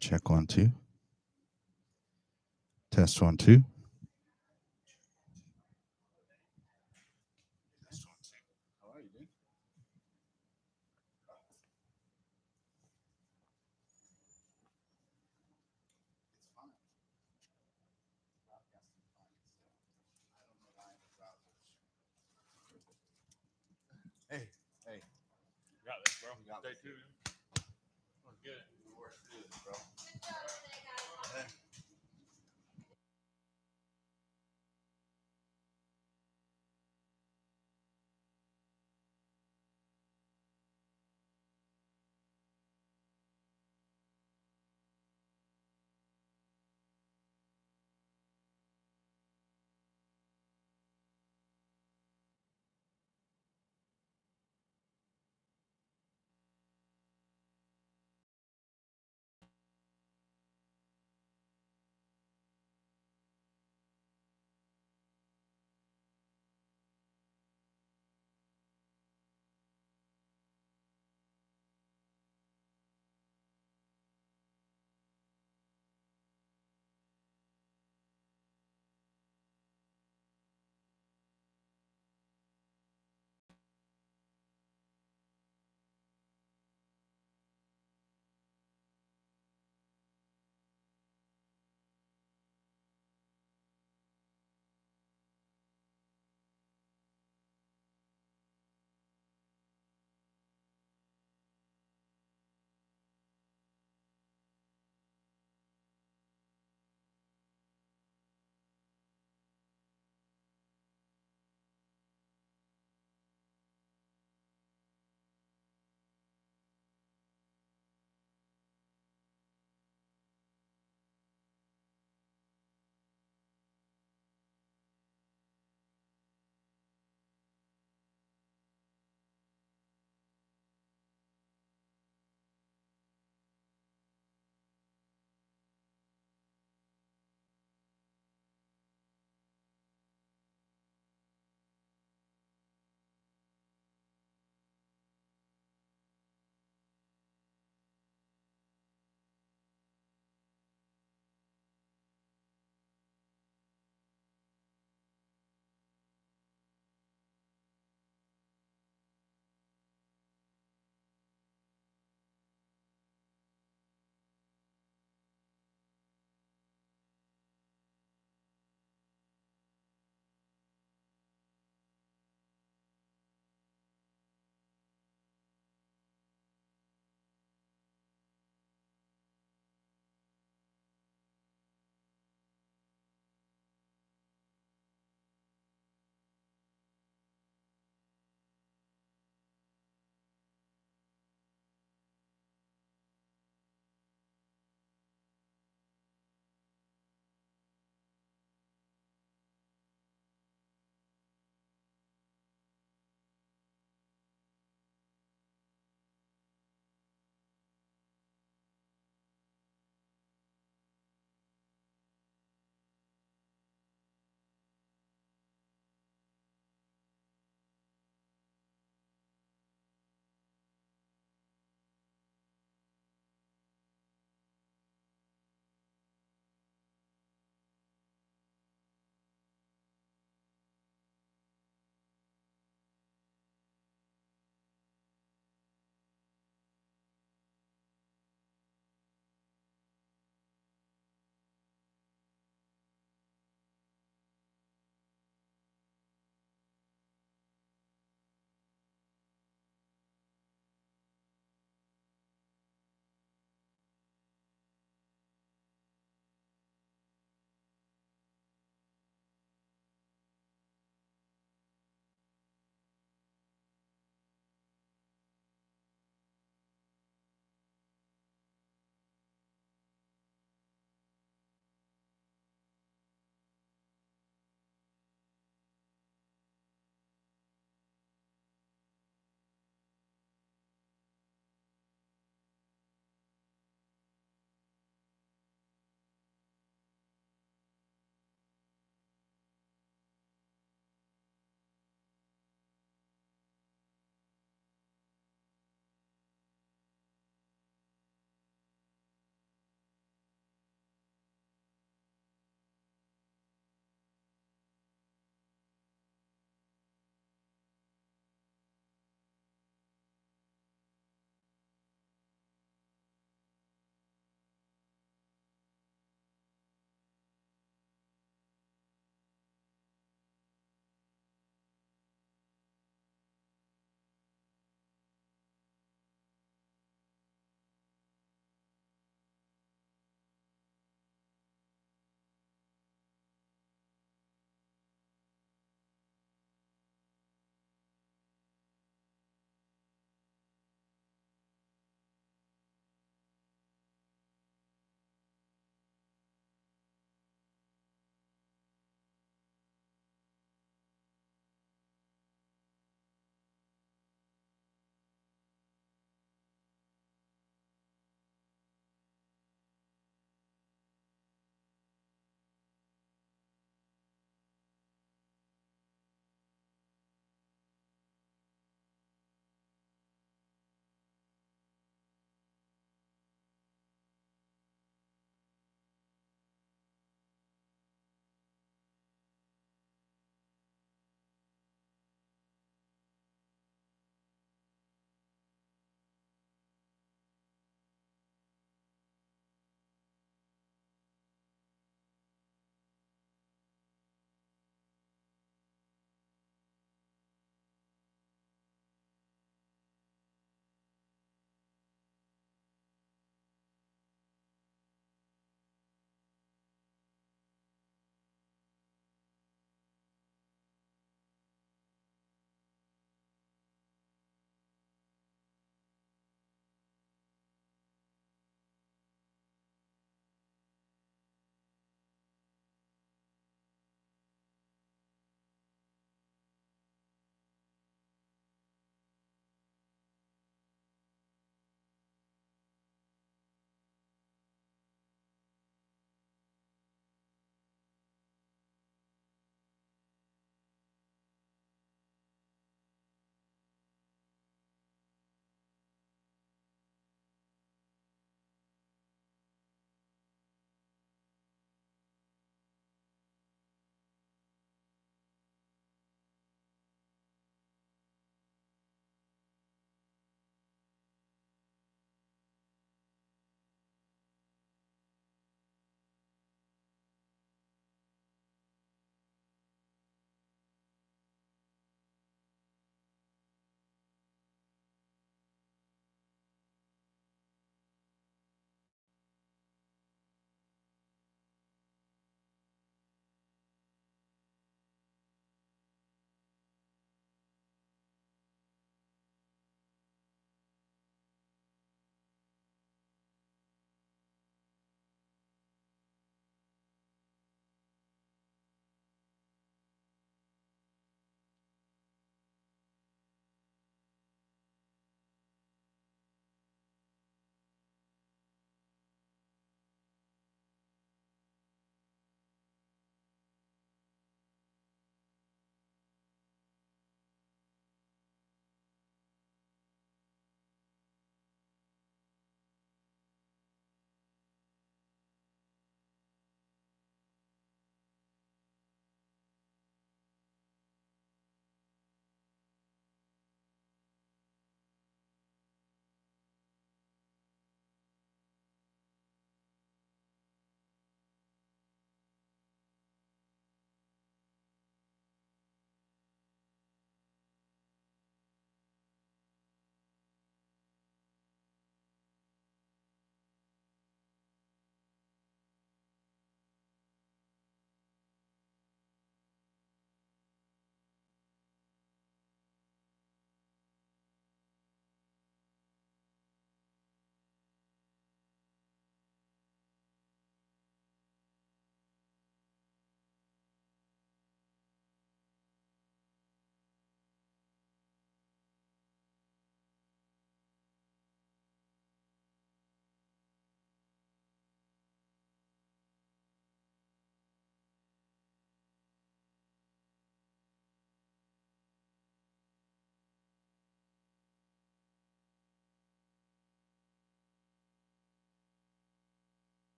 Check 1 2. Test 1 2. Test 1 2. How are you, dude? It's fine. Broadcasting fine. I don't know why the browser is showing. Hey, You got this, bro. we got Stay this. tuned. Let's get it. We work through this, bro.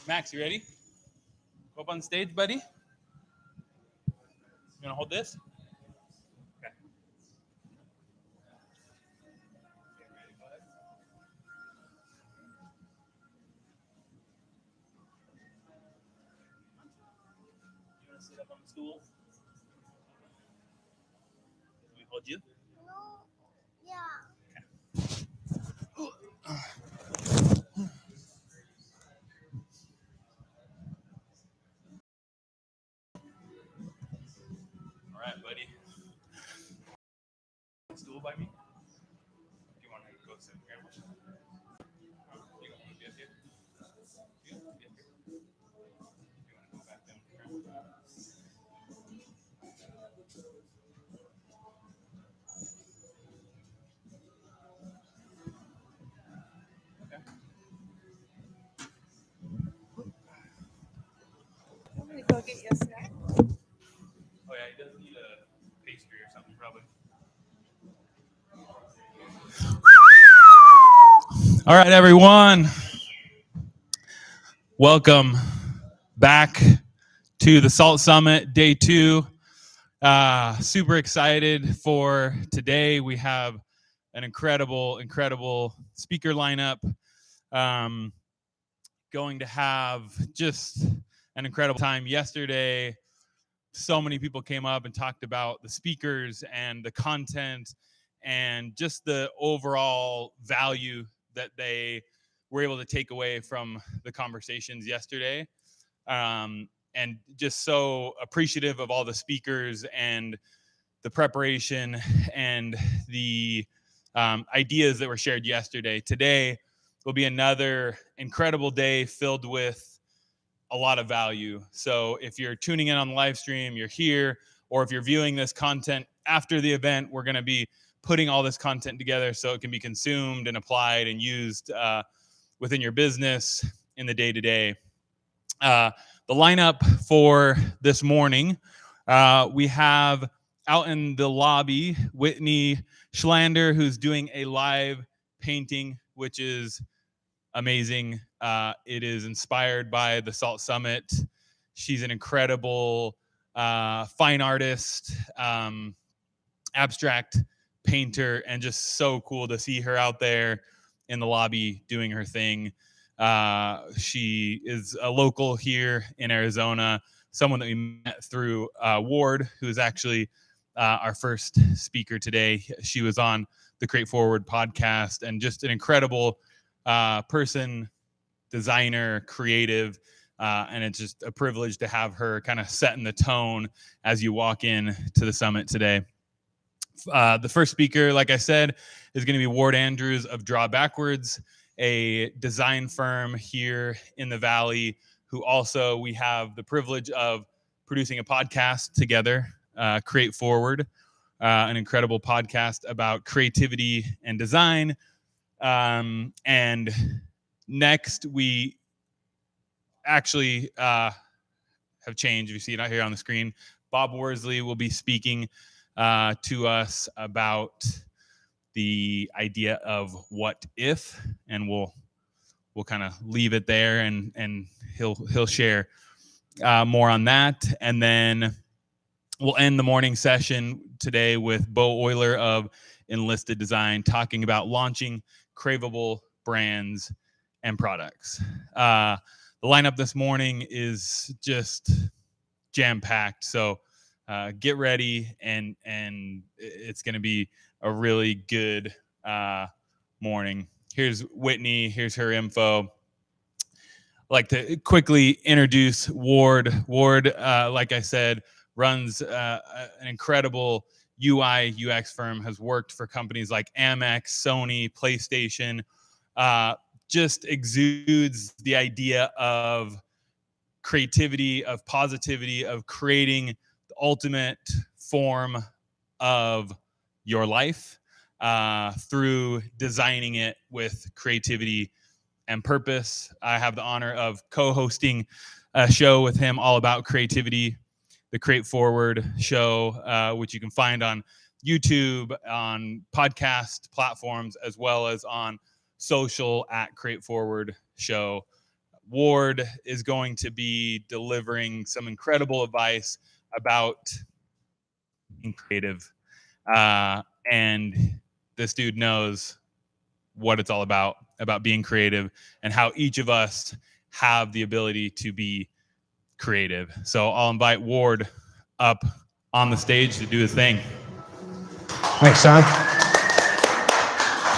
Max, you ready? Go up on stage, buddy. You want to hold this? Okay. You want to sit up on the stool? Let me hold you. No. Yeah. All right, buddy. Stool by me? Do you want to go sit with Grandma? You don't want to be up here? You don't want to be up here? You want to go back down with Grandma? Okay. Want me to go get you a snack? Oh yeah, he does need a pastry or something probably. All right, everyone. Welcome back to the Salt Summit, day 2. Super excited for today. We have an incredible speaker lineup. Going to have just an incredible time. Yesterday, so many people came up and talked about the speakers and the content and just the overall value that they were able to take away from the conversations yesterday. And just so appreciative of all the speakers and the preparation and the ideas that were shared yesterday. Today will be another incredible day filled with a lot of value. So if you're tuning in on the live stream, you're here, or if you're viewing this content after the event, we're going to be putting all this content together so it can be consumed and applied and used within your business in the day-to-day. The lineup for this morning, we have out in the lobby, Whitney Schlander, who's doing a live painting, which is amazing. It is inspired by the Salt Summit. She's an incredible fine artist, abstract painter, and just so cool to see her out there in the lobby doing her thing. She is a local here in Arizona, someone that we met through Ward, who is actually our first speaker today. She was on the Create Forward podcast, and just an incredible person, designer, creative, and it's just a privilege to have her kind of setting the tone as you walk in to the summit today. The first speaker, like I said, is going to be Ward Andrews of Draw Backwards, a design firm here in the Valley, who also we have the privilege of producing a podcast together, Create Forward, an incredible podcast about creativity and design. And next, we actually have changed. You see it out here on the screen. Bob Worsley will be speaking to us about the idea of what if, and we'll kind of leave it there, and he'll share more on that, and then we'll end the morning session today with Bo Euler of Enlisted Design talking about launching craveable brands and products. The lineup this morning is just jam-packed, so get ready, and it's going to be a really good morning. Here's Whitney. Here's her info. I'd like to quickly introduce Ward. Ward, like I said, runs an incredible UI UX firm, has worked for companies like Amex, Sony, PlayStation, just exudes the idea of creativity, of positivity, of creating the ultimate form of your life through designing it with creativity and purpose. I have the honor of co-hosting a show with him all about creativity, the Create Forward show, which you can find on YouTube, on podcast platforms, as well as on social at Create Forward show. Ward is going to be delivering some incredible advice about being creative. And this dude knows what it's all about being creative and how each of us have the ability to be creative. So I'll invite Ward up on the stage to do his thing. Thanks, Sean.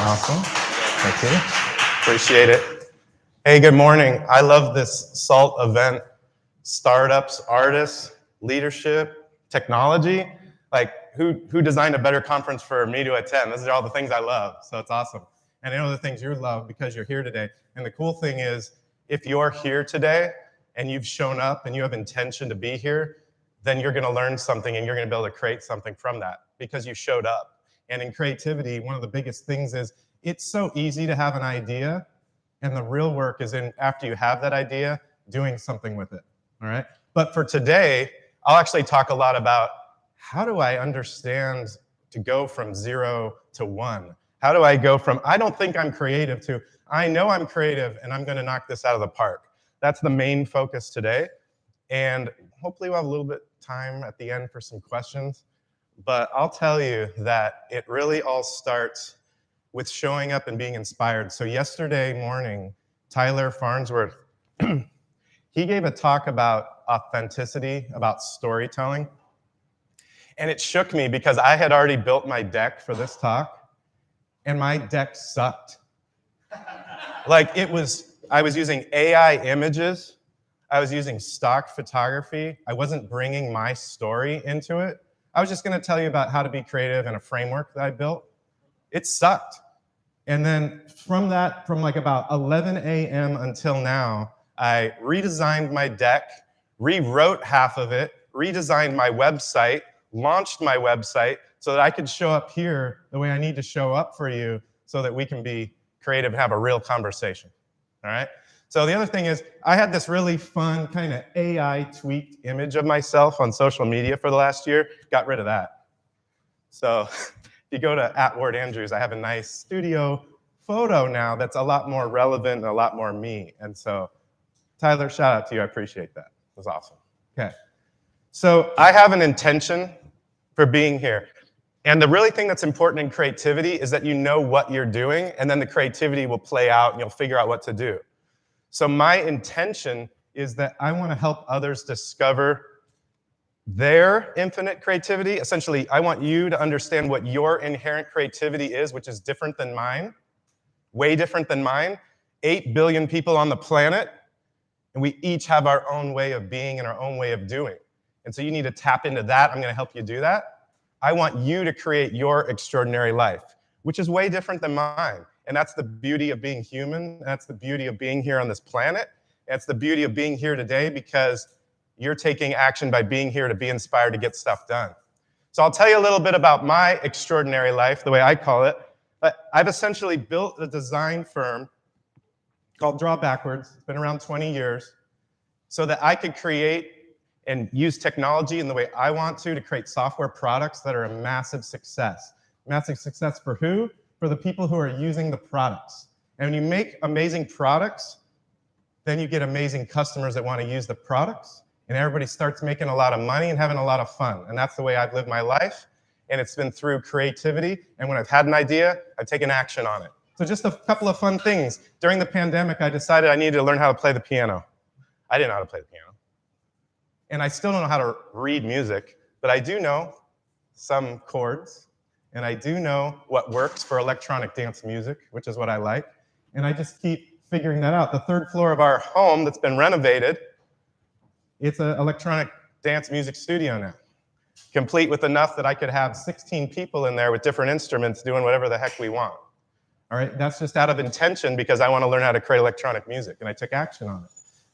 Awesome. Thank you. Appreciate it. Hey, good morning. I love this SALT event. Startups, artists, leadership, technology. Like, who designed a better conference for me to attend? These are all the things I love, so it's awesome. And I know the things you love because you're here today. And the cool thing is, if you're here today and you've shown up and you have intention to be here, then you're gonna learn something and you're gonna be able to create something from that because you showed up. And in creativity, one of the biggest things is it's so easy to have an idea, and the real work is in after you have that idea, doing something with it, all right? But for today, I'll actually talk a lot about how do I understand to go from 0 to 1? How do I go from I don't think I'm creative to I know I'm creative and I'm gonna knock this out of the park? That's the main focus today. And hopefully we'll have a little bit time at the end for some questions. But I'll tell you that it really all starts with showing up and being inspired. So yesterday morning, Tyler Farnsworth, he gave a talk about authenticity, about storytelling. And it shook me because I had already built my deck for this talk, and my deck sucked. Like I was using AI images, I was using stock photography, I wasn't bringing my story into it. I was just gonna tell you about how to be creative and a framework that I built. It sucked. And then from like about 11 a.m. until now, I redesigned my deck, rewrote half of it, redesigned my website, launched my website so that I could show up here the way I need to show up for you so that we can be creative and have a real conversation, all right? So the other thing is I had this really fun kind of AI tweaked image of myself on social media for the last year, got rid of that. So if you go to @WardAndrews, I have a nice studio photo now that's a lot more relevant and a lot more me. And so Tyler, shout out to you, I appreciate that. It was awesome. Okay, so I have an intention for being here. And the really thing that's important in creativity is that you know what you're doing, and then the creativity will play out and you'll figure out what to do. So my intention is that I want to help others discover their infinite creativity. Essentially, I want you to understand what your inherent creativity is, which is different than mine, way different than mine. 8 billion people on the planet, and we each have our own way of being and our own way of doing. And so you need to tap into that. I'm going to help you do that. I want you to create your extraordinary life, which is way different than mine. And that's the beauty of being human. That's the beauty of being here on this planet. That's the beauty of being here today because you're taking action by being here to be inspired to get stuff done. So I'll tell you a little bit about my extraordinary life, the way I call it. But I've essentially built a design firm called Draw Backwards. It's been around 20 years so that I could create and use technology in the way I want to create software products that are a massive success. Massive success for who? For the people who are using the products. And when you make amazing products, then you get amazing customers that want to use the products, and everybody starts making a lot of money and having a lot of fun. And that's the way I've lived my life, and it's been through creativity. And when I've had an idea, I've taken action on it. So just a couple of fun things. During the pandemic, I decided I needed to learn how to play the piano. I didn't know how to play the piano. And I still don't know how to read music, but I do know some chords, and I do know what works for electronic dance music, which is what I like. And I just keep figuring that out. The third floor of our home that's been renovated, it's an electronic dance music studio now, complete with enough that I could have 16 people in there with different instruments doing whatever the heck we want. All right, that's just out of intention because I want to learn how to create electronic music, and I took action on it.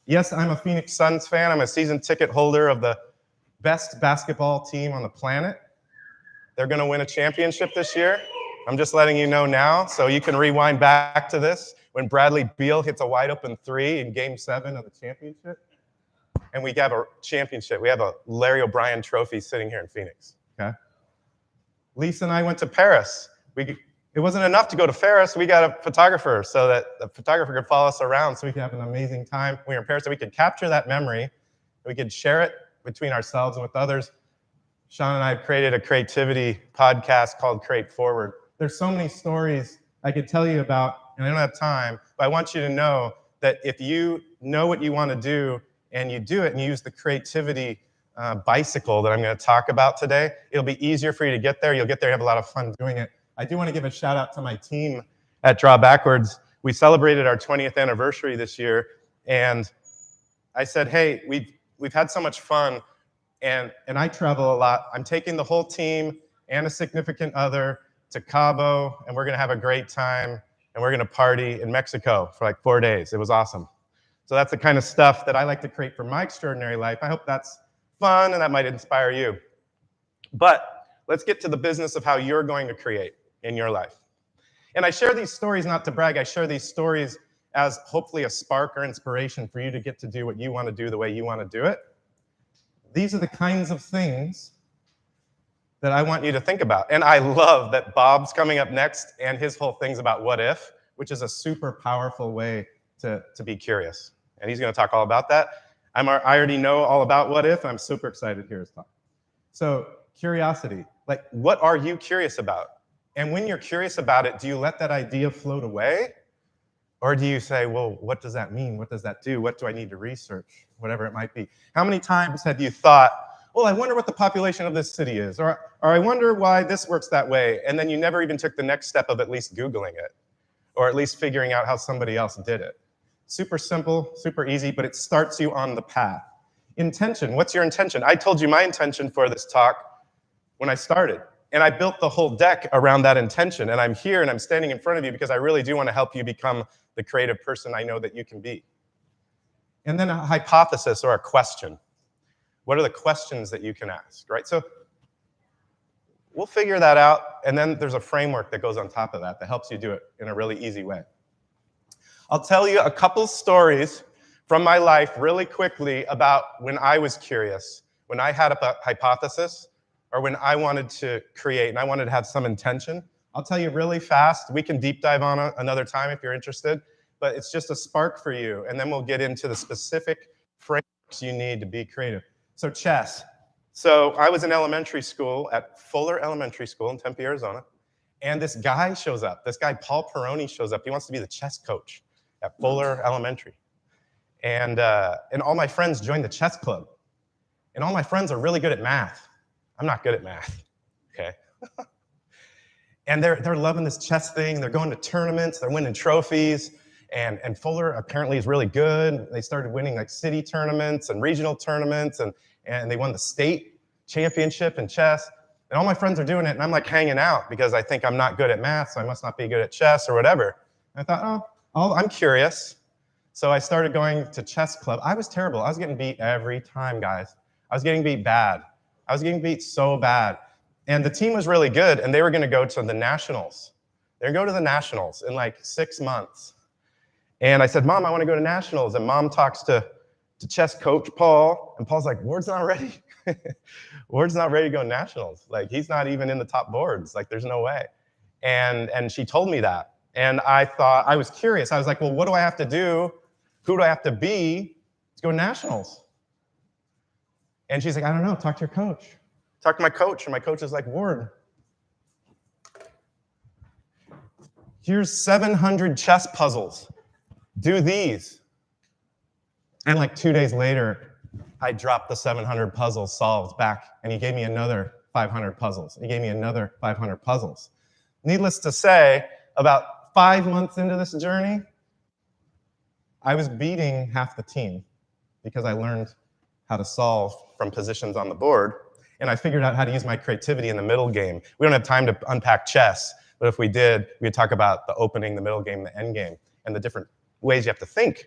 Yes, I'm a Phoenix Suns fan. I'm a season ticket holder of the best basketball team on the planet. They're going to win a championship this year. I'm just letting you know now, so you can rewind back to this when Bradley Beal hits a wide open 3 in Game 7 of the championship. And we have a championship. We have a Larry O'Brien trophy sitting here in Phoenix. Okay. Lisa and I went to Paris. We it wasn't enough to go to Paris. We got a photographer so that the photographer could follow us around so we could have an amazing time when we were in Paris, so we could capture that memory, we could share it between ourselves and with others. Sean and I have created a creativity podcast called Create Forward. There's so many stories I could tell you about, and I don't have time, but I want you to know that if you know what you want to do and you do it and you use the creativity bicycle that I'm going to talk about today, it'll be easier for you to get there. You'll get there, have a lot of fun doing it. I do want to give a shout out to my team at Draw Backwards. We celebrated our 20th anniversary this year, and I said, hey, we've had so much fun, and I travel a lot. I'm taking the whole team and a significant other to Cabo, and we're going to have a great time, and we're going to party in Mexico for like 4 days. It was awesome. So that's the kind of stuff that I like to create for my extraordinary life. I hope that's fun, and that might inspire you. But let's get to the business of how you're going to create in your life. And I share these stories not to brag. I share these stories as hopefully a spark or inspiration for you to get to do what you want to do the way you want to do it. These are the kinds of things that I want you to think about. And I love that Bob's coming up next, and his whole thing's about what if, which is a super powerful way to be curious. And he's going to talk all about that. I already know all about what if. I'm super excited to hear his talk. So curiosity, like what are you curious about? And when you're curious about it, do you let that idea float away? Or do you say, well, what does that mean? What does that do? What do I need to research? Whatever it might be. How many times have you thought, well, I wonder what the population of this city is, or I wonder why this works that way, and then you never even took the next step of at least Googling it, or at least figuring out how somebody else did it. Super simple, super easy, but it starts you on the path. Intention, what's your intention? I told you my intention for this talk when I started, and I built the whole deck around that intention, and I'm here and I'm standing in front of you because I really do want to help you become the creative person I know that you can be. And then a hypothesis or a question. What are the questions that you can ask, right? So we'll figure that out, and then there's a framework that goes on top of that that helps you do it in a really easy way. I'll tell you a couple stories from my life really quickly about when I was curious, when I had a hypothesis, or when I wanted to create and I wanted to have some intention. I'll tell you really fast. We can deep dive on it another time if you're interested, but it's just a spark for you, and then we'll get into the specific frameworks you need to be creative. So chess. So I was in elementary school at Fuller Elementary School in Tempe, Arizona, and this guy shows up. This guy, Paul Peroni, shows up. He wants to be the chess coach at Fuller Elementary. And all my friends joined the chess club. And all my friends are really good at math. I'm not good at math, okay? And they're loving this chess thing. They're going to tournaments. They're winning trophies. And Fuller apparently is really good. They started winning like city tournaments and regional tournaments, and they won the state championship in chess. And all my friends are doing it, and I'm like hanging out because I think I'm not good at math, so I must not be good at chess or whatever. And I thought, I'm curious. So I started going to chess club. I was terrible. I was getting beat every time, guys. I was getting beat bad. I was getting beat so bad. And the team was really good, and they were going to go to the nationals. They're going to go to the nationals in like 6 months. And I said, Mom, I want to go to nationals. And Mom talks to chess coach Paul, and Paul's like, Ward's not ready. Ward's not ready to go nationals. Like, he's not even in the top boards. Like, there's no way. And she told me that. And I thought, I was curious. I was like, well, what do I have to do? Who do I have to be to go nationals? And she's like, I don't know, talk to your coach. Talk to my coach. And my coach is like, Ward, here's 700 chess puzzles. Do these. And like 2 days later, I dropped the 700 puzzles solved back, and he gave me another 500 puzzles. He gave me another 500 puzzles. Needless to say, about 5 months into this journey, I was beating half the team because I learned how to solve from positions on the board, and I figured out how to use my creativity in the middle game. We don't have time to unpack chess, but if we did, we'd talk about the opening, the middle game, the end game, and the different ways you have to think.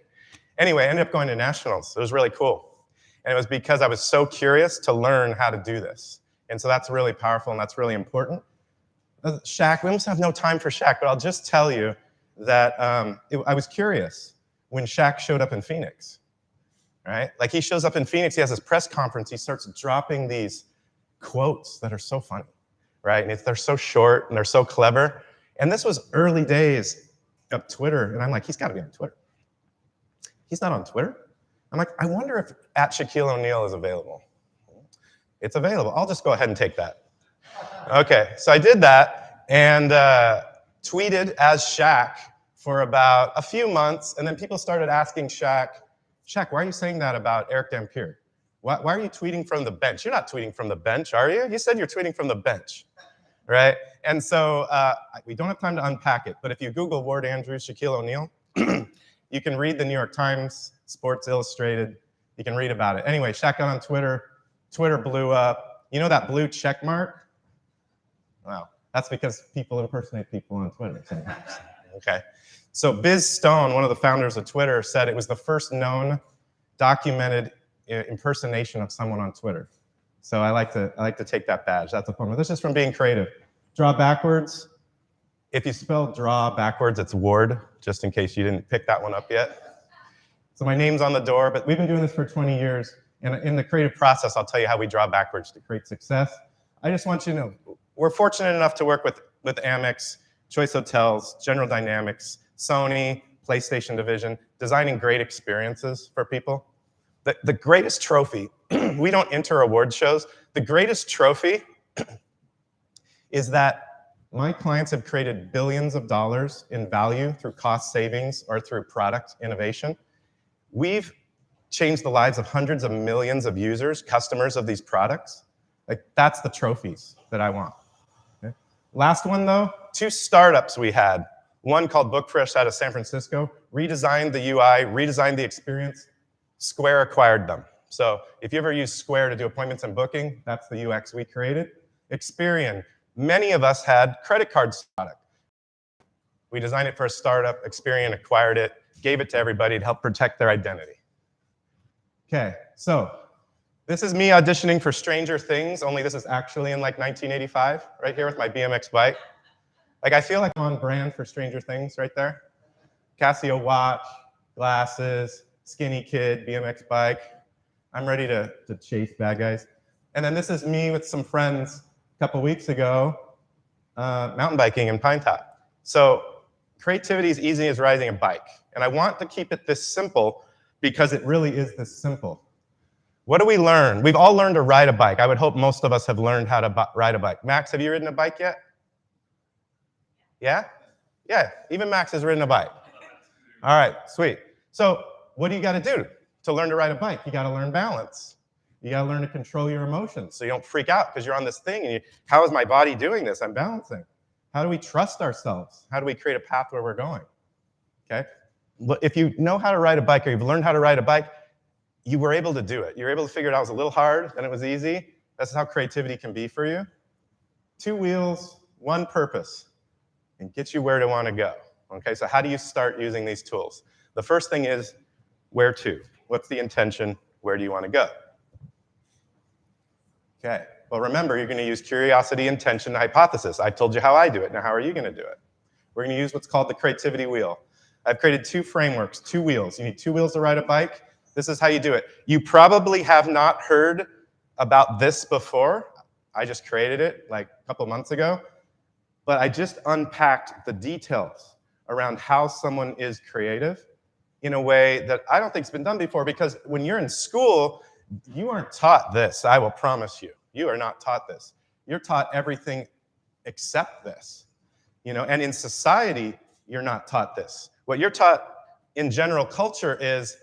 Anyway, I ended up going to nationals. It was really cool. And it was because I was so curious to learn how to do this. And so that's really powerful, and that's really important. Shaq, we almost have no time for Shaq, but I'll just tell you that I was curious when Shaq showed up in Phoenix, right? Like, he shows up in Phoenix, he has his press conference, he starts dropping these quotes that are so funny, right? And they're so short and they're so clever. And this was early days of Twitter, and I'm like, he's got to be on Twitter. He's not on Twitter? I'm like, I wonder if @Shaquille O'Neal is available. It's available. I'll just go ahead and take that. Okay, so I did that and tweeted as Shaq for about a few months, and then people started asking Shaq, why are you saying that about Eric Dampier? Why are you tweeting from the bench? You're not tweeting from the bench, are you? You said you're tweeting from the bench, right? And so we don't have time to unpack it, but if you Google Ward Andrews, Shaquille O'Neal, you can read the New York Times, Sports Illustrated. You can read about it. Anyway, Shaq got on Twitter. Twitter blew up. You know that blue check mark? Wow, that's because people impersonate people on Twitter sometimes. Okay. So Biz Stone, one of the founders of Twitter, said it was the first known documented impersonation of someone on Twitter. So I like to take that badge. That's a fun one. This is from being creative. Draw backwards. If you spell draw backwards, it's Ward, just in case you didn't pick that one up yet. So my name's on the door, but we've been doing this for 20 years. And in the creative process, I'll tell you how we draw backwards to create success. I just want you to know, we're fortunate enough to work with Amex, Choice Hotels, General Dynamics, Sony, PlayStation Division, designing great experiences for people. The greatest trophy, we don't enter award shows, the greatest trophy is that my clients have created billions of dollars in value through cost savings or through product innovation. We've changed the lives of hundreds of millions of users, customers of these products. Like, that's the trophies that I want. Okay? Last one though, 2 startups we had. One called BookFresh out of San Francisco, redesigned the UI, redesigned the experience. Square acquired them. So if you ever use Square to do appointments and booking, that's the UX we created. Experian, many of us had credit cards product. We designed it for a startup, Experian acquired it, gave it to everybody to help protect their identity. Okay, so this is me auditioning for Stranger Things, only this is actually in like 1985, right here with my BMX bike. Like, I feel like I'm on brand for Stranger Things right there. Casio watch, glasses, skinny kid, BMX bike. I'm ready to chase bad guys. And then this is me with some friends a couple weeks ago, mountain biking in Pine Top. So creativity is easy as riding a bike. And I want to keep it this simple because it really is this simple. What do we learn? We've all learned to ride a bike. I would hope most of us have learned how to ride a bike. Max, have you ridden a bike yet? Yeah? Yeah, even Max has ridden a bike. All right, sweet. So what do you got to do to learn to ride a bike? You got to learn balance. You got to learn to control your emotions so you don't freak out because you're on this thing and how is my body doing this? I'm balancing. How do we trust ourselves? How do we create a path where we're going? Okay? If you know how to ride a bike or you've learned how to ride a bike, you were able to do it. You were able to figure it out. It was a little hard, then it was easy. That's how creativity can be for you. 2 wheels, 1 purpose, and get you where to want to go. Okay, so how do you start using these tools? The first thing is, where to? What's the intention? Where do you want to go? Okay, well remember, you're going to use curiosity, intention, and hypothesis. I told you how I do it. Now how are you going to do it? We're going to use what's called the creativity wheel. I've created 2 frameworks, 2 wheels. You need 2 wheels to ride a bike. This is how you do it. You probably have not heard about this before. I just created it like a couple months ago. But I just unpacked the details around how someone is creative in a way that I don't think has been done before, because when you're in school, you aren't taught this, I will promise you. You are not taught this. You're taught everything except this. You know, and in society, you're not taught this. What you're taught in general culture is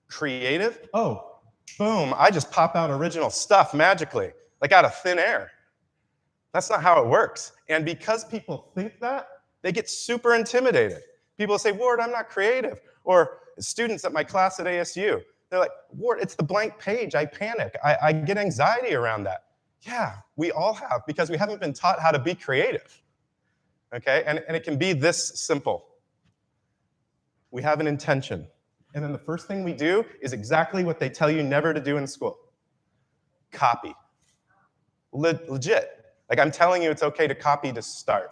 creative. Oh, boom, I just pop out original stuff magically, like out of thin air. That's not how it works. And because people think that, they get super intimidated. People say, Ward, I'm not creative. Or students at my class at ASU, they're like, Ward, it's the blank page. I panic. I get anxiety around that. Yeah, we all have, because we haven't been taught how to be creative. Okay, and it can be this simple. We have an intention. And then the first thing we do is exactly what they tell you never to do in school. Copy. Legit. Like, I'm telling you it's okay to copy to start.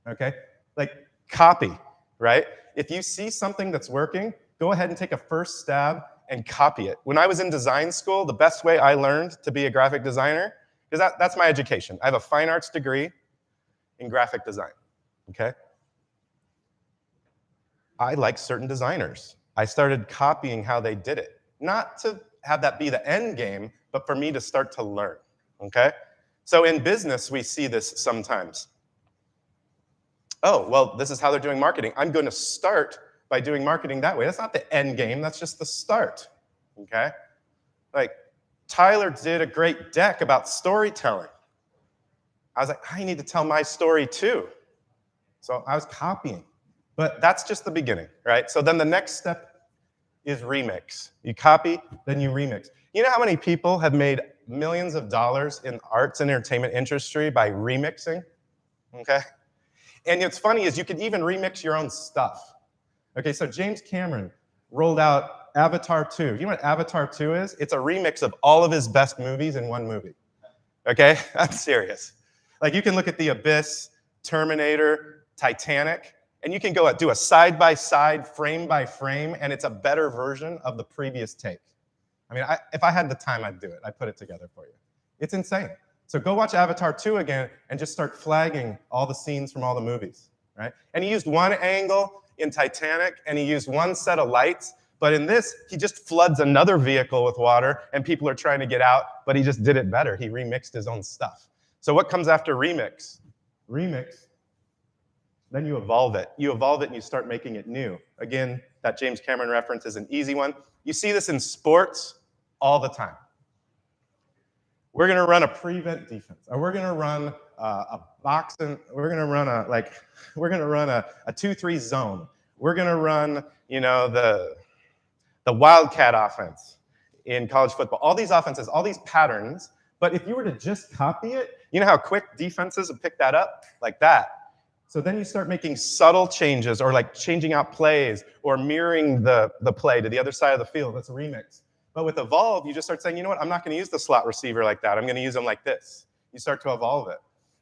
Okay? Like, copy, right? If you see something that's working, go ahead and take a first stab and copy it. When I was in design school, the best way I learned to be a graphic designer, because that's my education. I have a fine arts degree in graphic design. okay? I like certain designers. I started copying how they did it. Not to have that be the end game, but for me to start to learn, okay? So in business, we see this sometimes. Oh, well, this is how they're doing marketing. I'm going to start by doing marketing that way. That's not the end game, that's just the start, okay? Like, Tyler did a great deck about storytelling. I was like, I need to tell my story too. So I was copying. But that's just the beginning, right? So then the next step is remix. You copy, then you remix. You know how many people have made millions of dollars in arts and entertainment industry by remixing? Okay? And what's funny is you can even remix your own stuff. Okay, so James Cameron rolled out Avatar 2. You know what Avatar 2 is? It's a remix of all of his best movies in one movie. Okay? I'm serious. Like, you can look at The Abyss, Terminator, Titanic, and you can go do a side-by-side, frame-by-frame, and it's a better version of the previous take. I mean, if I had the time, I'd do it. I'd put it together for you. It's insane. So go watch Avatar 2 again and just start flagging all the scenes from all the movies, right? And he used one angle in Titanic, and he used one set of lights, but in this, he just floods another vehicle with water, and people are trying to get out, but he just did it better. He remixed his own stuff. So what comes after remix? Remix, then you evolve it. You evolve it and you start making it new. Again, that James Cameron reference is an easy one. You see this in sports all the time. We're going to run a prevent defense, or we're going to run a boxing. We're going to run a 2-3 zone. We're going to run, you know, the wildcat offense in college football. All these offenses, all these patterns. But if you were to just copy it, you know how quick defenses would pick that up? Like that. So then you start making subtle changes, or like changing out plays, or mirroring the play to the other side of the field. That's a remix. But with Evolve, you just start saying, you know what, I'm not going to use the slot receiver like that. I'm going to use them like this. You start to evolve it.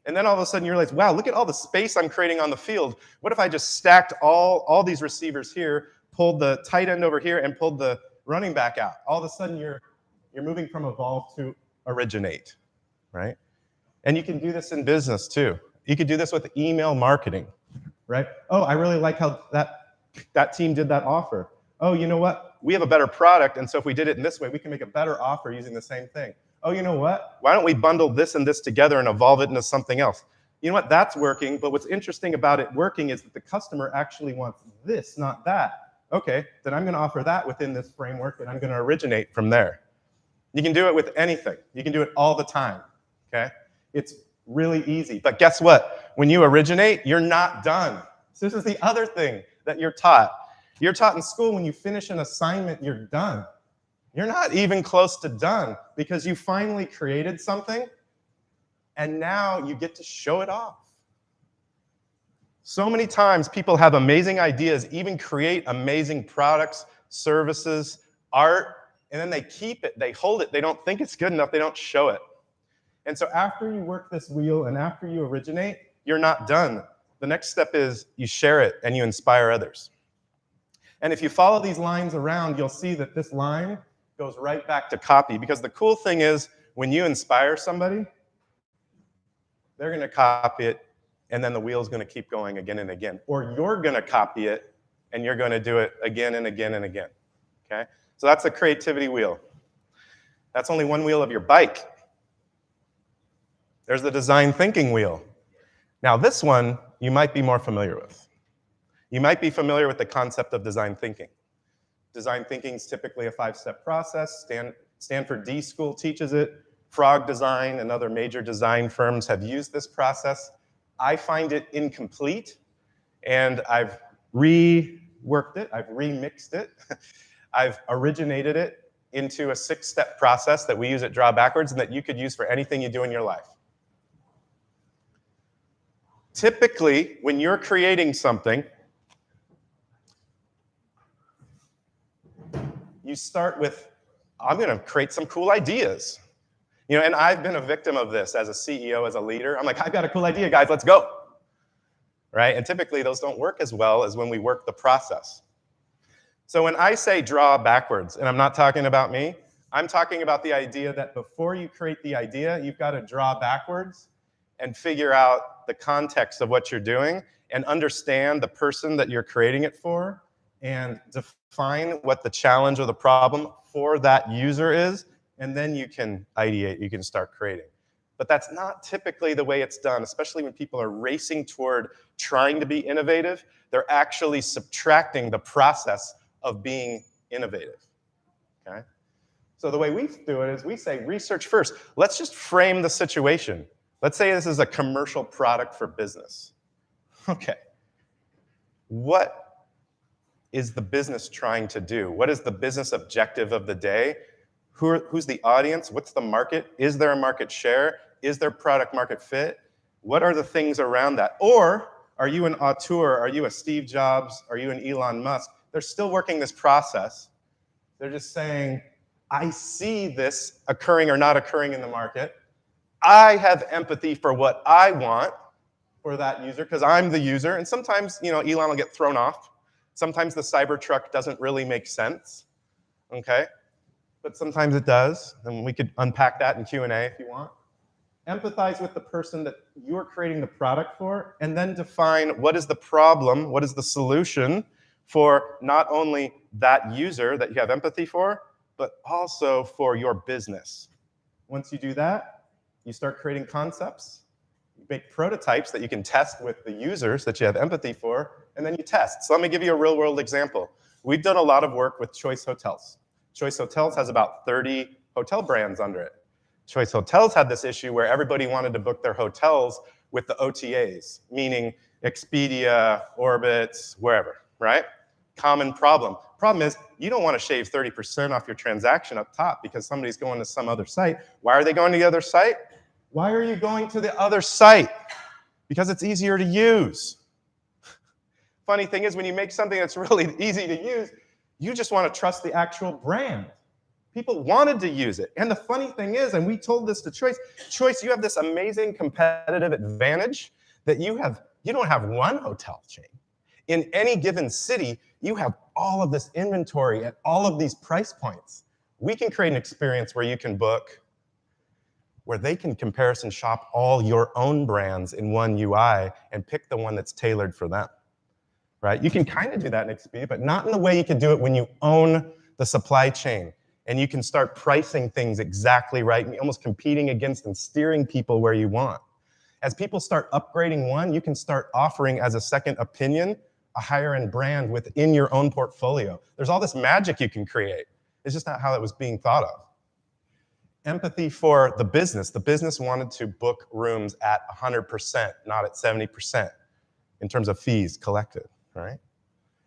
And then all of a sudden you realize, wow, look at all the space I'm creating on the field. What if I just stacked all these receivers here, pulled the tight end over here, and pulled the running back out? All of a sudden you're moving from Evolve to Originate, right? And you can do this in business too. You could do this with email marketing, right? Oh, I really like how that team did that offer. Oh, you know what? We have a better product, and so if we did it in this way, we can make a better offer using the same thing. Oh, you know what? Why don't we bundle this and this together and evolve it into something else? You know what? That's working, but what's interesting about it working is that the customer actually wants this, not that. Okay, then I'm going to offer that within this framework, and I'm going to originate from there. You can do it with anything. You can do it all the time, okay? It's really easy. But guess what? When you originate, you're not done. So this is the other thing that you're taught. You're taught in school when you finish an assignment, you're done. You're not even close to done because you finally created something and now you get to show it off. So many times people have amazing ideas, even create amazing products, services, art, and then they keep it, they hold it, they don't think it's good enough, they don't show it. And so after you work this wheel and after you originate, you're not done. The next step is you share it and you inspire others. And if you follow these lines around, you'll see that this line goes right back to copy. Because the cool thing is, when you inspire somebody, they're going to copy it, and then the wheel's going to keep going again and again. Or you're going to copy it, and you're going to do it again and again and again. Okay? So that's the creativity wheel. That's only one wheel of your bike. There's the design thinking wheel. Now this one you might be more familiar with. You might be familiar with the concept of design thinking. Design thinking is typically a 5-step process. Stanford D School teaches it. Frog Design and other major design firms have used this process. I find it incomplete, and I've reworked it, I've remixed it, I've originated it into a 6-step process that we use at Draw Backwards and that you could use for anything you do in your life. Typically, when you're creating something, you start with, I'm going to create some cool ideas. You know, and I've been a victim of this as a CEO, as a leader. I'm like, I've got a cool idea, guys, let's go. Right? And typically those don't work as well as when we work the process. So when I say draw backwards, and I'm not talking about me, I'm talking about the idea that before you create the idea, you've got to draw backwards and figure out the context of what you're doing and understand the person that you're creating it for and define what the challenge or the problem for that user is, and then you can ideate, you can start creating. But that's not typically the way it's done, especially when people are racing toward trying to be innovative. They're actually subtracting the process of being innovative, okay? So the way we do it is we say research first. Let's just frame the situation. Let's say this is a commercial product for business. Okay, what is the business trying to do? What is the business objective of the day? Who's the audience? What's the market? Is there a market share? Is there product market fit? What are the things around that? Or are you an auteur? Are you a Steve Jobs? Are you an Elon Musk? They're still working this process. They're just saying, I see this occurring or not occurring in the market. I have empathy for what I want for that user because I'm the user. And sometimes, Elon will get thrown off. Sometimes the Cybertruck doesn't really make sense, okay? But sometimes it does, and we could unpack that in Q&A if you want. Empathize with the person that you're creating the product for, and then define what is the problem, what is the solution for not only that user that you have empathy for, but also for your business. Once you do that, you start creating concepts, you make prototypes that you can test with the users that you have empathy for, and then you test. So let me give you a real-world example. We've done a lot of work with Choice Hotels. Choice Hotels has about 30 hotel brands under it. Choice Hotels had this issue where everybody wanted to book their hotels with the OTAs, meaning Expedia, Orbitz, wherever, right? Common problem. Problem is, you don't want to shave 30% off your transaction up top because somebody's going to some other site. Why are they going to the other site? Why are you going to the other site? Because it's easier to use. Funny thing is, when you make something that's really easy to use, you just want to trust the actual brand. People wanted to use it. And the funny thing is, and we told this to Choice, Choice, you have this amazing competitive advantage that you don't have one hotel chain. In any given city, you have all of this inventory at all of these price points. We can create an experience where you can book, where they can comparison shop all your own brands in one UI and pick the one that's tailored for them, right? You can kind of do that in Expedia, but not in the way you could do it when you own the supply chain and you can start pricing things exactly right and almost competing against and steering people where you want. As people start upgrading one, you can start offering as a second opinion a higher end brand within your own portfolio. There's all this magic you can create. It's just not how it was being thought of. Empathy for the business. The business wanted to book rooms at 100%, not at 70% in terms of fees collected, right?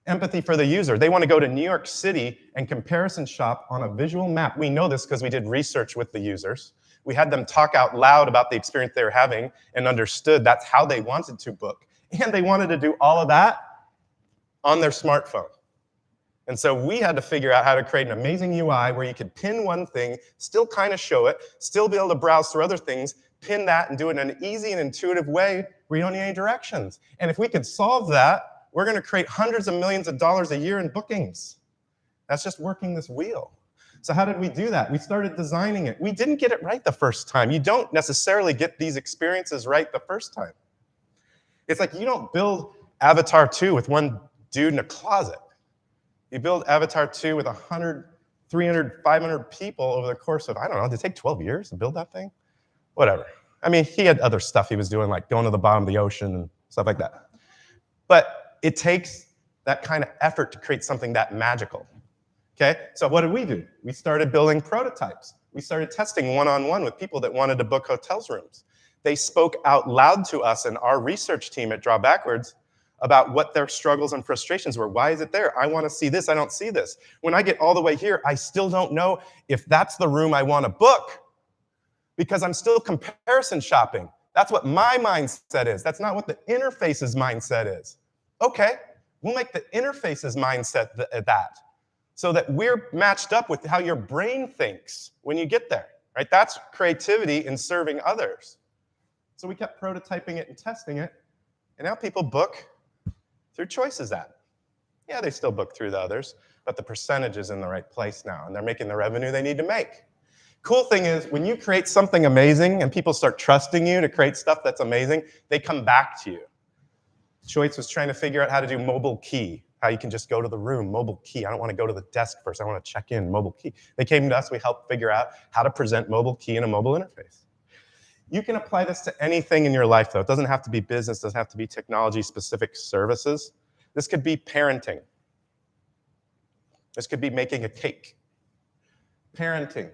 Empathy for the user. They want to go to New York City and comparison shop on a visual map. We know this because we did research with the users. We had them talk out loud about the experience they were having and understood that's how they wanted to book. And they wanted to do all of that on their smartphone. And so we had to figure out how to create an amazing UI where you could pin one thing, still kind of show it, still be able to browse through other things, pin that and do it in an easy and intuitive way where you don't need any directions. And if we could solve that, we're going to create hundreds of millions of dollars a year in bookings. That's just working this wheel. So how did we do that? We started designing it. We didn't get it right the first time. You don't necessarily get these experiences right the first time. It's like you don't build Avatar 2 with one dude in a closet. You build Avatar 2 with 100, 300, 500 people over the course of, I don't know, did it take 12 years to build that thing? Whatever. I mean, he had other stuff he was doing, like going to the bottom of the ocean and stuff like that. But it takes that kind of effort to create something that magical. Okay? So what did we do? We started building prototypes. We started testing one-on-one with people that wanted to book hotels rooms. They spoke out loud to us and our research team at Draw Backwards about what their struggles and frustrations were. Why is it there? I want to see this. I don't see this. When I get all the way here, I still don't know if that's the room I want to book because I'm still comparison shopping. That's what my mindset is. That's not what the interface's mindset is. Okay, we'll make the interface's mindset that so that we're matched up with how your brain thinks when you get there, right? That's creativity in serving others. So we kept prototyping it and testing it, and now people book through Choice's app. Yeah, they still book through the others, but the percentage is in the right place now, and they're making the revenue they need to make. Cool thing is, when you create something amazing and people start trusting you to create stuff that's amazing, they come back to you. Choice was trying to figure out how to do mobile key, how you can just go to the room, mobile key. I don't want to go to the desk first. I want to check in, mobile key. They came to us. We helped figure out how to present mobile key in a mobile interface. You can apply this to anything in your life, though. It doesn't have to be business. It doesn't have to be technology-specific services. This could be parenting. This could be making a cake. Parenting.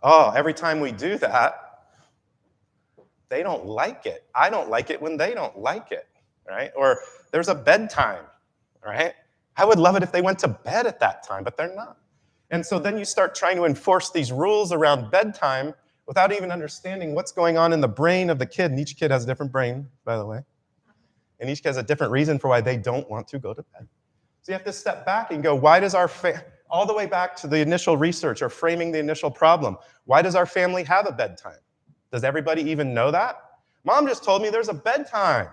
Oh, every time we do that, they don't like it. I don't like it when they don't like it, right? Or there's a bedtime, right? I would love it if they went to bed at that time, but they're not. And so then you start trying to enforce these rules around bedtime without even understanding what's going on in the brain of the kid. And each kid has a different brain, by the way. And each kid has a different reason for why they don't want to go to bed. So you have to step back and go, why does our all the way back to the initial research or framing the initial problem, why does our family have a bedtime? Does everybody even know that? Mom just told me there's a bedtime.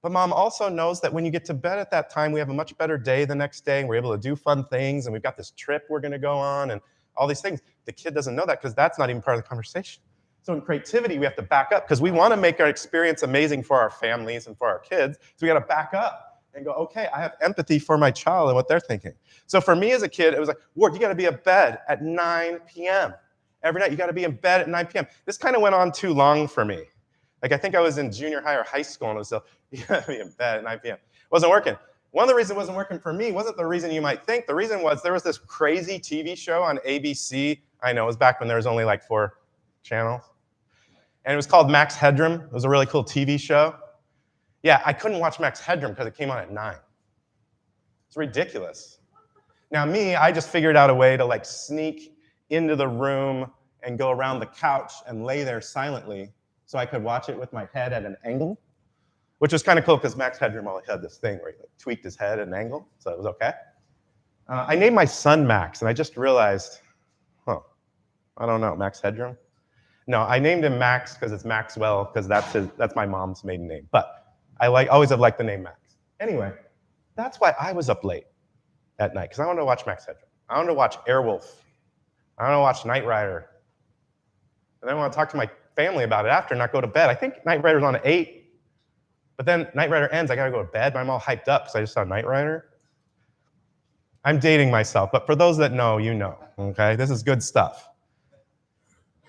But mom also knows that when you get to bed at that time, we have a much better day the next day, and we're able to do fun things, and we've got this trip we're going to go on, and all these things. The kid doesn't know that because that's not even part of the conversation. So in creativity, we have to back up because we want to make our experience amazing for our families and for our kids. So we got to back up and go, okay, I have empathy for my child and what they're thinking. So for me as a kid, it was like, Ward, you got to be in bed at 9 p.m. Every night. You got to be in bed at 9 p.m. This kind of went on too long for me. Like, I think I was in junior high or high school, and it was still, you got to be in bed at 9 p.m. It wasn't working. One of the reasons it wasn't working for me wasn't the reason you might think. The reason was there was this crazy TV show on ABC. I know, it was back when there was only like 4 channels. And it was called Max Headroom. It was a really cool TV show. Yeah, I couldn't watch Max Headroom because it came on at 9. It's ridiculous. Now me, I just figured out a way to like sneak into the room and go around the couch and lay there silently so I could watch it with my head at an angle, which was kind of cool because Max Headroom always had this thing where he like, tweaked his head at an angle, so it was okay. I named my son Max, and I just realized, I don't know, Max Headroom? No, I named him Max because it's Maxwell, because that's my mom's maiden name. But I always have liked the name Max. Anyway, that's why I was up late at night, because I wanted to watch Max Headroom. I wanted to watch Airwolf. I wanted to watch Knight Rider. And then I want to talk to my family about it after and not go to bed. I think Knight Rider's on at 8. But then Knight Rider ends, I gotta go to bed, but I'm all hyped up because I just saw Knight Rider. I'm dating myself, but for those that know, you know, okay? This is good stuff.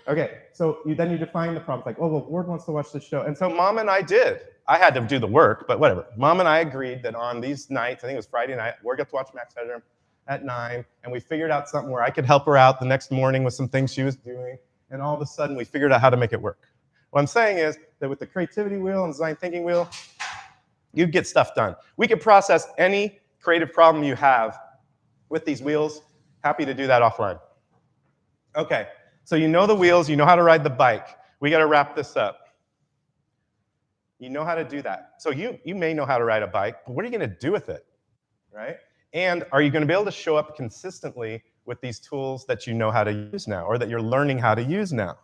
Okay, so then you define the problem. It's like, oh, well, Ward wants to watch this show. And so mom and I did. I had to do the work, but whatever. Mom and I agreed that on these nights, I think it was Friday night, Ward got to watch Max Headroom at 9, and we figured out something where I could help her out the next morning with some things she was doing, and all of a sudden we figured out how to make it work. What I'm saying is that with the creativity wheel and design thinking wheel, you get stuff done. We could process any creative problem you have with these wheels. Happy to do that offline. Okay, so you know the wheels, you know how to ride the bike. We got to wrap this up. You know how to do that. So you may know how to ride a bike, but what are you going to do with it, right? And are you going to be able to show up consistently with these tools that you know how to use now or that you're learning how to use now?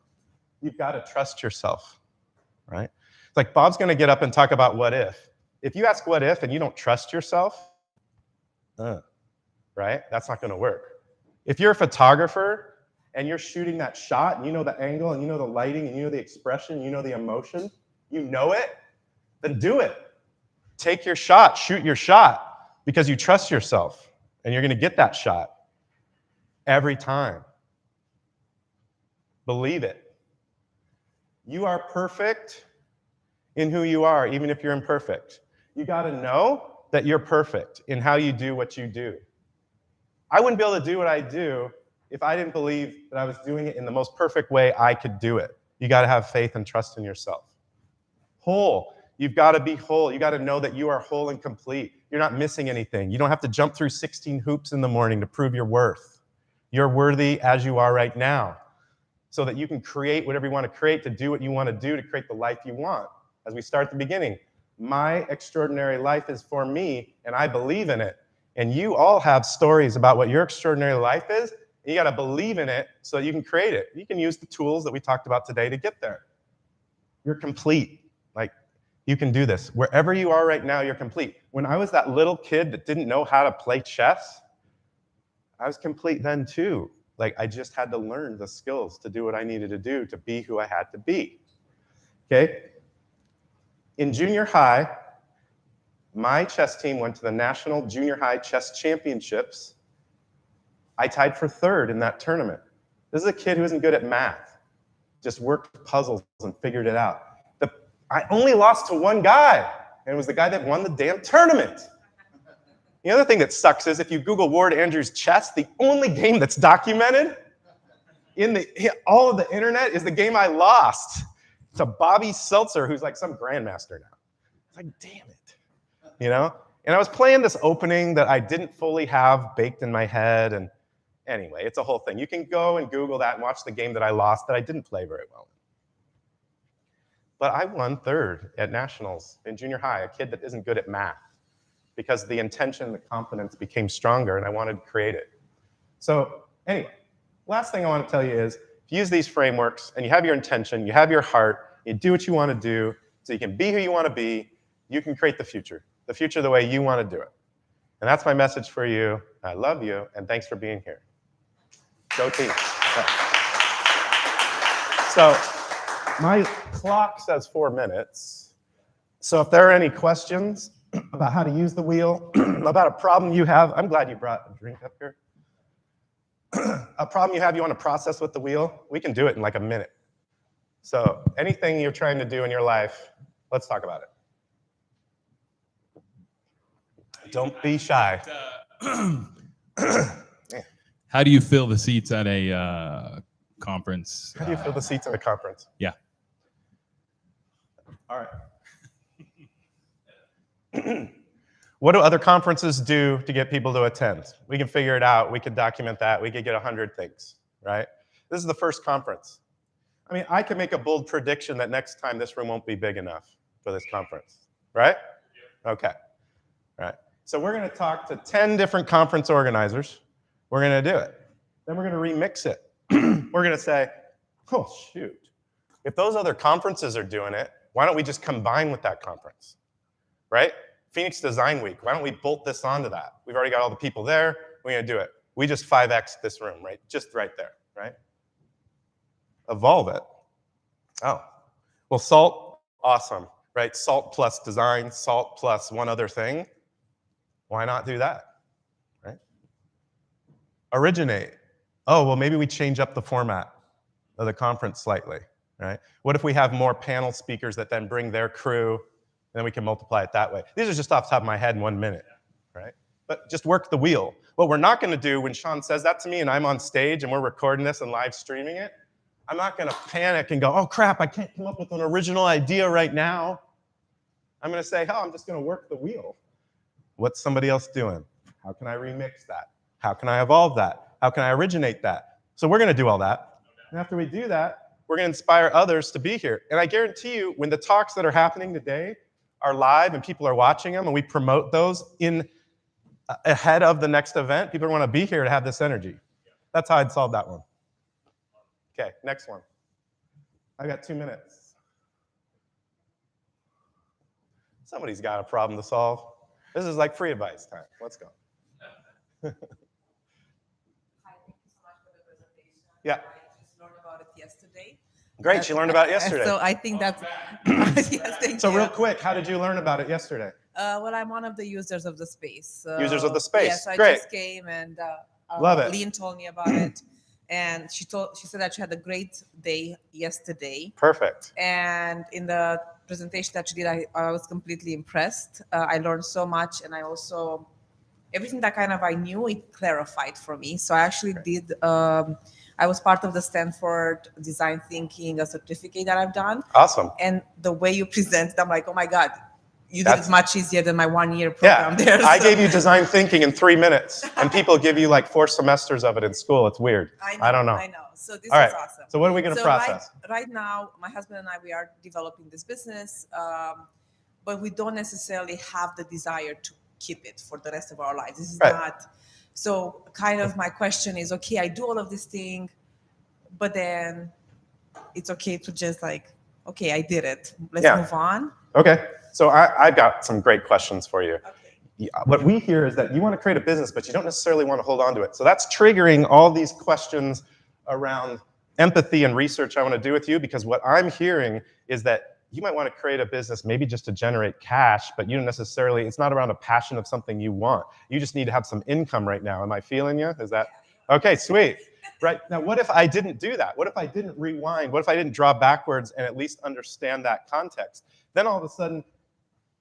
You've got to trust yourself, right? It's like Bob's going to get up and talk about what if. If you ask what if and you don't trust yourself, right? That's not going to work. If you're a photographer and you're shooting that shot and you know the angle and you know the lighting and you know the expression, you know the emotion, you know it, then do it. Take your shot, shoot your shot because you trust yourself and you're going to get that shot every time. Believe it. You are perfect in who you are, even if you're imperfect. You got to know that you're perfect in how you do what you do. I wouldn't be able to do what I do if I didn't believe that I was doing it in the most perfect way I could do it. You got to have faith and trust in yourself. Whole. You've got to be whole. You got to know that you are whole and complete. You're not missing anything. You don't have to jump through 16 hoops in the morning to prove your worth. You're worthy as you are right now, so that you can create whatever you want to create, to do what you want to do, to create the life you want. As we start at the beginning, my extraordinary life is for me, and I believe in it. And you all have stories about what your extraordinary life is, and you got to believe in it so that you can create it. You can use the tools that we talked about today to get there. You're complete. Like, you can do this. Wherever you are right now, you're complete. When I was that little kid that didn't know how to play chess, I was complete then too. Like, I just had to learn the skills to do what I needed to do to be who I had to be. Okay? In junior high, My chess team went to the National Junior High Chess Championships. I tied for 3rd in that tournament. This is a kid who isn't good at math, just worked puzzles and figured it out. I only lost to one guy, and it was the guy that won the damn tournament. The other thing that sucks is if you Google Ward Andrews chess, the only game that's documented in all of the internet is the game I lost to Bobby Seltzer, who's like some grandmaster now. It's like, damn it, you know? And I was playing this opening that I didn't fully have baked in my head, and anyway, it's a whole thing. You can go and Google that and watch the game that I lost that I didn't play very well. But I won 3rd at nationals in junior high, a kid that isn't good at math, because the intention, the confidence became stronger, and I wanted to create it. So anyway, last thing I want to tell you is, if you use these frameworks and you have your intention, you have your heart, you do what you want to do, so you can be who you want to be, you can create the future the way you want to do it. And that's my message for you. I love you, and thanks for being here. Go team. So my clock says 4 minutes. So if there are any questions about how to use the wheel, about a problem you have, I'm glad you brought a drink up here. A problem you have you want to process with the wheel, we can do it in like a minute. So anything you're trying to do in your life, let's talk about it. Don't be shy. How do you fill the seats at a conference? How do you fill the seats at a conference? Yeah. All right. What do other conferences do to get people to attend? We can figure it out. We can document that. We could get 100 things, right? This is the first conference. I mean, I can make a bold prediction that next time this room won't be big enough for this conference, right? Okay. All right. So we're going to talk to 10 different conference organizers. We're going to do it. Then we're going to remix it. We're going to say, oh, shoot. If those other conferences are doing it, why don't we just combine with that conference, right? Phoenix Design Week, why don't we bolt this onto that? We've already got all the people there. We're going to do it. We just 5X this room, right? Just right there, right? Evolve it. Oh, well, SALT, awesome, right? SALT plus design, SALT plus one other thing. Why not do that, right? Originate. Oh, well, maybe we change up the format of the conference slightly, right? What if we have more panel speakers that then bring their crew, and then we can multiply it that way? These are just off the top of my head in 1 minute, right? But just work the wheel. What we're not going to do when Sean says that to me and I'm on stage and we're recording this and live streaming it, I'm not going to panic and go, oh, crap, I can't come up with an original idea right now. I'm going to say, oh, I'm just going to work the wheel. What's somebody else doing? How can I remix that? How can I evolve that? How can I originate that? So we're going to do all that. And after we do that, we're going to inspire others to be here. And I guarantee you, when the talks that are happening today are live and people are watching them and we promote those ahead of the next event, people want to be here to have this energy. That's how I'd solve that one. Okay, next one. I got 2 minutes. Somebody's got a problem to solve. This is like free advice time. Let's go. Hi, thank you so much for the presentation. Yeah. I just learned about it yesterday. Great, she learned about it yesterday. So I think that's, yes, thank So you. real quick, how did you learn about it yesterday? Well, I'm one of the users of the space. Users of the space, Yes, I great. just came and Love it. Lean told me about it. And she said that she had a great day yesterday. Perfect. And in the presentation that she did, I was completely impressed. I learned so much, and I also, everything that kind of I knew, it clarified for me. So I actually did, I was part of the Stanford Design Thinking, a certificate that I've done. Awesome. And the way you present, I'm like, oh my God, you did That's- it much easier than my 1 year Yeah, program there. I So- gave you design thinking in 3 minutes, and people give you like 4 semesters of it in school. It's weird. I don't know. I know. So this All is right. awesome. So what are we going to So process? right now, my husband and I, we are developing this business, but we don't necessarily have the desire to keep it for the rest of our lives. This is Right. not. So kind of my question is, okay, I do all of this thing, but then it's okay to just like, okay, I did it. Let's Yeah. move on. Okay. So I've got some great questions for you. Okay. Yeah, what we hear is that you want to create a business, but you don't necessarily want to hold on to it. So that's triggering all these questions around empathy and research I want to do with you, because what I'm hearing is that you might want to create a business maybe just to generate cash, but you don't necessarily, it's not around a passion of something you want. You just need to have some income right now. Am I feeling you? Is that, okay, sweet. Right, now what if I didn't do that? What if I didn't rewind? What if I didn't draw backwards and at least understand that context? Then all of a sudden,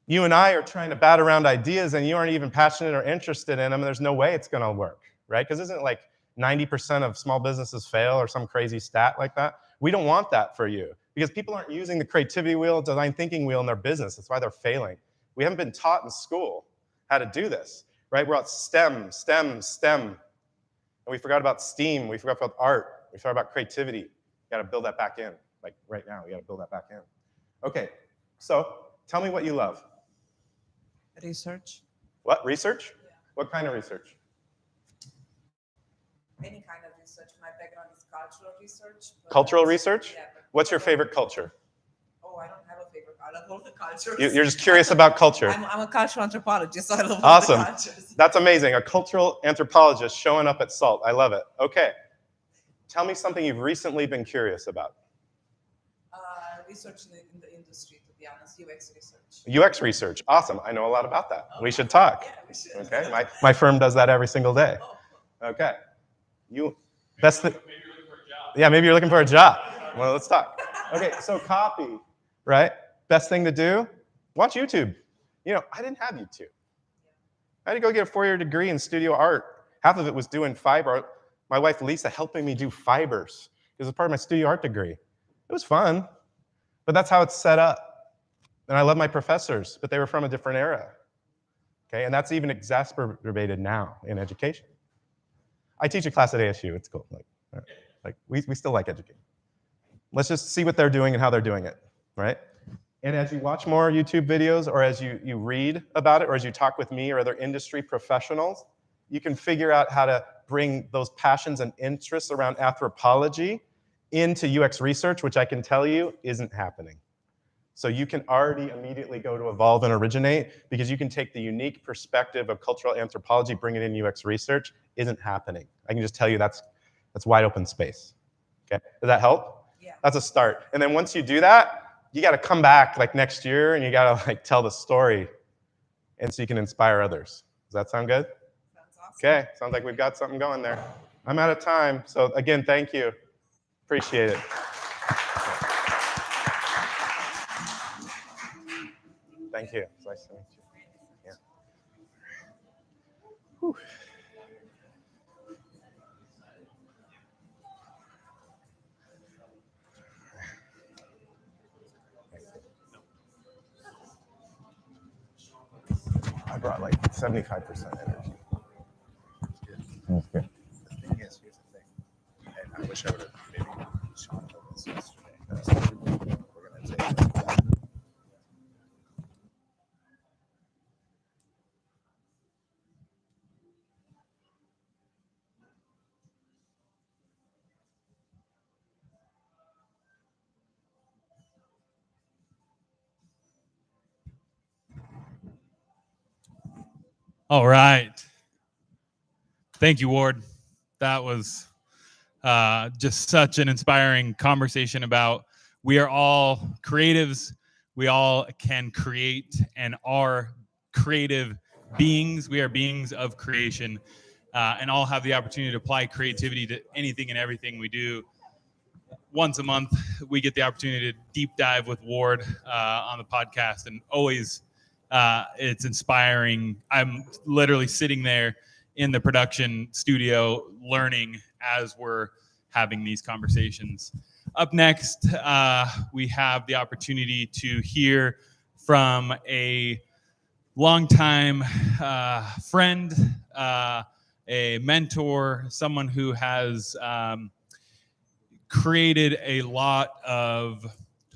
you and I are trying to bat around ideas and you aren't even passionate or interested in them, and there's no way it's gonna work, right? Because isn't it like 90% of small businesses fail or some crazy stat like that? We don't want that for you because people aren't using the creativity wheel, design thinking wheel in their business. That's why they're failing. We haven't been taught in school how to do this, right? We're at STEM. And we forgot about STEAM, we forgot about art, we forgot about creativity. You gotta build that back in. Like right now, you gotta build that back in. Okay, so tell me what you love. Research. What, research? Yeah. What kind of research? Any kind of research. My background is cultural research. Cultural research? Yeah. What's your favorite culture? Oh, I don't have a favorite. I love all the cultures. You're just curious about culture. I'm a cultural anthropologist, so I love Awesome. all the cultures. That's amazing. A cultural anthropologist showing up at SALT. I love it. Okay. Tell me something you've recently been curious about. Research in the industry, to be honest, UX research. UX research. Awesome. I know a lot about that. We should talk. Yeah, we should. Okay. My firm does that every single day. Okay. Best thing. Yeah, maybe you're looking for a job. Well, let's talk. Okay, so copy, right? Best thing to do, watch YouTube. You know, I didn't have YouTube. I had to go get a 4-year degree in studio art. Half of it was doing fiber art. My wife, Lisa, helping me do fibers. It was part of my studio art degree. It was fun, but that's how it's set up. And I love my professors, but they were from a different era. Okay, and that's even exacerbated now in education. I teach a class at ASU, it's cool. Like we still like educating. Let's just see what they're doing and how they're doing it, right? And as you watch more YouTube videos, or as you read about it, or as you talk with me or other industry professionals, you can figure out how to bring those passions and interests around anthropology into UX research, which I can tell you isn't happening. So you can already immediately go to Evolve and Originate because you can take the unique perspective of cultural anthropology, bring it in UX research, isn't happening. I can just tell you that's wide open space. Okay, does that help? Yeah. That's a start. And then once you do that, you got to come back like next year and you got to like tell the story, and so you can inspire others. Does that sound good? Sounds awesome. Okay, sounds like we've got something going there. I'm out of time, so again, thank you. Appreciate it. Thank you. It's nice to meet you. Yeah. Whew. I brought like 75% energy. That's good. The thing is, here's the thing, and I wish I would have maybe Sean told us yesterday. We're gonna take All right. Thank you, Ward. That was just such an inspiring conversation about we are all creatives. We all can create and are creative beings. We are beings of creation and all have the opportunity to apply creativity to anything and everything we do. Once a month, we get the opportunity to deep dive with Ward on the podcast, and always it's inspiring. I'm literally sitting there in the production studio learning as we're having these conversations. Up next, we have the opportunity to hear from a longtime friend, a mentor, someone who has created a lot of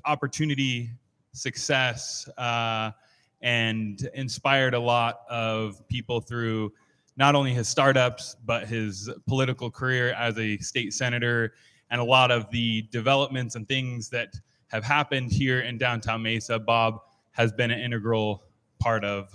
opportunity, success, and inspired a lot of people through not only his startups, but his political career as a state senator and a lot of the developments and things that have happened here in downtown Mesa. Bob has been an integral part of.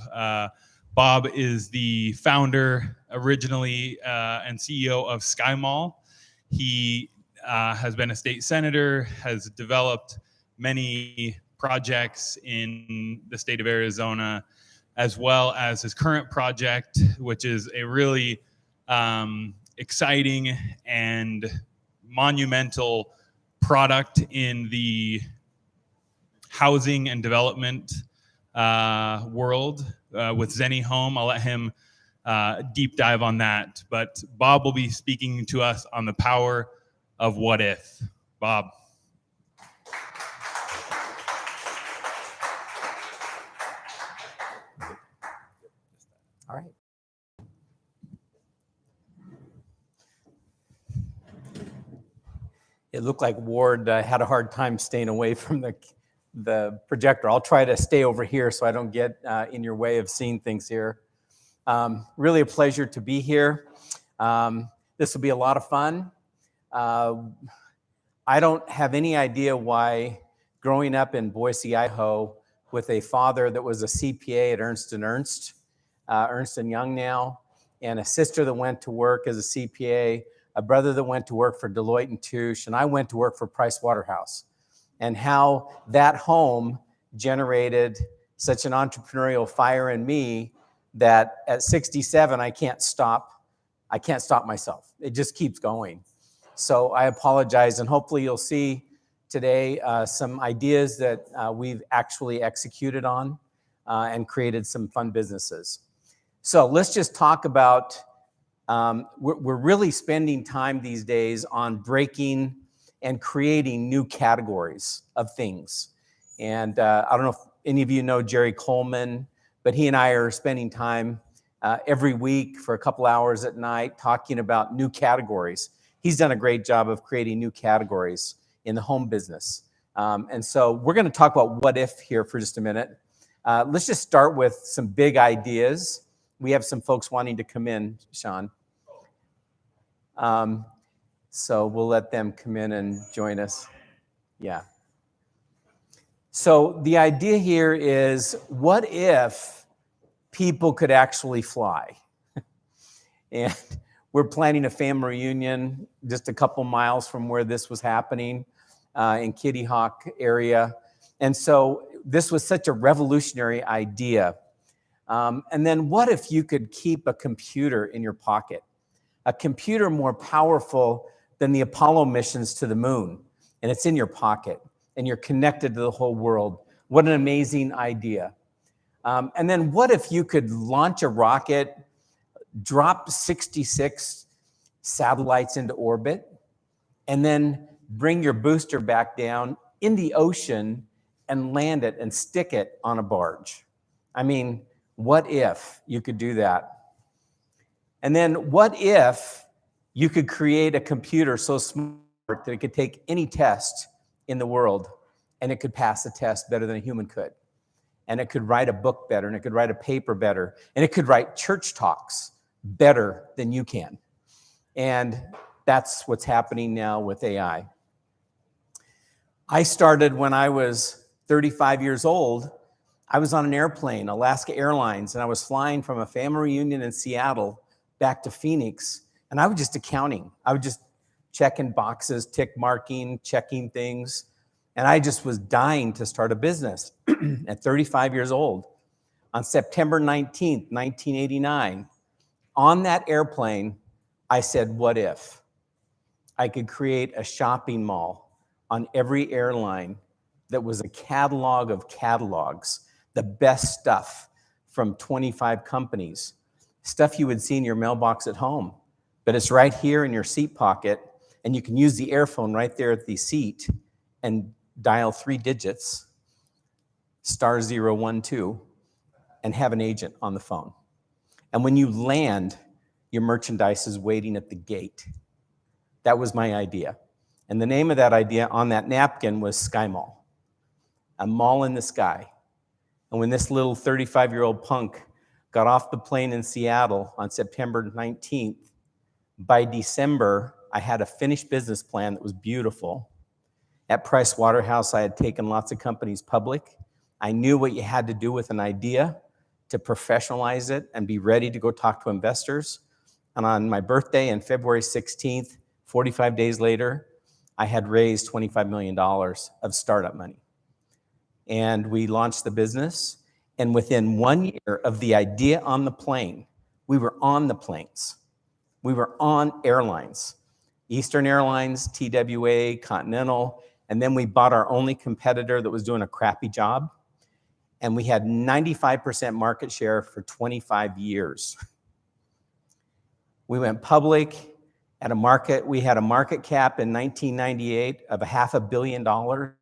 Bob is the founder originally and CEO of Sky Mall. He has been a state senator, has developed many projects in the state of Arizona, as well as his current project, which is a really exciting and monumental product in the housing and development world with Zenny Home. I'll let him deep dive on that. But Bob will be speaking to us on the power of what if. Bob. All right. It looked like Ward had a hard time staying away from the projector. I'll try to stay over here so I don't get in your way of seeing things here. Really a pleasure to be here. This will be a lot of fun. I don't have any idea why growing up in Boise, Idaho, with a father that was a CPA at Ernst & Young now, and a sister that went to work as a CPA, a brother that went to work for Deloitte & Touche, and I went to work for Price Waterhouse, and how that home generated such an entrepreneurial fire in me that at 67, I can't stop myself. It just keeps going. So I apologize, and hopefully you'll see today some ideas that we've actually executed on and created some fun businesses. So let's just talk about, we're really spending time these days on breaking and creating new categories of things. And I don't know if any of you know Jerry Coleman, but he and I are spending time every week for a couple hours at night talking about new categories. He's done a great job of creating new categories in the home business. And so we're going to talk about what if here for just a minute. Let's just start with some big ideas. We have some folks wanting to come in, Sean. So we'll let them come in and join us. Yeah. So the idea here is, what if people could actually fly? And we're planning a family reunion just a couple miles from where this was happening in Kitty Hawk area. And so this was such a revolutionary idea. And then what if you could keep a computer in your pocket? A computer more powerful than the Apollo missions to the moon. And it's in your pocket. And you're connected to the whole world. What an amazing idea. And then what if you could launch a rocket, drop 66 satellites into orbit, and then bring your booster back down in the ocean and land it and stick it on a barge? I mean, what if you could do that? And then what if you could create a computer so smart that it could take any test in the world and it could pass the test better than a human could? And it could write a book better, and it could write a paper better, and it could write church talks better than you can. And that's what's happening now with AI. I started when I was 35 years old. I was on an airplane, Alaska Airlines, and I was flying from a family reunion in Seattle back to Phoenix, and I was just accounting. I was just checking boxes, tick marking, checking things, and I just was dying to start a business at 35 years old. On September 19th, 1989, on that airplane, I said, what if I could create a shopping mall on every airline that was a catalog of catalogs, the best stuff from 25 companies, stuff you would see in your mailbox at home, but it's right here in your seat pocket, and you can use the earphone right there at the seat and dial 3 digits, *012, and have an agent on the phone. And when you land, your merchandise is waiting at the gate. That was my idea. And the name of that idea on that napkin was Sky Mall, a mall in the sky. And when this little 35-year-old punk got off the plane in Seattle on September 19th, by December, I had a finished business plan that was beautiful. At Price Waterhouse, I had taken lots of companies public. I knew what you had to do with an idea to professionalize it and be ready to go talk to investors. And on my birthday, on February 16th, 45 days later, I had raised $25 million of startup money. and we launched the business. And within 1 year of the idea on the plane, we were on the planes. We were on airlines, Eastern Airlines, TWA, Continental, and then we bought our only competitor that was doing a crappy job. And we had 95% market share for 25 years. We went public at a market, we had a market cap in 1998 of $500 million.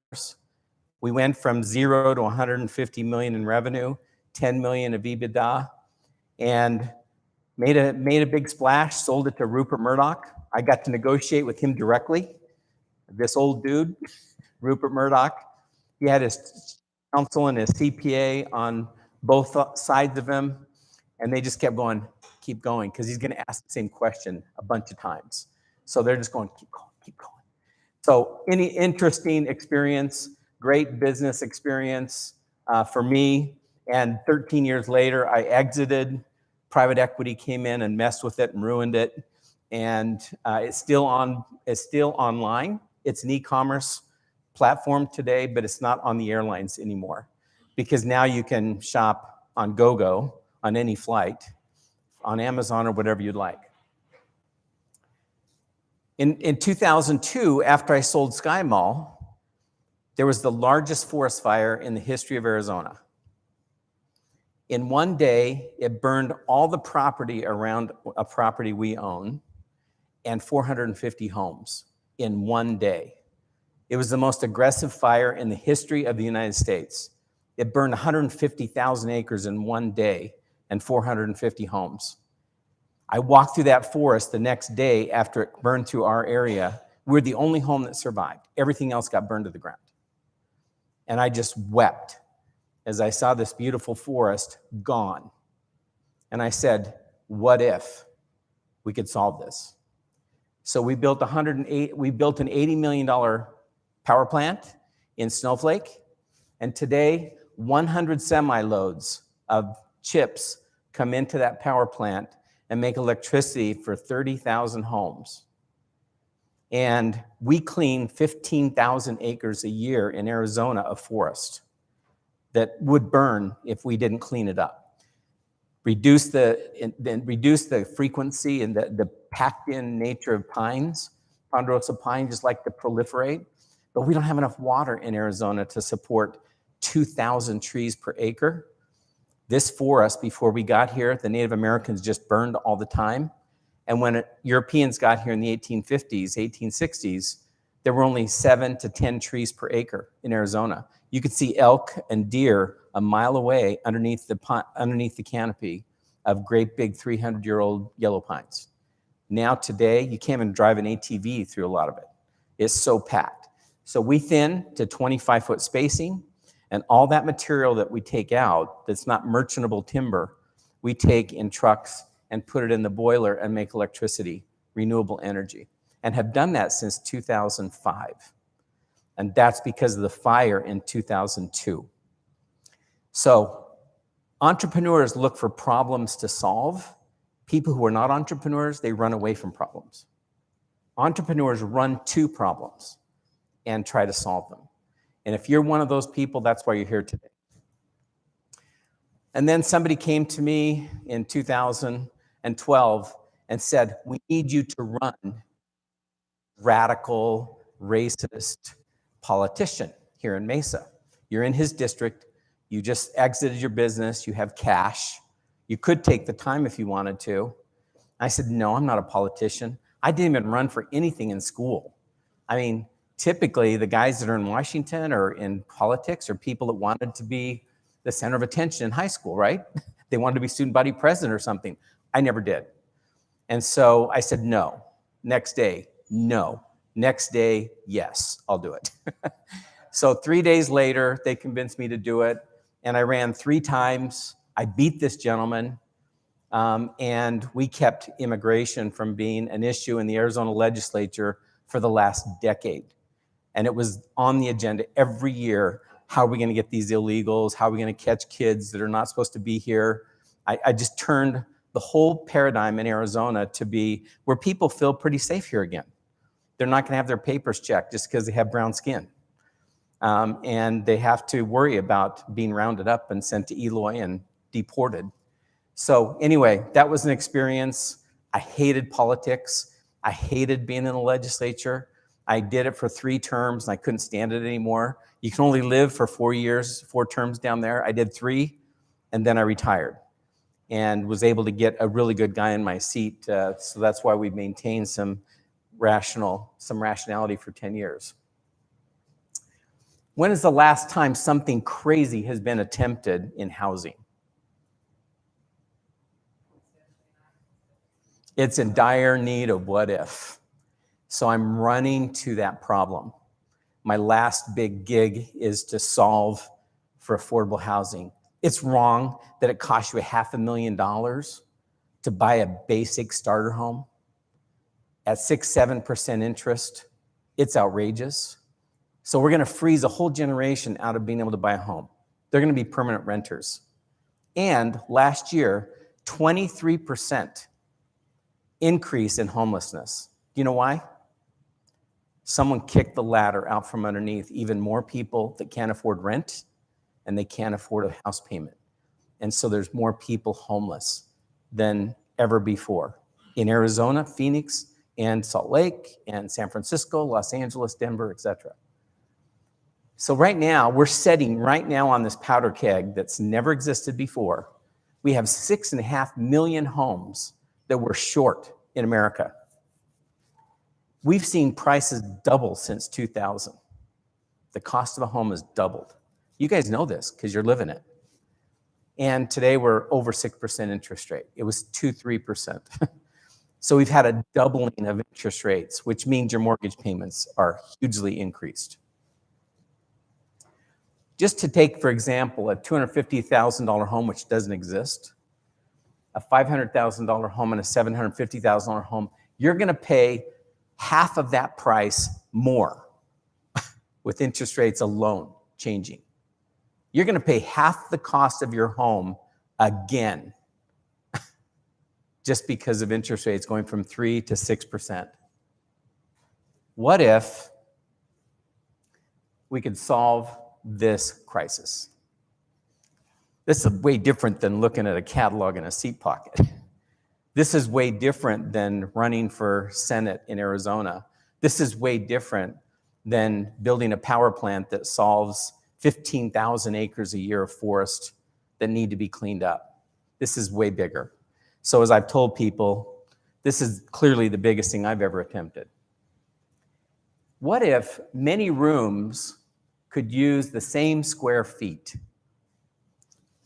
We went from 0 to 150 million in revenue, 10 million of EBITDA, and made a big splash, sold it to Rupert Murdoch. I got to negotiate with him directly. This old dude, Rupert Murdoch, he had his counsel and his CPA on both sides of him, and they just kept going, keep going, because he's going to ask the same question a bunch of times. So they're just going, keep going, keep going. So any interesting experience, great business experience for me. And 13 years later, I exited. Private equity came in and messed with it and ruined it. And it's still online. It's an e-commerce platform today, but it's not on the airlines anymore, because now you can shop on GoGo on any flight, on Amazon or whatever you'd like. In 2002, after I sold Sky Mall, there was the largest forest fire in the history of Arizona. In one day, it burned all the property around a property we own and 450 homes in one day. It was the most aggressive fire in the history of the United States. It burned 150,000 acres in one day and 450 homes. I walked through that forest the next day after it burned through our area. We're the only home that survived. Everything else got burned to the ground. And I just wept as I saw this beautiful forest gone. And I said, what if we could solve this? So we built an $80 million power plant in Snowflake. And today, 100 semi-loads of chips come into that power plant and make electricity for 30,000 homes. And we clean 15,000 acres a year in Arizona of forest that would burn if we didn't clean it up. Reduce the frequency and the packed-in nature of pines. Ponderosa pine just like to proliferate, but we don't have enough water in Arizona to support 2,000 trees per acre. This forest, before we got here, the Native Americans just burned all the time. And when Europeans got here in the 1850s, 1860s, there were only 7 to 10 trees per acre in Arizona. You could see elk and deer a mile away underneath the canopy of great big 300-year-old yellow pines. Now today, you can't even drive an ATV through a lot of it. It's so packed. So we thin to 25-foot spacing, and all that material that we take out that's not merchantable timber, we take in trucks and put it in the boiler and make electricity, renewable energy, and have done that since 2005. And that's because of the fire in 2002. So entrepreneurs look for problems to solve. People who are not entrepreneurs, they run away from problems. Entrepreneurs run to problems and try to solve them. And if you're one of those people, that's why you're here today. And then somebody came to me in 2012 and said, we need you to run radical, racist politician here in Mesa. You're in his district. You just exited your business. You have cash. You could take the time if you wanted to. I said, no, I'm not a politician. I didn't even run for anything in school. I mean, typically the guys that are in Washington or in politics are people that wanted to be the center of attention in high school, right? They wanted to be student body president or something. I never did. And so I said, no. Next day, no. Next day, yes, I'll do it. So 3 days later, they convinced me to do it. And I ran 3 times. I beat this gentleman. And we kept immigration from being an issue in the Arizona legislature for the last decade. And it was on the agenda every year. How are we going to get these illegals? How are we going to catch kids that are not supposed to be here? I just turned the whole paradigm in Arizona to be where people feel pretty safe here again. They're not going to have their papers checked just because they have brown skin. and they have to worry about being rounded up and sent to Eloy and deported. So anyway, that was an experience. I hated politics. I hated being in the legislature. I did it for 3 terms, and I couldn't stand it anymore. You can only live for 4 years, 4 terms down there. I did 3, and then I retired and was able to get a really good guy in my seat. So that's why we maintained some rationality for 10 years. When is the last time something crazy has been attempted in housing? It's in dire need of what if. So I'm running to that problem. My last big gig is to solve for affordable housing. It's wrong that it costs you $500,000 to buy a basic starter home at 6-7% interest. It's outrageous. So we're going to freeze a whole generation out of being able to buy a home. They're going to be permanent renters. And last year, 23% increase in homelessness. Do you know why? Someone kicked the ladder out from underneath even more people that can't afford rent and they can't afford a house payment. And so there's more people homeless than ever before in Arizona, Phoenix, and Salt Lake, and San Francisco, Los Angeles, Denver, etc. So right now, we're sitting right now on this powder keg that's never existed before. We have 6.5 million homes that we're short in America. We've seen prices double since 2000. The cost of a home has doubled. You guys know this because you're living it. And today we're over 6% interest rate. It was 2-3%. So we've had a doubling of interest rates, which means your mortgage payments are hugely increased. Just to take, for example, a $250,000 home, which doesn't exist, a $500,000 home and a $750,000 home, you're going to pay half of that price more with interest rates alone changing. You're going to pay half the cost of your home again just because of interest rates going from 3 to 6%. What if we could solve this crisis? This is way different than looking at a catalog in a seat pocket. This is way different than running for Senate in Arizona. This is way different than building a power plant that solves 15,000 acres a year of forest that need to be cleaned up. This is way bigger. So as I've told people, this is clearly the biggest thing I've ever attempted. What if many rooms could use the same square feet?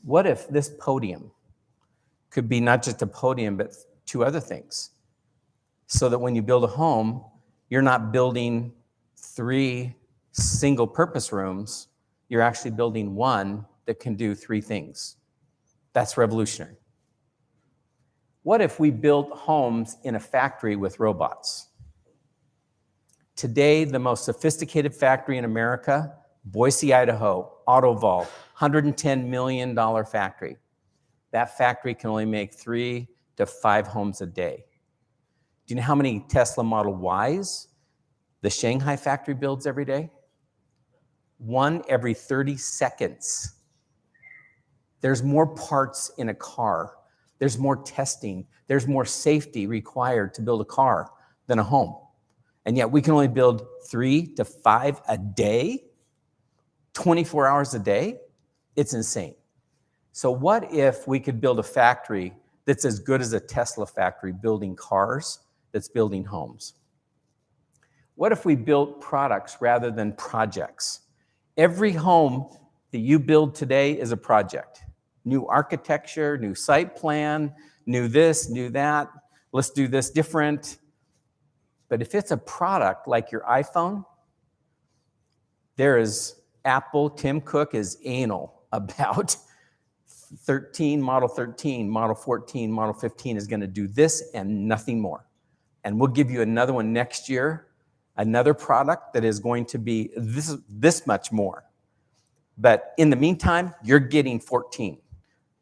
What if this podium could be not just a podium, but 2 other things? So that when you build a home, you're not building 3 single-purpose rooms. You're actually building one that can do 3 things. That's revolutionary. What if we built homes in a factory with robots? Today, the most sophisticated factory in America, Boise, Idaho, Autovol, $110 million factory. That factory can only make 3 to 5 homes a day. Do you know how many Tesla Model Ys the Shanghai factory builds every day? 1 every 30 seconds. There's more parts in a car. There's more testing. There's more safety required to build a car than a home. And yet we can only build 3 to 5 a day, 24 hours a day. It's insane. So what if we could build a factory that's as good as a Tesla factory building cars that's building homes? What if we built products rather than projects? Every home that you build today is a project. New architecture, new site plan, new this, new that. Let's do this different. But if it's a product like your iPhone, there is Apple, Tim Cook is anal about 13, Model 13, Model 14, Model 15 is going to do this and nothing more. And we'll give you another one next year, another product that is going to be this much more. But in the meantime, you're getting 14.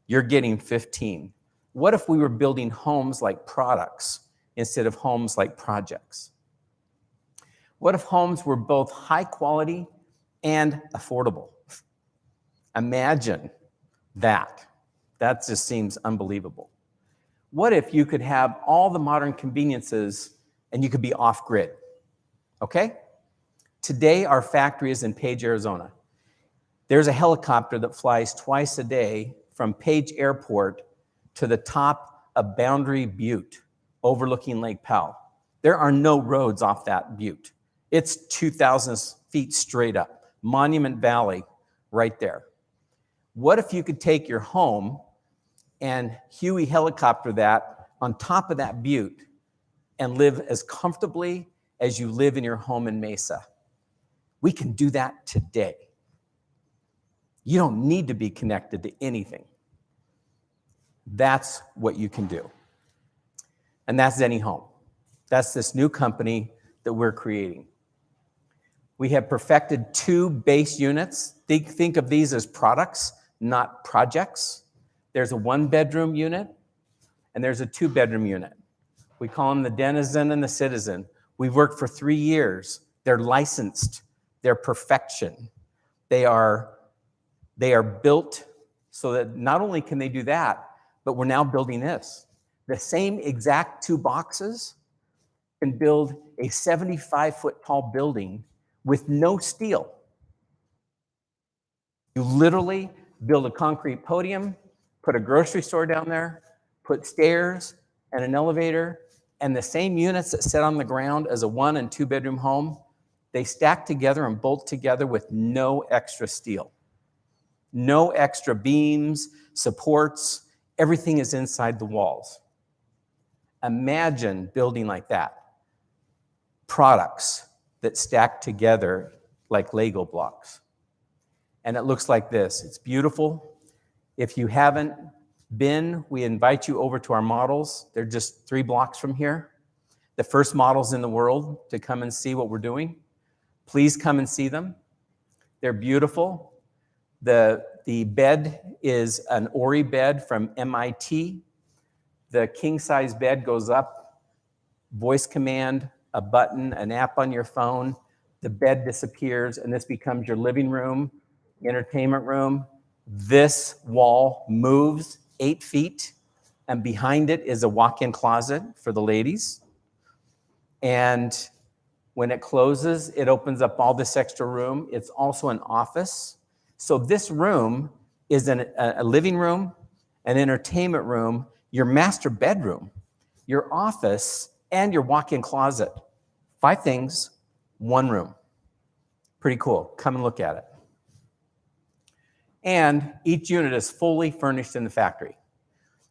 You're getting 15. What if we were building homes like products instead of homes like projects? What if homes were both high quality and affordable. Imagine that. That just seems unbelievable. What if you could have all the modern conveniences and you could be off-grid? Okay? Today, our factory is in Page, Arizona. There's a helicopter that flies twice a day from Page Airport to the top of Boundary Butte, overlooking Lake Powell. There are no roads off that butte. It's 2,000 feet straight up. Monument Valley, right there. What if you could take your home and Huey helicopter that on top of that butte and live as comfortably as you live in your home in Mesa? We can do that today. You don't need to be connected to anything. That's what you can do. And that's ZennyHome. That's this new company that we're creating. We have perfected 2 base units. Think of these as products, not projects. There's a 1-bedroom unit and there's a 2-bedroom unit. We call them the Denizen and the Citizen. We've worked for 3 years. They're licensed. They're perfection. They are built so that not only can they do that, but we're now building this. The same exact 2 boxes can build a 75-foot tall building with no steel. You literally build a concrete podium, put a grocery store down there, put stairs and an elevator, and the same units that sit on the ground as a 1- and 2-bedroom home, they stack together and bolt together with no extra steel. No extra beams, supports, everything is inside the walls. Imagine building like that. Products that stack together like Lego blocks. And it looks like this. It's beautiful. If you haven't been, we invite you over to our models. They're just 3 blocks from here. The first models in the world to come and see what we're doing. Please come and see them. They're beautiful. The bed is an Ori bed from MIT. The king-size bed goes up, voice command, a button, an app on your phone. The bed disappears, and this becomes your living room, entertainment room. This wall moves 8 feet, and behind it is a walk-in closet for the ladies. And when it closes, it opens up all this extra room. It's also an office. So this room is a living room, an entertainment room, your master bedroom, your office, and your walk-in closet. 5 things, 1 room. Pretty cool. Come and look at it. And each unit is fully furnished in the factory.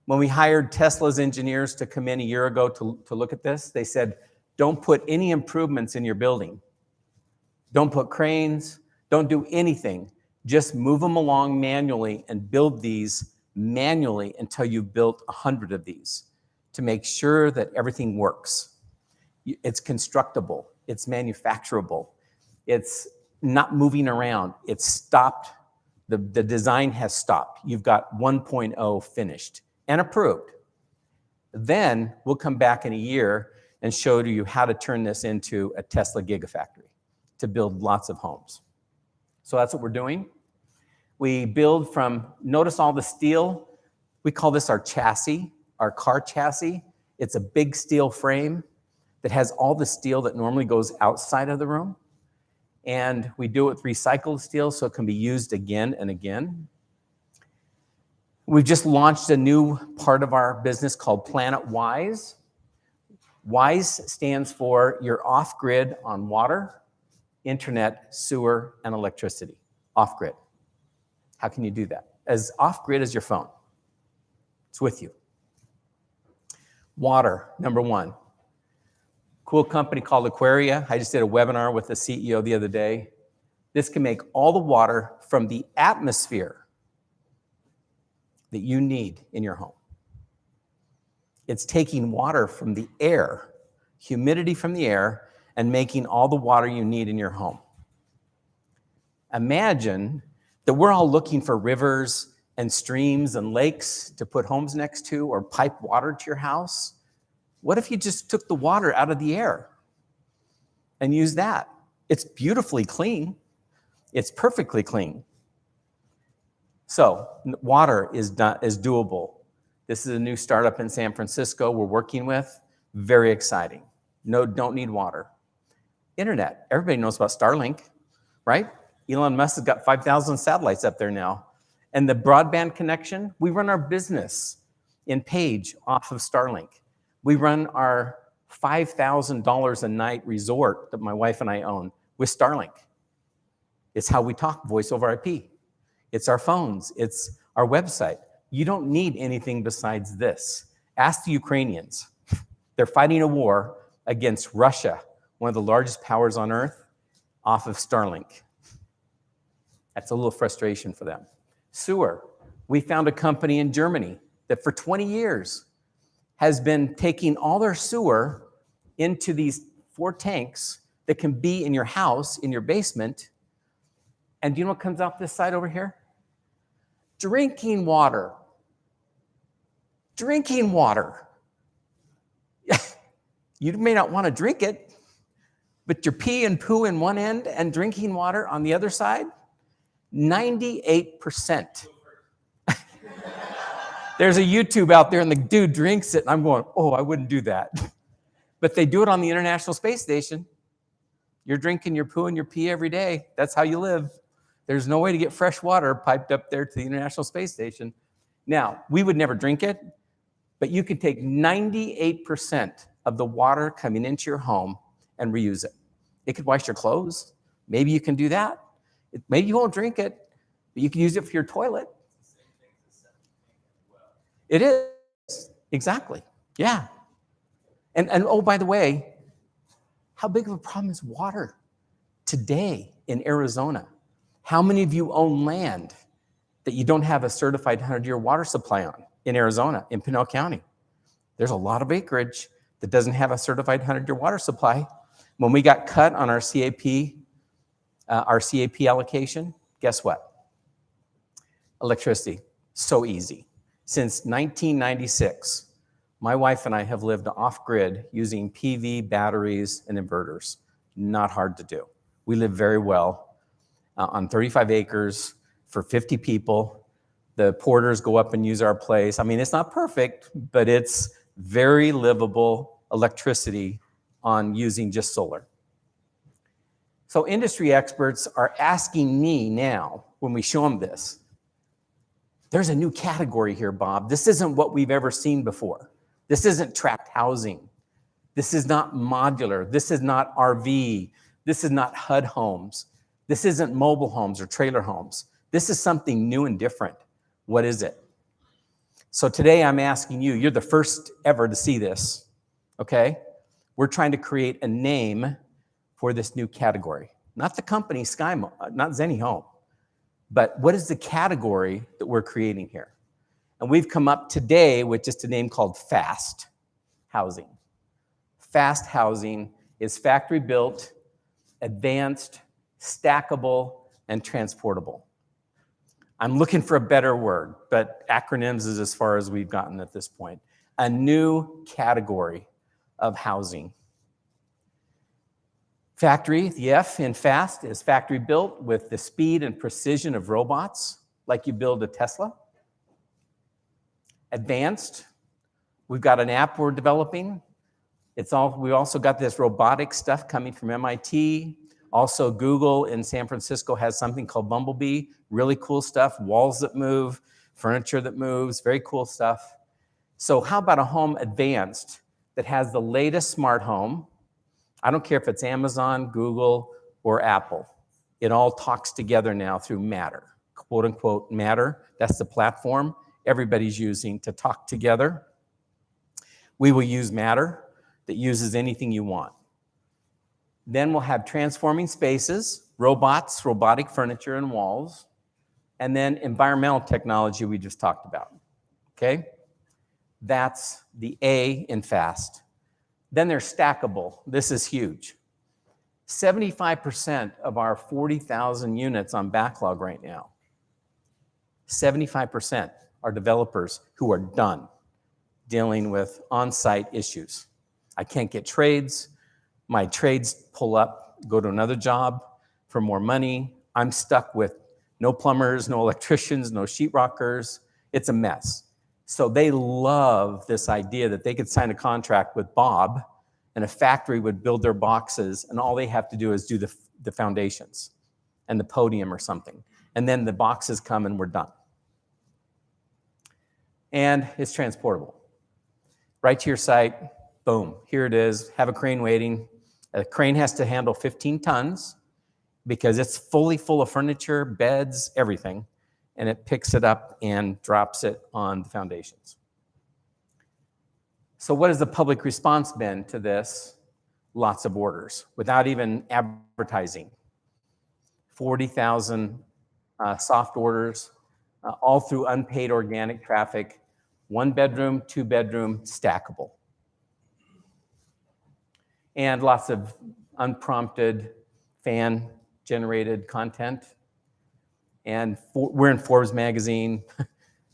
When we hired Tesla's engineers to come in a year ago to look at this, they said, don't put any improvements in your building. Don't put cranes. Don't do anything. Just move them along manually and build these manually until you've built 100 of these to make sure that everything works. It's constructible. It's manufacturable. It's not moving around. It's stopped. The design has stopped. You've got 1.0 finished and approved. Then we'll come back in a year and show you how to turn this into a Tesla Gigafactory to build lots of homes. So that's what we're doing. We build from, notice all the steel. We call this our chassis, our car chassis. It's a big steel frame that has all the steel that normally goes outside of the room. And we do it with recycled steel so it can be used again and again. We've just launched a new part of our business called Planet Wise. WISE stands for you're off-grid on water, internet, sewer, and electricity. Off-grid. How can you do that? As off-grid as your phone. It's with you. Water, number 1. Cool company called Aquaria. I just did a webinar with the CEO the other day. This can make all the water from the atmosphere that you need in your home. It's taking water from the air, humidity from the air, and making all the water you need in your home. Imagine that we're all looking for rivers and streams and lakes to put homes next to or pipe water to your house. What if you just took the water out of the air and used that? It's beautifully clean. It's perfectly clean. So water is doable. This is a new startup in San Francisco we're working with. Very exciting. No, don't need water. Internet. Everybody knows about Starlink, right? Elon Musk has got 5,000 satellites up there now. And the broadband connection, we run our business in Page off of Starlink. We run our $5,000 a night resort that my wife and I own with Starlink. It's how we talk, voice over IP. It's our phones. It's our website. You don't need anything besides this. Ask the Ukrainians. They're fighting a war against Russia, one of the largest powers on earth, off of Starlink. That's a little frustration for them. Sewer. We found a company in Germany that for 20 years has been taking all their sewer into these 4 tanks that can be in your house, in your basement. And do you know what comes off this side over here? Drinking water. Drinking water. You may not want to drink it, but your pee and poo in one end and drinking water on the other side, 98%. There's a YouTube out there and the dude drinks it and I'm going, oh, I wouldn't do that. But they do it on the International Space Station. You're drinking your poo and your pee every day. That's how you live. There's no way to get fresh water piped up there to the International Space Station. Now, we would never drink it, but you could take 98% of the water coming into your home and reuse it. It could wash your clothes. Maybe you can do that. Maybe you won't drink it, but you can use it for your toilet. It is, exactly, yeah. And oh, by the way, how big of a problem is water today in Arizona? How many of you own land that you don't have a certified 100-year water supply on in Arizona, in Pinal County? There's a lot of acreage that doesn't have a certified 100-year water supply. When we got cut on our CAP allocation, guess what? Electricity, so easy. Since 1996, my wife and I have lived off-grid using PV, batteries, and inverters. Not hard to do. We live very well on 35 acres for 50 people. The porters go up and use our place. I mean, it's not perfect, but it's very livable electricity on using just solar. So industry experts are asking me now, when we show them this, there's a new category here, Bob. This isn't what we've ever seen before. This isn't tract housing. This is not modular. This is not RV. This is not HUD homes. This isn't mobile homes or trailer homes. This is something new and different. What is it? So today I'm asking you, you're the first ever to see this, okay? We're trying to create a name for this new category. Not the company, not Zenny Home, but what is the category that we're creating here? And we've come up today with just a name called FAST housing. FAST housing is factory built, advanced, stackable, and transportable. I'm looking for a better word, but acronyms is as far as we've gotten at this point. A new category of housing. Factory, the F in FAST, is factory built with the speed and precision of robots, like you build a Tesla. Advanced, we've got an app we're developing. We also got this robotic stuff coming from MIT. Also, Google in San Francisco has something called Bumblebee. Really cool stuff, walls that move, furniture that moves, very cool stuff. So how about a home advanced that has the latest smart home? I don't care if it's Amazon, Google, or Apple. It all talks together now through Matter, quote unquote Matter. That's the platform everybody's using to talk together. We will use Matter that uses anything you want. Then we'll have transforming spaces, robots, robotic furniture and walls, and then environmental technology we just talked about, okay? That's the A in FAST. Then they're stackable. This is huge. 75% of our 40,000 units on backlog right now, 75% are developers who are done dealing with on-site issues. I can't get trades. My trades pull up, go to another job for more money, I'm stuck with no plumbers, no electricians, no sheetrockers. It's a mess. So they love this idea that they could sign a contract with Bob and a factory would build their boxes and all they have to do is do the foundations and the podium or something. And then the boxes come and we're done. And it's transportable. Right to your site, boom, here it is. Have a crane waiting. A crane has to handle 15 tons because it's fully full of furniture, beds, everything. And it picks it up and drops it on the foundations. So what has the public response been to this? Lots of orders without even advertising. 40,000 soft orders, all through unpaid organic traffic, 1 bedroom, 2 bedroom, stackable. And lots of unprompted fan-generated content. And we're in Forbes magazine,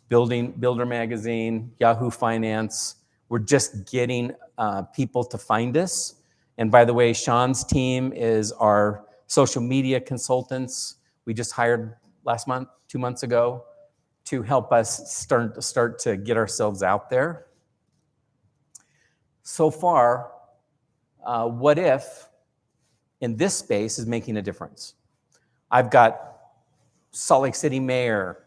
Builder magazine, Yahoo Finance. We're just getting people to find us. And by the way, Sean's team is our social media consultants. We just hired last month, 2 months ago, to help us start to get ourselves out there. So far, what if in this space is making a difference? I've got Salt Lake City mayor.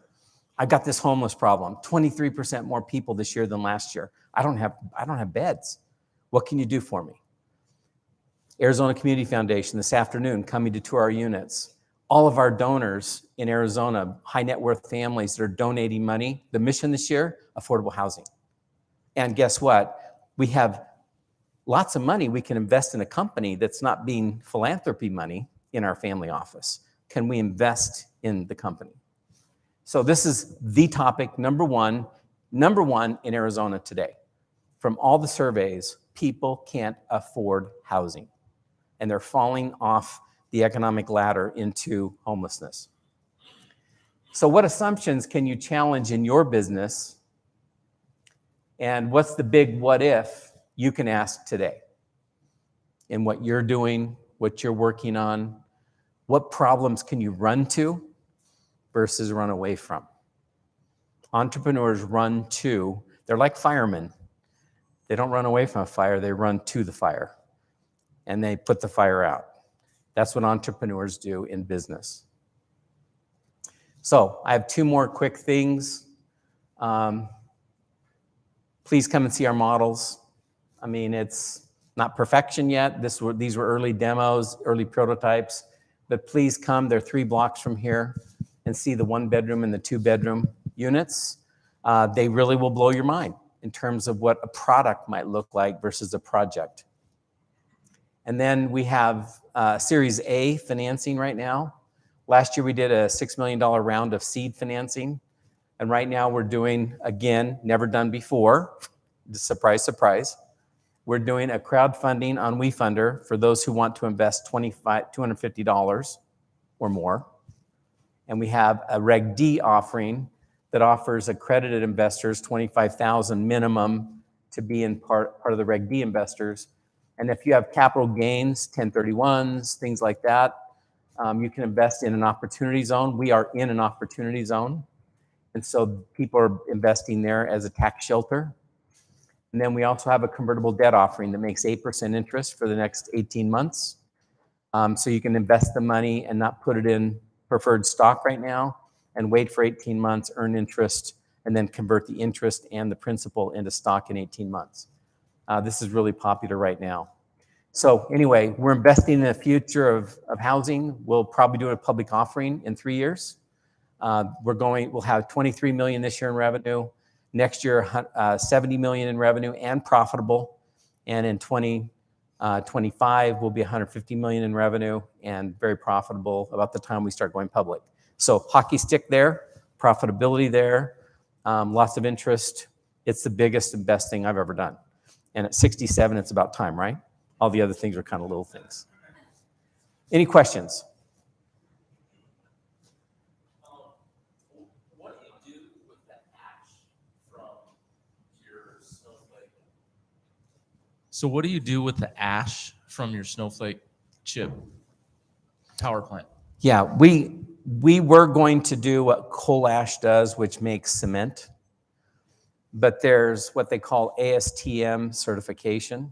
I've got this homeless problem. 23% more people this year than last year. I don't have beds. What can you do for me? Arizona Community Foundation this afternoon coming to tour our units. All of our donors in Arizona, high net worth families that are donating money. The mission this year, affordable housing. And guess what? We have lots of money we can invest in a company that's not being philanthropy money in our family office. Can we invest in the company? So this is the topic, number one in Arizona today. From all the surveys, people can't afford housing. And they're falling off the economic ladder into homelessness. So what assumptions can you challenge in your business? And what's the big what if you can ask today? In what you're doing, what you're working on, what problems can you run to versus run away from? Entrepreneurs run to, they're like firemen. They don't run away from a fire, they run to the fire. And they put the fire out. That's what entrepreneurs do in business. So I have 2 more quick things. Please come and see our models. I mean, it's not perfection yet. These were early demos, early prototypes. But please come, they're 3 blocks from here, and see the 1 bedroom and the 2 bedroom units. They really will blow your mind in terms of what a product might look like versus a project. And then we have Series A financing right now. Last year we did a $6 million round of seed financing. And right now we're doing, again, never done before, surprise, surprise. We're doing a crowdfunding on WeFunder for those who want to invest $250 or more. And we have a Reg D offering that offers accredited investors $25,000 minimum to be in part of the Reg D investors. And if you have capital gains, 1031s, things like that, you can invest in an opportunity zone. We are in an opportunity zone. And so people are investing there as a tax shelter. And then we also have a convertible debt offering that makes 8% interest for the next 18 months. So you can invest the money and not put it in preferred stock right now and wait for 18 months, earn interest, and then convert the interest and the principal into stock in 18 months. This is really popular right now. So anyway, we're investing in the future of housing. We'll probably do a public offering in 3 years. We'll have 23 million this year in revenue. Next year, 70 million in revenue and profitable. And in 2025, we'll be 150 million in revenue and very profitable about the time we start going public. So hockey stick there, profitability there, lots of interest. It's the biggest and best thing I've ever done. And at 67, it's about time, right? All the other things are kind of little things. Any questions? What do you do with the ash from your snowflake? So what do you do with the ash from your snowflake chip power plant? Yeah, we We were going to do what coal ash does, which makes cement, but there's what they call ASTM certification.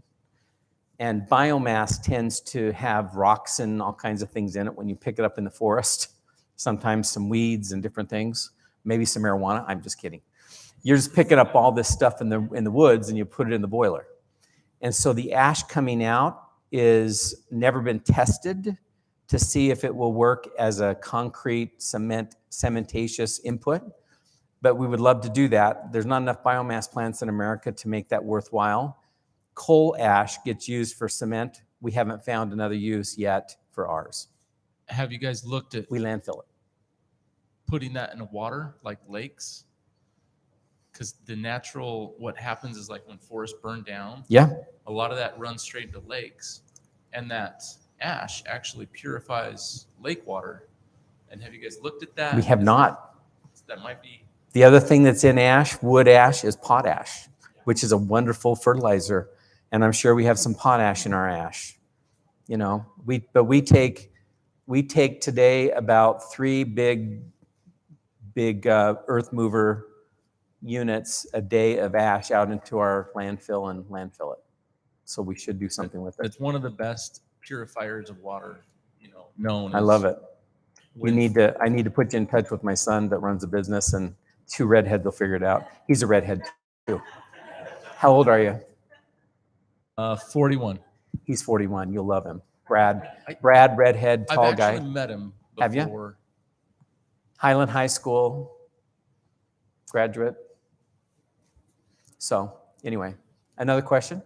And biomass tends to have rocks and all kinds of things in it when you pick it up in the forest. Sometimes some weeds and different things, maybe some marijuana. I'm just kidding. You're just picking up all this stuff in the woods and you put it in the boiler. And so the ash coming out is never been tested to see if it will work as a concrete cementatious input. But we would love to do that. There's not enough biomass plants in America to make that worthwhile. Coal ash gets used for cement. We haven't found another use yet for ours. Have you guys looked at We landfill it. putting that in the water, like lakes? Because the natural, what happens is like when forests burn down, Yeah, a lot of that runs straight into lakes. And that ash actually purifies lake water. And have you guys looked at that? we have not. That might be, The other thing that's in ash, wood ash, is potash, which is a wonderful fertilizer. And I'm sure we have some potash in our ash. You know, we take today about 3 big earth mover units a day of ash out into our landfill and landfill it. So we should do something with it. it's one of the best purifiers of water, known. I as love it. I wind. need to put you in touch with my son that runs a business, and 2 redheads will figure it out. He's a redhead too. How old are you? 41. He's 41. You'll love him. Brad, redhead, tall I've guy. actually met him before. Have you? Highland High School graduate. So anyway, another question?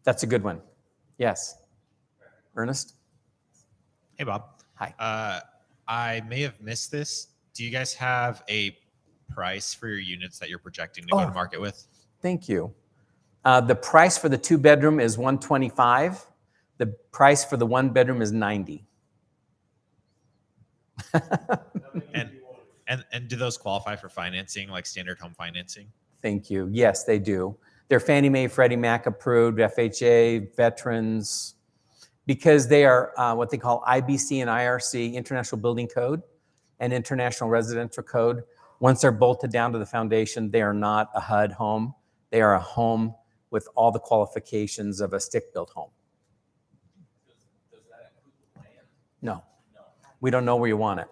That's a good one. Yes. Ernest? Hey, Bob. Hi. I may have missed this. Do you guys have a price for your units that you're projecting to go Oh. to market with? Thank you. The price for the 2-bedroom is $125. The price for the 1-bedroom is $90. And do those qualify for financing, like standard home financing? Thank you. Yes, they do. They're Fannie Mae, Freddie Mac approved, FHA, veterans, because they are what they call IBC and IRC, International Building Code, and International Residential Code. Once they're bolted down to the foundation, they are not a HUD home. They are a home with all the qualifications of a stick-built home. No. We don't know where you want it.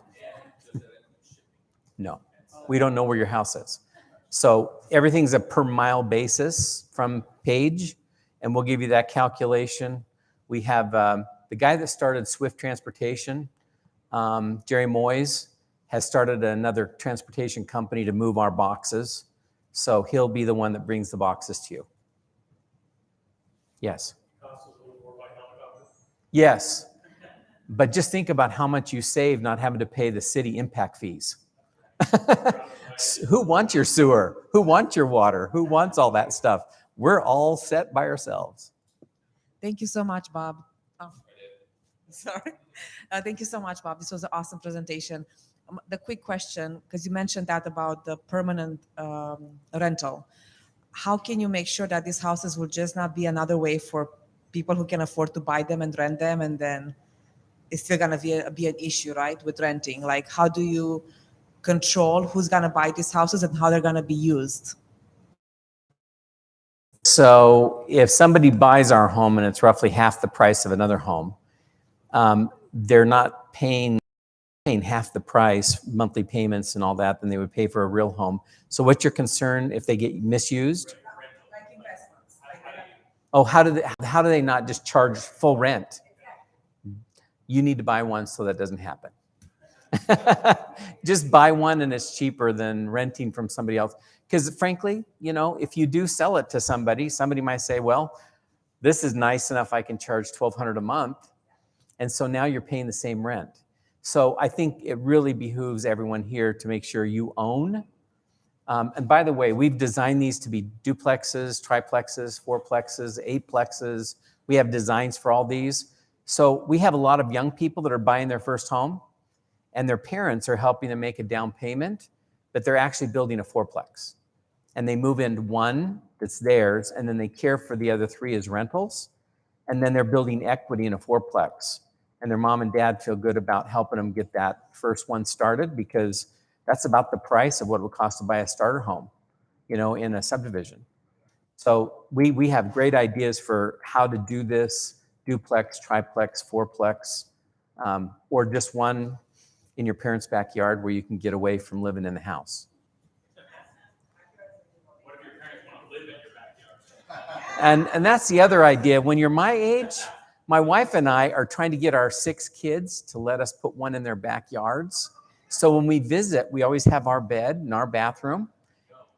No. We don't know where your house is. So everything's a per mile basis from Page, and we'll give you that calculation. We have the guy that started Swift Transportation, Jerry Moyes, has started another transportation company to move our boxes. So he'll be the one that brings the boxes to you. Yes. Yes. But just think about how much you save not having to pay the city impact fees. Who wants your sewer? Who wants your water? Who wants all that stuff? We're all set by ourselves. Thank you so much, Bob. Oh, sorry. Thank you so much, Bob. This was an awesome presentation. The quick question, because you mentioned that about the permanent rental. How can you make sure that these houses will just not be another way for people who can afford to buy them and rent them, and then it's still going to be an issue, right, with renting? Like, how do you control who's going to buy these houses and how they're going to be used? So if somebody buys our home and it's roughly half the price of another home, they're not paying half the price, monthly payments and all that, than they would pay for a real home. So what's your concern if they get misused? Like investments. Oh, how do they not just charge full rent? You need to buy one so that doesn't happen. Just buy one and it's cheaper than renting from somebody else. Because frankly, if you do sell it to somebody, somebody might say, well, this is nice enough I can charge $1,200 a month. And so now you're paying the same rent. So I think it really behooves everyone here to make sure you own. And by the way, we've designed these to be duplexes, triplexes, fourplexes, eightplexes. We have designs for all these. So we have a lot of young people that are buying their first home, and their parents are helping them make a down payment, but they're actually building a fourplex. And they move into one that's theirs, and then they care for the other 3 as rentals. And then they're building equity in a fourplex. and their mom and dad feel good about helping them get that first one started, because that's about the price of what it would cost to buy a starter home, in a subdivision. So we have great ideas for how to do this: duplex, triplex, fourplex, or just one in your parents' backyard where you can get away from living in the house. What if your parents want to live in your backyard? And that's the other idea. When you're my age, my wife and I are trying to get our 6 kids to let us put one in their backyards. So when we visit, we always have our bed and our bathroom.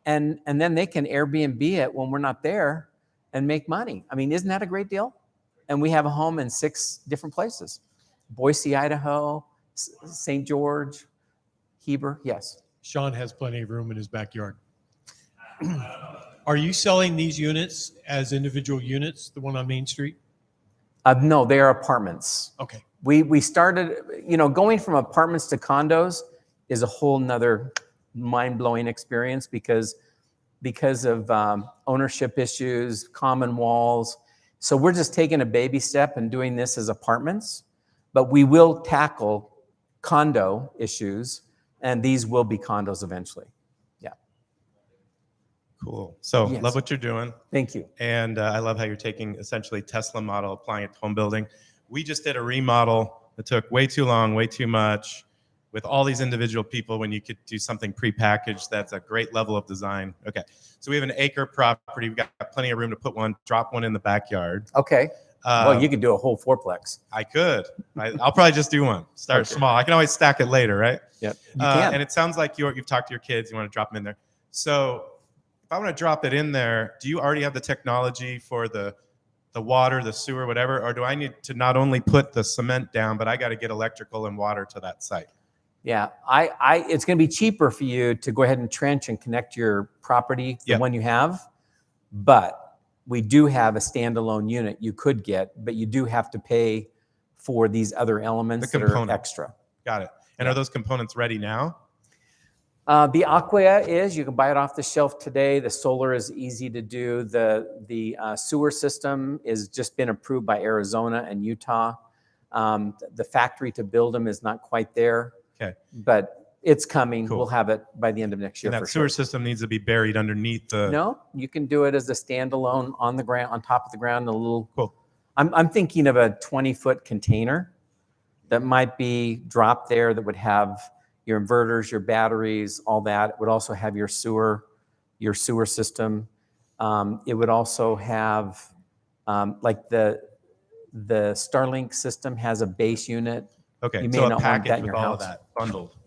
And then they can Airbnb it when we're not there and make money. I mean, isn't that a great deal? And we have a home in 6 different places: Boise, Idaho, St. George, Heber. Yes. Sean has plenty of room in his backyard. Are you selling these units as individual units, the one on Main Street? No, they are apartments. Okay. We started, going from apartments to condos is a whole nother mind-blowing experience because of ownership issues, common walls. So we're just taking a baby step and doing this as apartments, but we will tackle condo issues, and these will be condos eventually. Yeah. Cool. So Yes. love what you're doing. Thank you. And I love how you're taking essentially Tesla model, applying it to home building. We just did a remodel that took way too long, way too much, with all these individual people, when you could do something prepackaged. That's a great level of design. Okay. So we have an acre property. We've got plenty of room to put one, drop one in the backyard. Okay. Well, you could do a whole fourplex. I could. I'll probably just do one. Start Okay. small. I can always stack it later, right? Yep. You can. And it sounds like you've talked to your kids. You want to drop them in there. So if I want to drop it in there, do you already have the technology for the water, the sewer, whatever? Or do I need to not only put the cement down, but I got to get electrical and water to that site? Yeah, it's going to be cheaper for you to go ahead and trench and connect your property, the Yeah. one you have. But we do have a standalone unit you could get, but you do have to pay for these other elements The that are component. extra. Got it. And are those components ready now? The Aqua you can buy it off the shelf today. The solar is easy to do. The sewer system is just been approved by Arizona and Utah. The factory to build them is not quite there. Okay. But it's coming. Cool. We'll have it by the end of next year And for that sewer sure. system needs to be buried underneath the. No, you can do it as a standalone on the ground, on top of the ground, a little. Cool. I'm thinking of a 20-foot container that might be dropped there, that would have your inverters, your batteries, all that. It would also have your sewer system. It would also have, like the Starlink system has a base unit. Okay. You may So a not want package that in with your all of house. that bundled.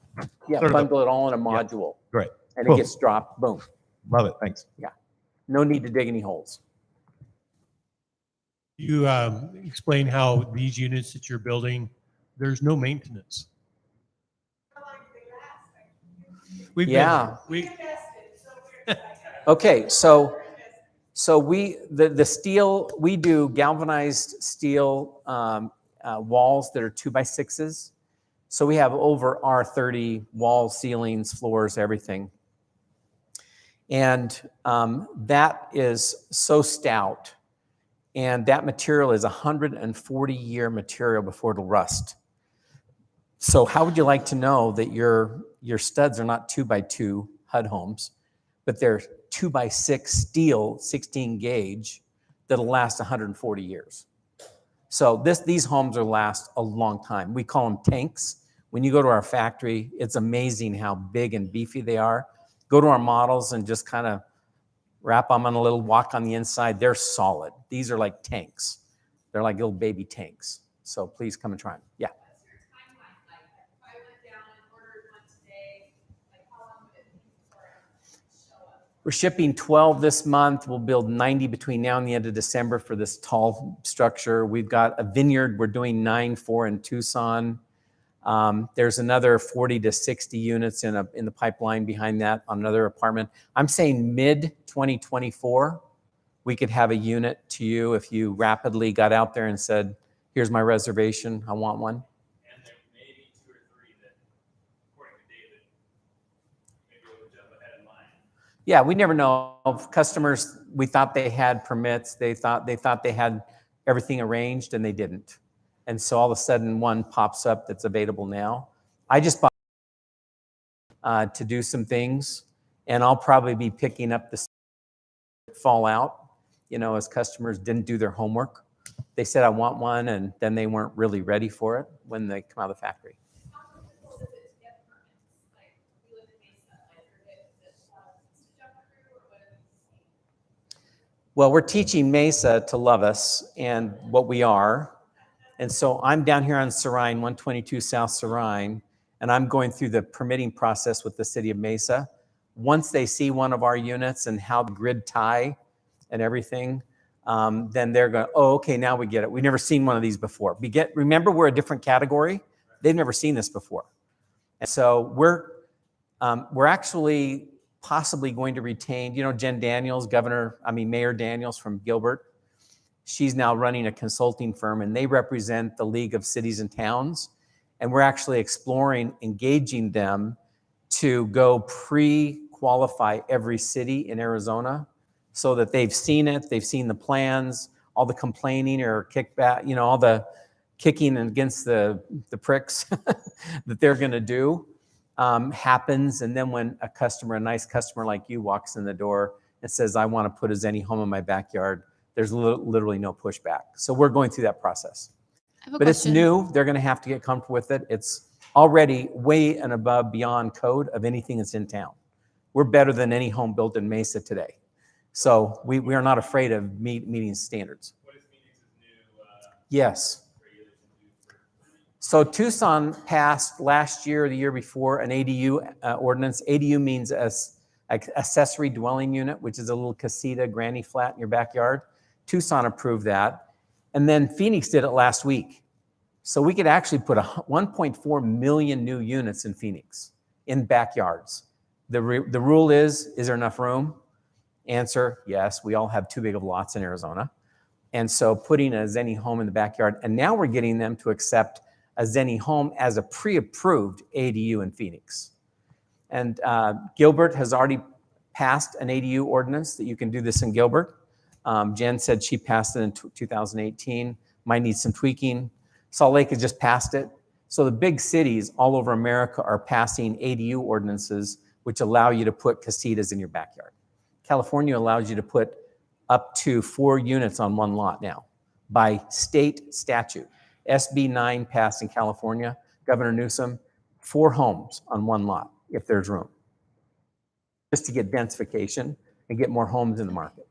Yeah, Sort of a- bundle it all in a module. Great. And Cool. it gets dropped, boom. Love it. Thanks. No need to dig any holes. You explain how these units that you're building, there's no maintenance. We've been- Yeah. we Okay, so the steel, we do galvanized steel walls that are 2x6s. So we have over R30 walls, ceilings, floors, everything. And that is so stout. And that material is 140-year material before it'll rust. So how would you like to know that your studs are not 2x2 HUD homes, but they're 2x6 steel 16 gauge that'll last 140 years? So these homes will last a long time. We call them tanks. When you go to our factory, it's amazing how big and beefy they are. Go to our models and just kind of wrap them on a little walk on the inside. They're solid. These are like tanks. They're like little baby tanks. So please come and try them. Yeah. We're shipping 12 this month. We'll build 90 between now and the end of December for this tall structure. We've got a vineyard. We're doing 9 for in Tucson. There's another 40 to 60 units in the pipeline behind that on another apartment. I'm saying mid 2024, we could have a unit to you if you rapidly got out there and said, here's my reservation, I want one. And there may be 2 or 3 that, according to David, maybe we'll jump ahead in line. Yeah, we never know. Customers, we thought they had permits. They thought they had everything arranged, and they didn't. And so all of a sudden one pops up that's available now. I just bought to do some things, and I'll probably be picking up the fallout, as customers didn't do their homework. They said, I want one, and then they weren't really ready for it when they come out of the factory. Well, we're teaching Mesa to love us and what we are. And so I'm down here on Serine, 122 South Serine, and I'm going through the permitting process with the city of Mesa. Once they see one of our units and how the grid tie and everything, then they're going, oh, okay, now we get it. We've never seen one of these before. Remember, we're a different category. They've never seen this before. And so we're actually possibly going to retain, Jen Daniels, Mayor Daniels from Gilbert. She's now running a consulting firm, and they represent the League of Cities and Towns. And we're actually exploring engaging them to go pre-qualify every city in Arizona so that they've seen it, they've seen the plans, all the complaining or kickback, all the kicking against the pricks that they're going to do happens. And then when a nice customer like you walks in the door and says, I want to put a Zenni home in my backyard, there's literally no pushback. So we're going through that process. But it's new. They're going to have to get comfortable with it. It's already way and above beyond code of anything that's in town. We're better than any home built in Mesa today. So we are not afraid of meeting standards. What is Phoenix's new Yes. regulation do for So Tucson passed last year or the year before an ADU ordinance. ADU means accessory dwelling unit, which is a little casita, granny flat in your backyard. Tucson approved that. And then Phoenix did it last week. So we could actually put 1.4 million new units in Phoenix in backyards. The rule is there enough room? Answer, yes. We all have too big of lots in Arizona. And so putting a Zenni home in the backyard, and now we're getting them to accept a Zenni home as a pre-approved ADU in Phoenix. And Gilbert has already passed an ADU ordinance that you can do this in Gilbert. Jen said she passed it in 2018. Might need some tweaking. Salt Lake has just passed it. So the big cities all over America are passing ADU ordinances which allow you to put casitas in your backyard. California allows you to put up to 4 units on one lot now by state statute. SB 9 passed in California, Governor Newsom, 4 homes on one lot if there's room, just to get densification and get more homes in the market.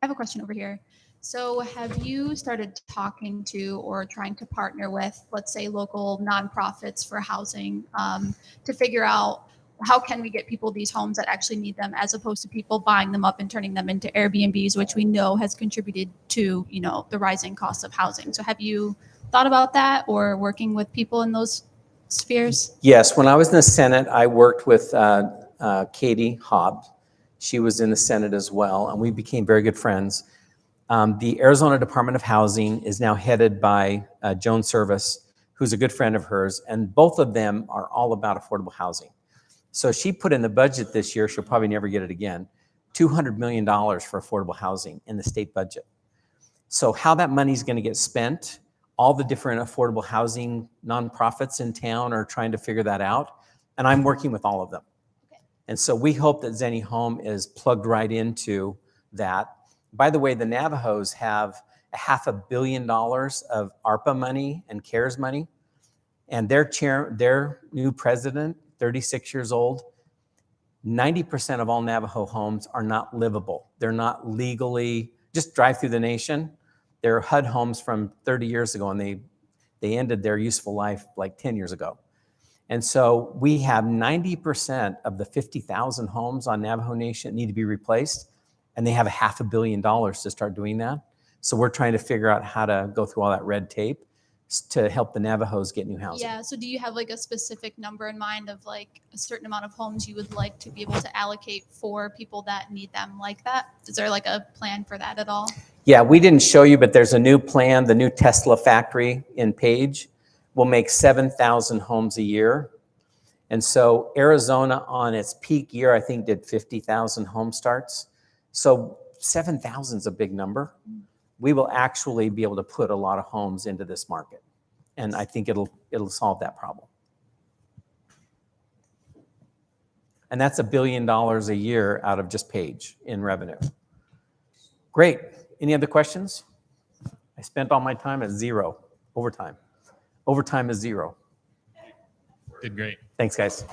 I have a question over here. So have you started talking to or trying to partner with, let's say, local nonprofits for housing to figure out how can we get people these homes that actually need them, as opposed to people buying them up and turning them into Airbnbs, which we know has contributed to, the rising cost of housing. So have you thought about that or working with people in those spheres? Yes, when I was in the Senate, I worked with Katie Hobbs. She was in the Senate as well, and we became very good friends. The Arizona Department of Housing is now headed by Joan Service, who's a good friend of hers, and both of them are all about affordable housing. So she put in the budget this year, she'll probably never get it again, $200 million for affordable housing in the state budget. So how that money is going to get spent, all the different affordable housing nonprofits in town are trying to figure that out, and I'm working with all of them. And so we hope that Zenni Home is plugged right into that. By the way, the Navajos have $500 million of ARPA money and CARES money, and their new president, 36 years old, 90% of all Navajo homes are not livable. They're not legally, just drive through the nation. They're HUD homes from 30 years ago, and they ended their useful life like 10 years ago. And so we have 90% of the 50,000 homes on Navajo Nation that need to be replaced, and they have $500 million to start doing that. So we're trying to figure out how to go through all that red tape to help the Navajos get new housing. Yeah, so do you have like a specific number in mind of like a certain amount of homes you would like to be able to allocate for people that need them like that? Is there like a plan for that at all? Yeah, we didn't show you, but there's a new plan. The new Tesla factory in Page will make 7,000 homes a year. And so Arizona on its peak year, I think, did 50,000 home starts. So 7,000 is a big number. We will actually be able to put a lot of homes into this market. and I think it'll solve that problem. And that's $1 billion a year out of just Page in revenue. Great. Any other questions? I spent all my time at 0 overtime. Overtime is 0. Did great. Thanks, guys.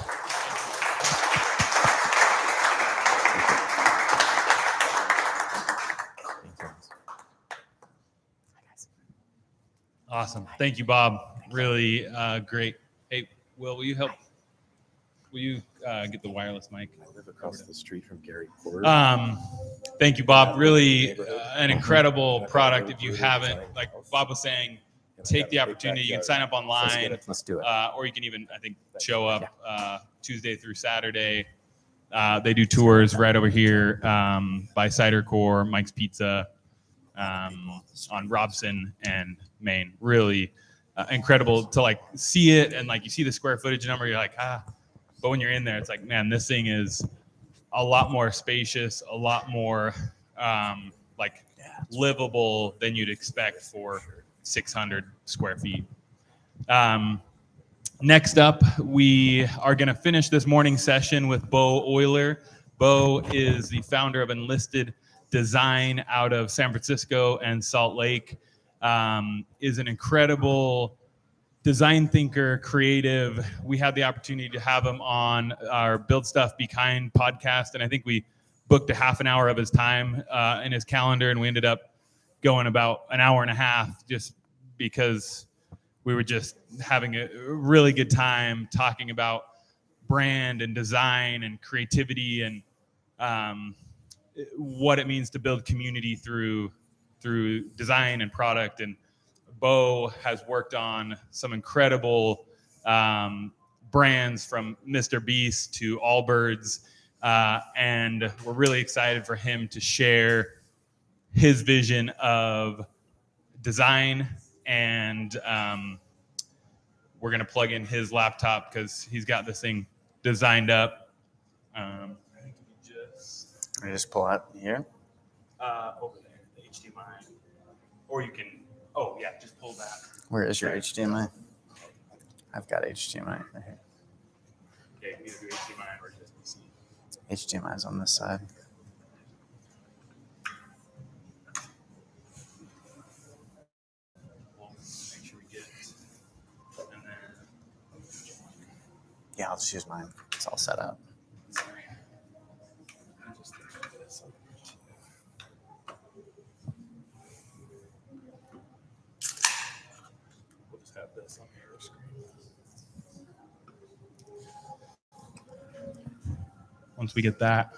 Awesome. Thank you, Bob. Really great. Hey, Will, will you help? Will you get the wireless mic? I live across the street from Gary Porter. Thank you, Bob. Really an incredible product. If you haven't, like Bob was saying, take the opportunity. You can sign up online. Let's do it. Or you can even, I think, show up Tuesday through Saturday. They do tours right over here by Cider Core, Mike's Pizza, on Robson and Main. Really incredible to like see it, and like you see the square footage number, you're like, but when you're in there, it's like, man, this thing is a lot more spacious, a lot more like livable than you'd expect for 600 square feet. Next up, we are going to finish this morning session with Bo Euler. Bo is the founder of Enlisted Design out of San Francisco and Salt Lake. Is an incredible design thinker, creative. We had the opportunity to have him on our Build Stuff Be Kind podcast, and I think we booked a half an hour of his time in his calendar, and we ended up going about an hour and a half just because we were just having a really good time talking about brand and design and creativity and what it means to build community through design and product. And Bo has worked on some incredible brands from Mr. Beast to Allbirds, and we're really excited for him to share his vision of design. And we're going to plug in his laptop because he's got this thing designed up. I just pull out here. Over there, the HDMI. Or you can, just pull that. Where is your HDMI? I've got HDMI right here. Yeah, you can either do HDMI or USB-C. HDMI is on this side. Make sure we get it. And then, Yeah, I'll just use mine. It's all set up. sorry. I just think of this. We'll just have this on your screen. Once we get that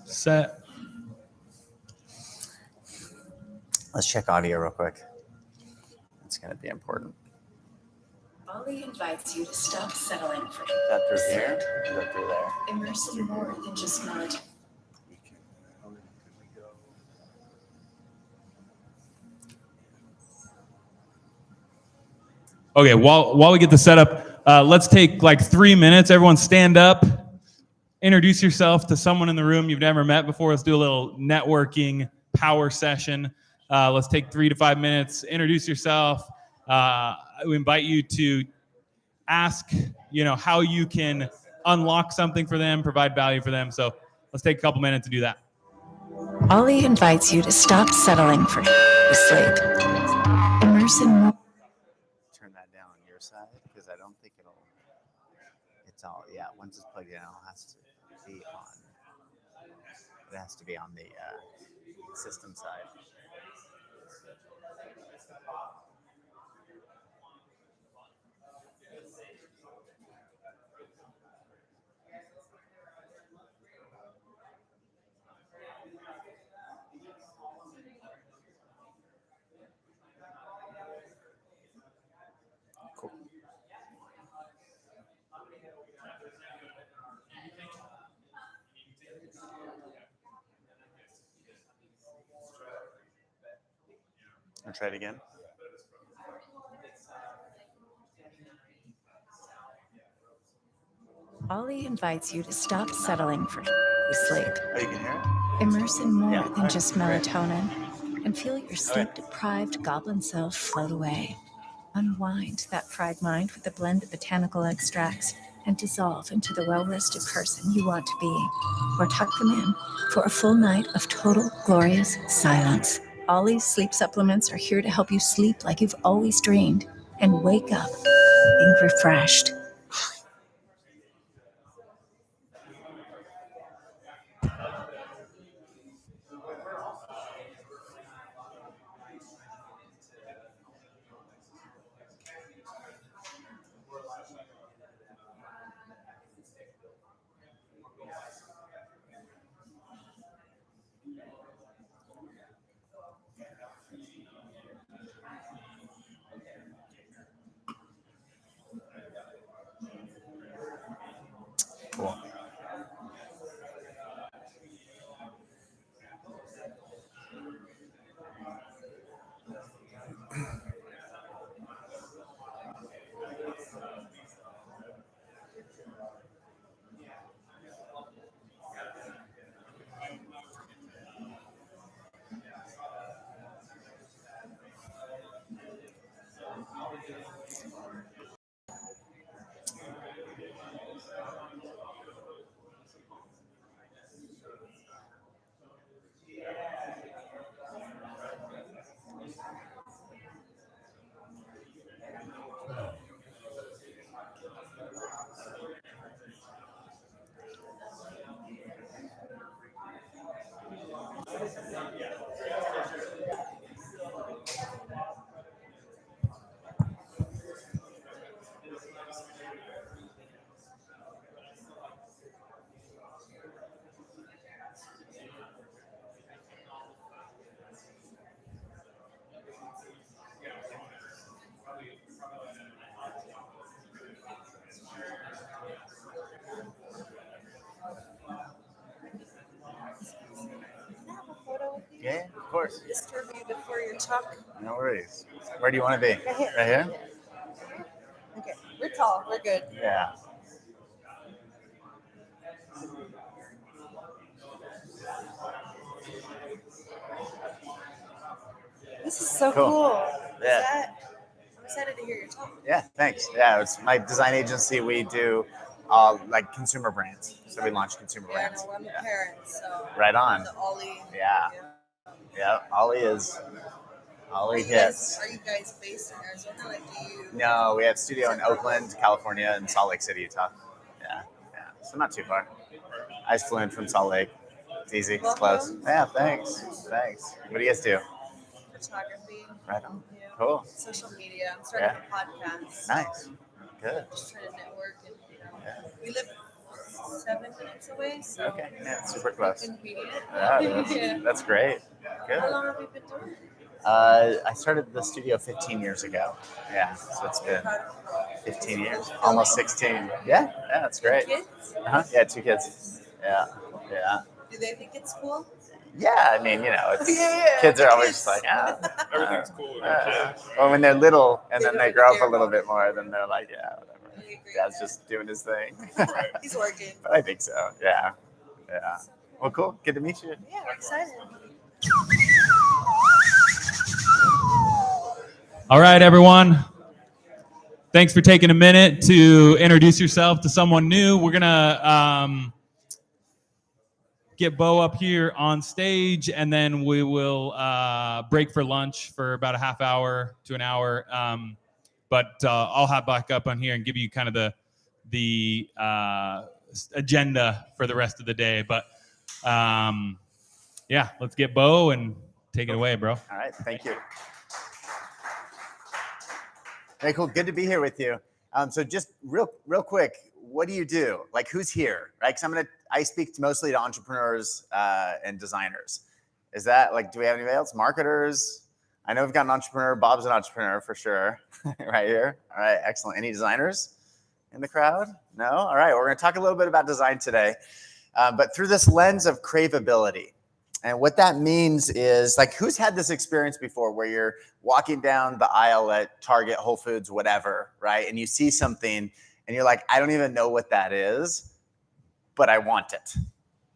set, Let's check audio real quick. It's going to be important. Ollie invites you to stop settling for Is that through here? Or is that through there? immerse in more than just melatonin. okay, while we get the setup, let's take like 3 minutes. Everyone stand up. Introduce yourself to someone in the room you've never met before. Let's do a little networking power session. Let's take 3 to 5 minutes. Introduce yourself. We invite you to ask, how you can unlock something for them, provide value for them. So let's take a couple minutes to do that. Ollie invites you to stop settling for sleep. Immerse in more. Turn that down on your side because I don't think it's all, once it's plugged in, it has to be on. It has to be on the system side. I'll try it again. Ollie invites you to stop settling for sleep. Oh, you can hear it? Immerse in more Yeah, than just great. melatonin and feel your sleep-deprived goblin self float away. Unwind that fried mind with a blend of botanical extracts and dissolve into the well-rested person you want to be. Or tuck them in for a full night of total glorious silence. Ollie's sleep supplements are here to help you sleep like you've always dreamed and wake up being refreshed. Cool. Yeah, of course. Disturb you before your talk. No worries. Where do you want to be? Right here. Right here? Okay, we're tall. We're good. Yeah. This is so Cool. cool. Yeah. I'm excited to hear your talk. Yeah, thanks. Yeah, it's my design agency. We do like consumer brands. So we launch consumer Yeah, brands. no, I'm a parent, so. Right on. The Ollie. Yeah. Yeah, Ollie hits. Are you guys based in Arizona? Like, do you? No, we have studio in Oakland, California, and Salt Lake City, Utah. Yeah, yeah. So not too far. I just flew in from Salt Lake. It's easy. It's close. Yeah, thanks. Thanks. What do you guys do? Photography. Right on. Yeah. Cool. Social media. I'm starting a podcast. Nice. Good. Just trying to network and Yeah. we live 7 minutes away, so. Okay. Yeah, super close. Convenient. Yeah, that's great. Good. How long have you been doing it? I started the studio 15 years ago. Yeah, so it's been 15 years, almost 16. Yeah, that's great. Kids? Yeah, 2 kids. Yeah, yeah. Do they think it's cool? Yeah, I mean, you know, it's Yeah, kids are always kids. just like, Everything's cool with kids. Well, when they're little and They then don't they grow up care a little about bit more, then they're like, yeah, whatever. I agree, Dad's yeah. just doing his thing. He's working. But I think so. Yeah, yeah. Well, cool. Good to meet you. Yeah, I'm excited. All right, everyone. Thanks for taking a minute to introduce yourself to someone new. We're gonna get Bo up here on stage, and then we will break for lunch for about a half hour to an hour. But I'll hop back up on here and give you kind of the agenda for the rest of the day. But yeah, let's get Bo and take it away, bro. All right. Thank you. Very cool. Good to be here with you. So just real quick, what do you do? Like, who's here, right? Because I speak mostly to entrepreneurs and designers. Is that like, do we have anybody else? Marketers? I know we've got an entrepreneur. Bob's an entrepreneur for sure, right here. All right, excellent. Any designers in the crowd? No? All right, we're going to talk a little bit about design today, but through this lens of craveability. And what that means is, like, who's had this experience before where you're walking down the aisle at Target, Whole Foods, whatever, right? And you see something and you're like, I don't even know what that is, but I want it,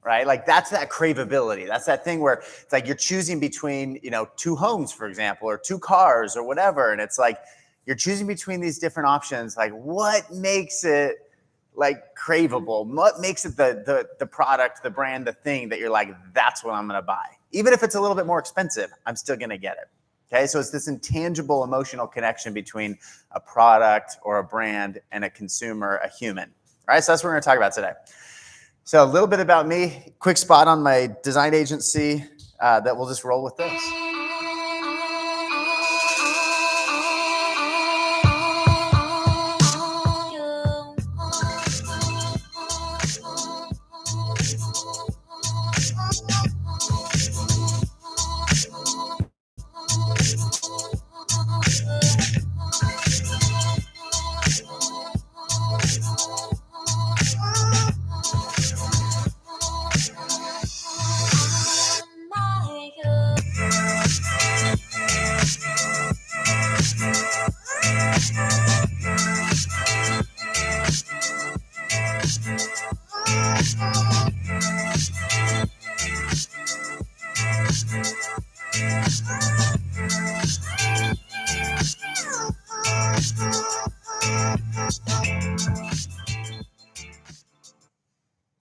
right? Like, that's that craveability. That's that thing where it's like you're choosing between, 2 homes, for example, or 2 cars or whatever. And it's like, you're choosing between these different options. Like, what makes it like craveable? What makes it the product, the brand, the thing that you're like, that's what I'm gonna buy. Even if it's a little bit more expensive, I'm still gonna get it. Okay, so it's this intangible emotional connection between a product or a brand and a consumer, a human. All right, so that's what we're gonna talk about today. So a little bit about me, quick spot on my design agency that we'll just roll with this.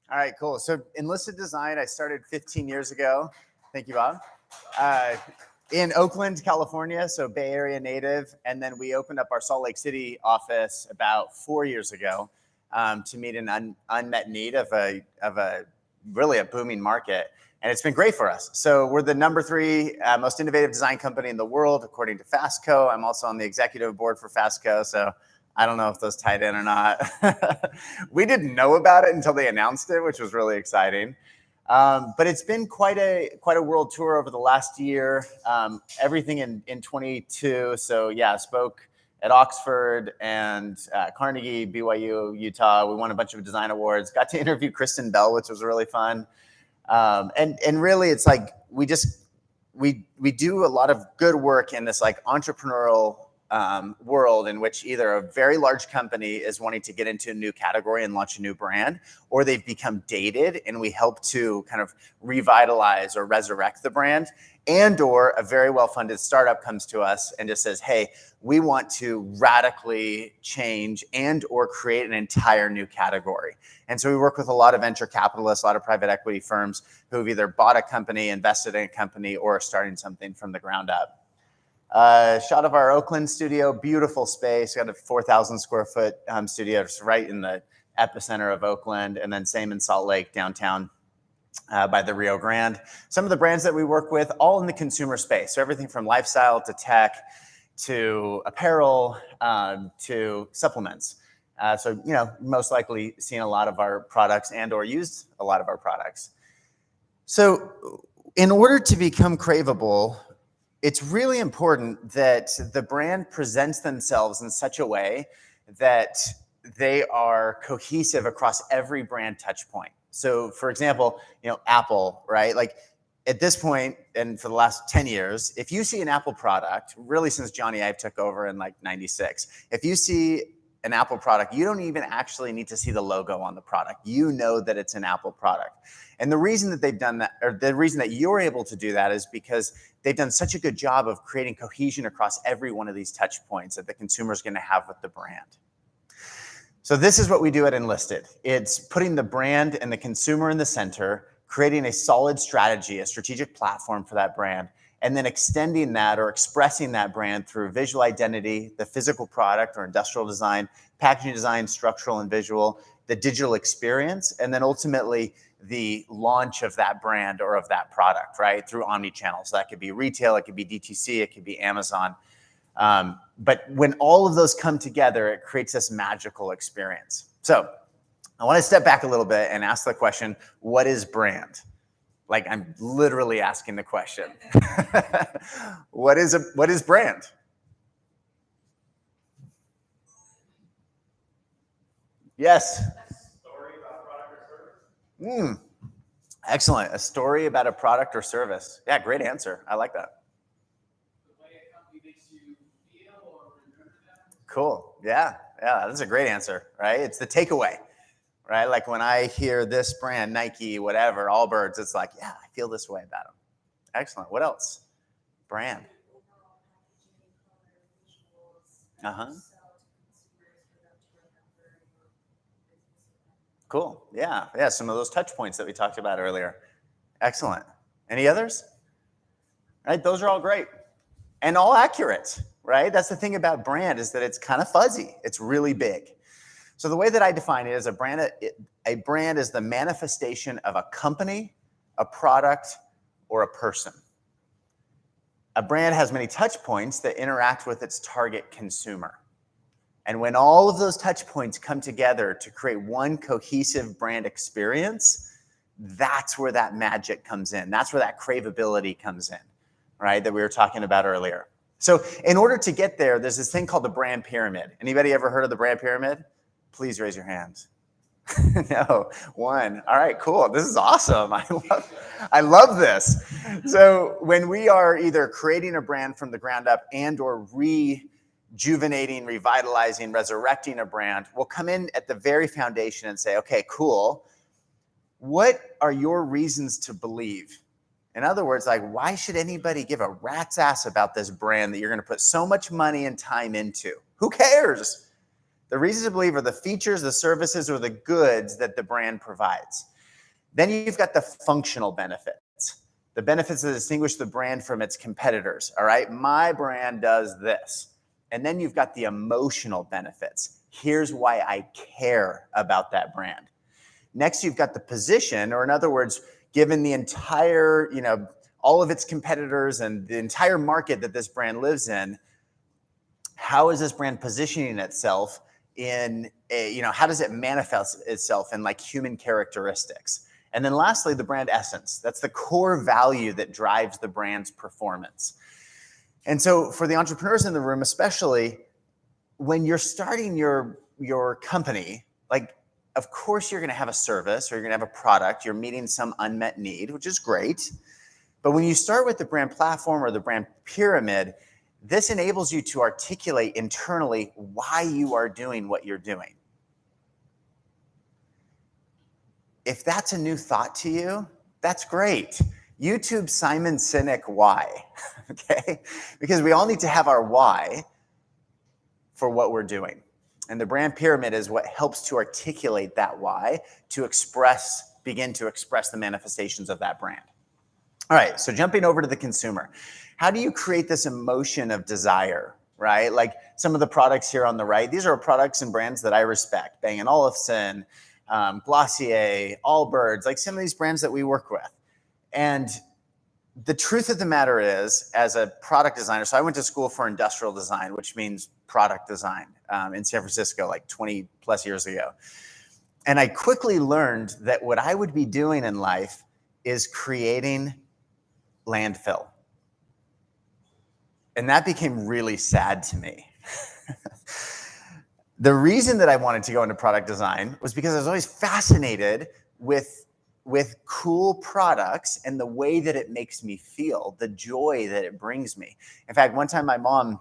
All right, cool. So Enlisted Design, I started 15 years ago. Thank you, Bob. In Oakland, California, so Bay Area native. And then we opened up our Salt Lake City office about 4 years ago to meet an unmet need of a really a booming market. And it's been great for us. So we're the number 3 most innovative design company in the world, according to Fastco. I'm also on the executive board for Fastco. So I don't know if those tied in or not. We didn't know about it until they announced it, which was really exciting. But it's been quite a world tour over the last year. Everything in 22. So yeah, spoke at Oxford and Carnegie, BYU, Utah. We won a bunch of design awards. Got to interview Kristen Bell, which was really fun. And really, it's like we do a lot of good work in this like entrepreneurial world in which either a very large company is wanting to get into a new category and launch a new brand, or they've become dated and we help to kind of revitalize or resurrect the brand, and or a very well-funded startup comes to us and just says, hey, we want to radically change and or create an entire new category. And so we work with a lot of venture capitalists, a lot of private equity firms who've either bought a company, invested in a company, or are starting something from the ground up. Shot of our Oakland studio, beautiful space. Got a 4,000 square foot studio just right in the epicenter of Oakland, and then same in Salt Lake downtown by the Rio Grande. Some of the brands that we work with, all in the consumer space. So everything from lifestyle to tech to apparel to supplements. So, you know, most likely seen a lot of our products and or used a lot of our products. So in order to become craveable, it's really important that the brand presents themselves in such a way that they are cohesive across every brand touch point. So for example, you know, Apple, right? Like at this point, and for the last 10 years, if you see an Apple product, really since Johnny Ive took over in like 96, if you see an Apple product, you don't even actually need to see the logo on the product. You know that it's an Apple product. And the reason that they've done that, or the reason that you're able to do that, is because they've done such a good job of creating cohesion across every one of these touch points that the consumer is going to have with the brand. So this is what we do at Enlisted. It's putting the brand and the consumer in the center, creating a solid strategy, a strategic platform for that brand, and then extending that or expressing that brand through visual identity, the physical product or industrial design, packaging design, structural and visual, the digital experience, and then ultimately the launch of that brand or of that product, right? Through omni-channel. So that could be retail, it could be DTC, it could be Amazon. But when all of those come together, it creates this magical experience. So I want to step back a little bit and ask the question, what is brand? Like I'm literally asking the question. What is brand? Yes. Excellent. A story about a product or service. Yeah, great answer. I like that. Cool. Yeah. Yeah, that's a great answer, right? It's the takeaway, right? Like when I hear this brand, Nike, whatever, Allbirds, it's like, yeah, I feel this way about them. Excellent. What else? Brand. Uh-huh. Cool. Yeah. Yeah. Some of those touch points that we talked about earlier. Excellent. Any others? Right. Those are all great and all accurate, right? That's the thing about brand is that it's kind of fuzzy. It's really big. So the way that I define it is a brand is the manifestation of a company, a product, or a person. A brand has many touch points that interact with its target consumer. And when all of those touch points come together to create one cohesive brand experience, that's where that magic comes in. That's where that craveability comes in, right? That we were talking about earlier. So in order to get there, there's this thing called the brand pyramid. Anybody ever heard of the brand pyramid? Please raise your hands. No, one. All right, cool. This is awesome. I love this. So when we are either creating a brand from the ground up and or rejuvenating, revitalizing, resurrecting a brand, we'll come in at the very foundation and say, okay, cool. What are your reasons to believe? In other words, like, why should anybody give a rat's ass about this brand that you're going to put so much money and time into? Who cares? The reasons to believe are the features, the services, or the goods that the brand provides. Then you've got the functional benefits, the benefits that distinguish the brand from its competitors. All right, my brand does this. And then you've got the emotional benefits. Here's why I care about that brand. Next, you've got the position, or in other words, given the entire, all of its competitors and the entire market that this brand lives in, how is this brand positioning itself in how does it manifest itself in like human characteristics? And then lastly, the brand essence. That's the core value that drives the brand's performance. And so for the entrepreneurs in the room, especially when you're starting your company, like, of course you're going to have a service or you're going to have a product, you're meeting some unmet need, which is great. But when you start with the brand platform or the brand pyramid, this enables you to articulate internally why you are doing what you're doing. If that's a new thought to you, that's great. YouTube Simon Sinek why, okay? Because we all need to have our why for what we're doing. And the brand pyramid is what helps to articulate that why, to begin to express the manifestations of that brand. All right, so jumping over to the consumer. How do you create this emotion of desire, right? Like some of the products here on the right, these are products and brands that I respect. Bang & Olufsen, Glossier, Allbirds, like some of these brands that we work with. And the truth of the matter is, as a product designer, so I went to school for industrial design, which means product design in San Francisco, like 20 plus years ago. And I quickly learned that what I would be doing in life is creating landfill. And that became really sad to me. The reason that I wanted to go into product design was because I was always fascinated with cool products and the way that it makes me feel, the joy that it brings me. In fact, one time my mom,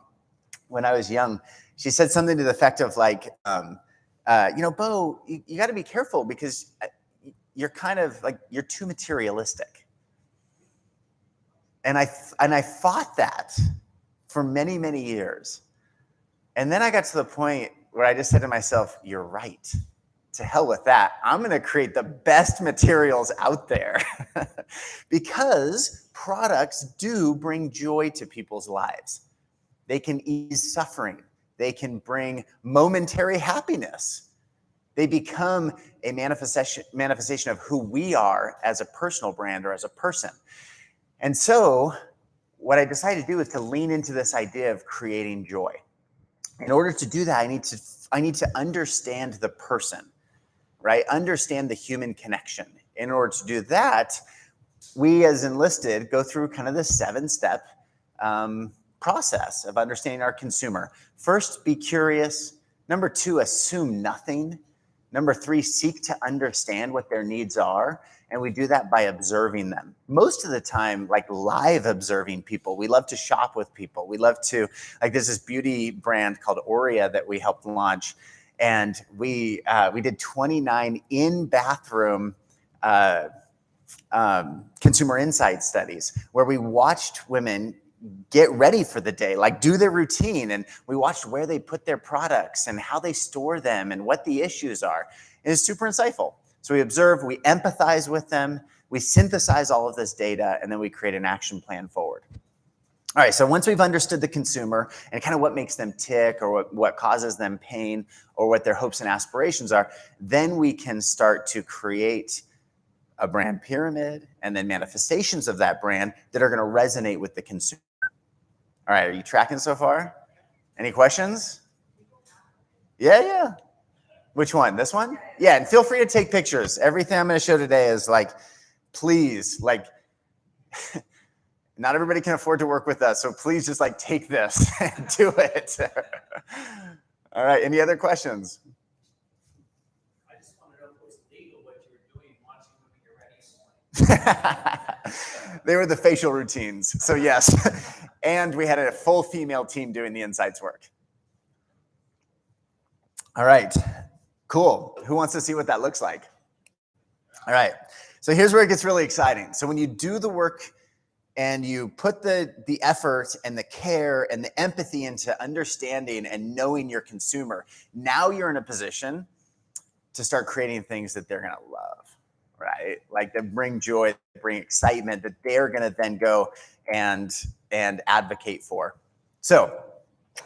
when I was young, she said something to the effect of like, Bo, you got to be careful because you're kind of like, you're too materialistic. And I fought that for many, many years. And then I got to the point where I just said to myself, you're right. To hell with that. I'm going to create the best materials out there because products do bring joy to people's lives. They can ease suffering. They can bring momentary happiness. They become a manifestation of who we are as a personal brand or as a person. And so what I decided to do is to lean into this idea of creating joy. In order to do that, I need to understand the person, right? Understand the human connection. In order to do that, we as Enlisted go through kind of this 7-step process of understanding our consumer. First, be curious. Number 2, assume nothing. Number 3, seek to understand what their needs are. And we do that by observing them. Most of the time, like live observing people. We love to shop with people. We love to, like there's this beauty brand called Aurea that we helped launch. And we did 29 in-bathroom consumer insight studies where we watched women get ready for the day, like do their routine. And we watched where they put their products and how they store them and what the issues are. And it's super insightful. So we observe, we empathize with them, we synthesize all of this data, and then we create an action plan forward. All right, so once we've understood the consumer and kind of what makes them tick or what causes them pain or what their hopes and aspirations are, then we can start to create a brand pyramid and then manifestations of that brand that are going to resonate with the consumer. All right, are you tracking so far? Any questions? Yeah. Which one? This one? Yeah, and feel free to take pictures. Everything I'm going to show today is like, please, like, not everybody can afford to work with us, so please just like take this and do it. All right, any other questions? I just want to know what's legal, what you were doing, watching when you're ready. They were the facial routines, so yes. And we had a full female team doing the insights work. All right, cool. Who wants to see what that looks like? All right, so here's where it gets really exciting. So when you do the work and you put the effort and the care and the empathy into understanding and knowing your consumer, now you're in a position to start creating things that they're gonna love, right? Like that bring joy, that bring excitement, that they're gonna then go and advocate for. So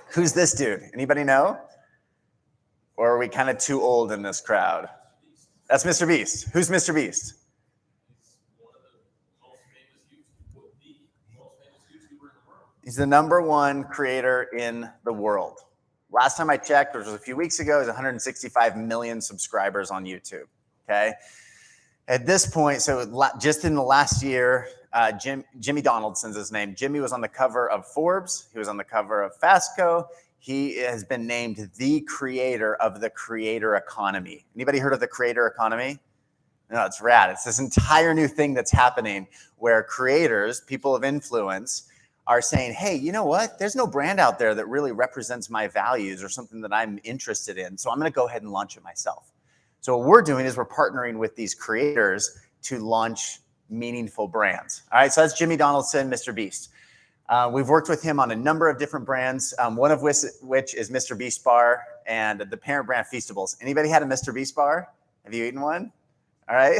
who's this dude? Anybody know? Or are we kind of too old in this crowd? That's Mr. Beast. Who's Mr. Beast? He's the #1 creator in the world. Last time I checked, which was a few weeks ago, he has 165 million subscribers on YouTube, okay? At this point, so just in the last year, Jimmy Donaldson's his name. Jimmy was on the cover of Forbes. He was on the cover of Fastco. He has been named the creator of the creator economy. Anybody heard of the creator economy? No, it's rad. It's this entire new thing that's happening where creators, people of influence, are saying, hey, you know what? There's no brand out there that really represents my values or something that I'm interested in. So I'm going to go ahead and launch it myself. So what we're doing is we're partnering with these creators to launch meaningful brands. All right, so that's Jimmy Donaldson, Mr. Beast. We've worked with him on a number of different brands, one of which is Mr. Beast Bar and the parent brand Feastables. Anybody had a Mr. Beast bar? Have you eaten one? All right.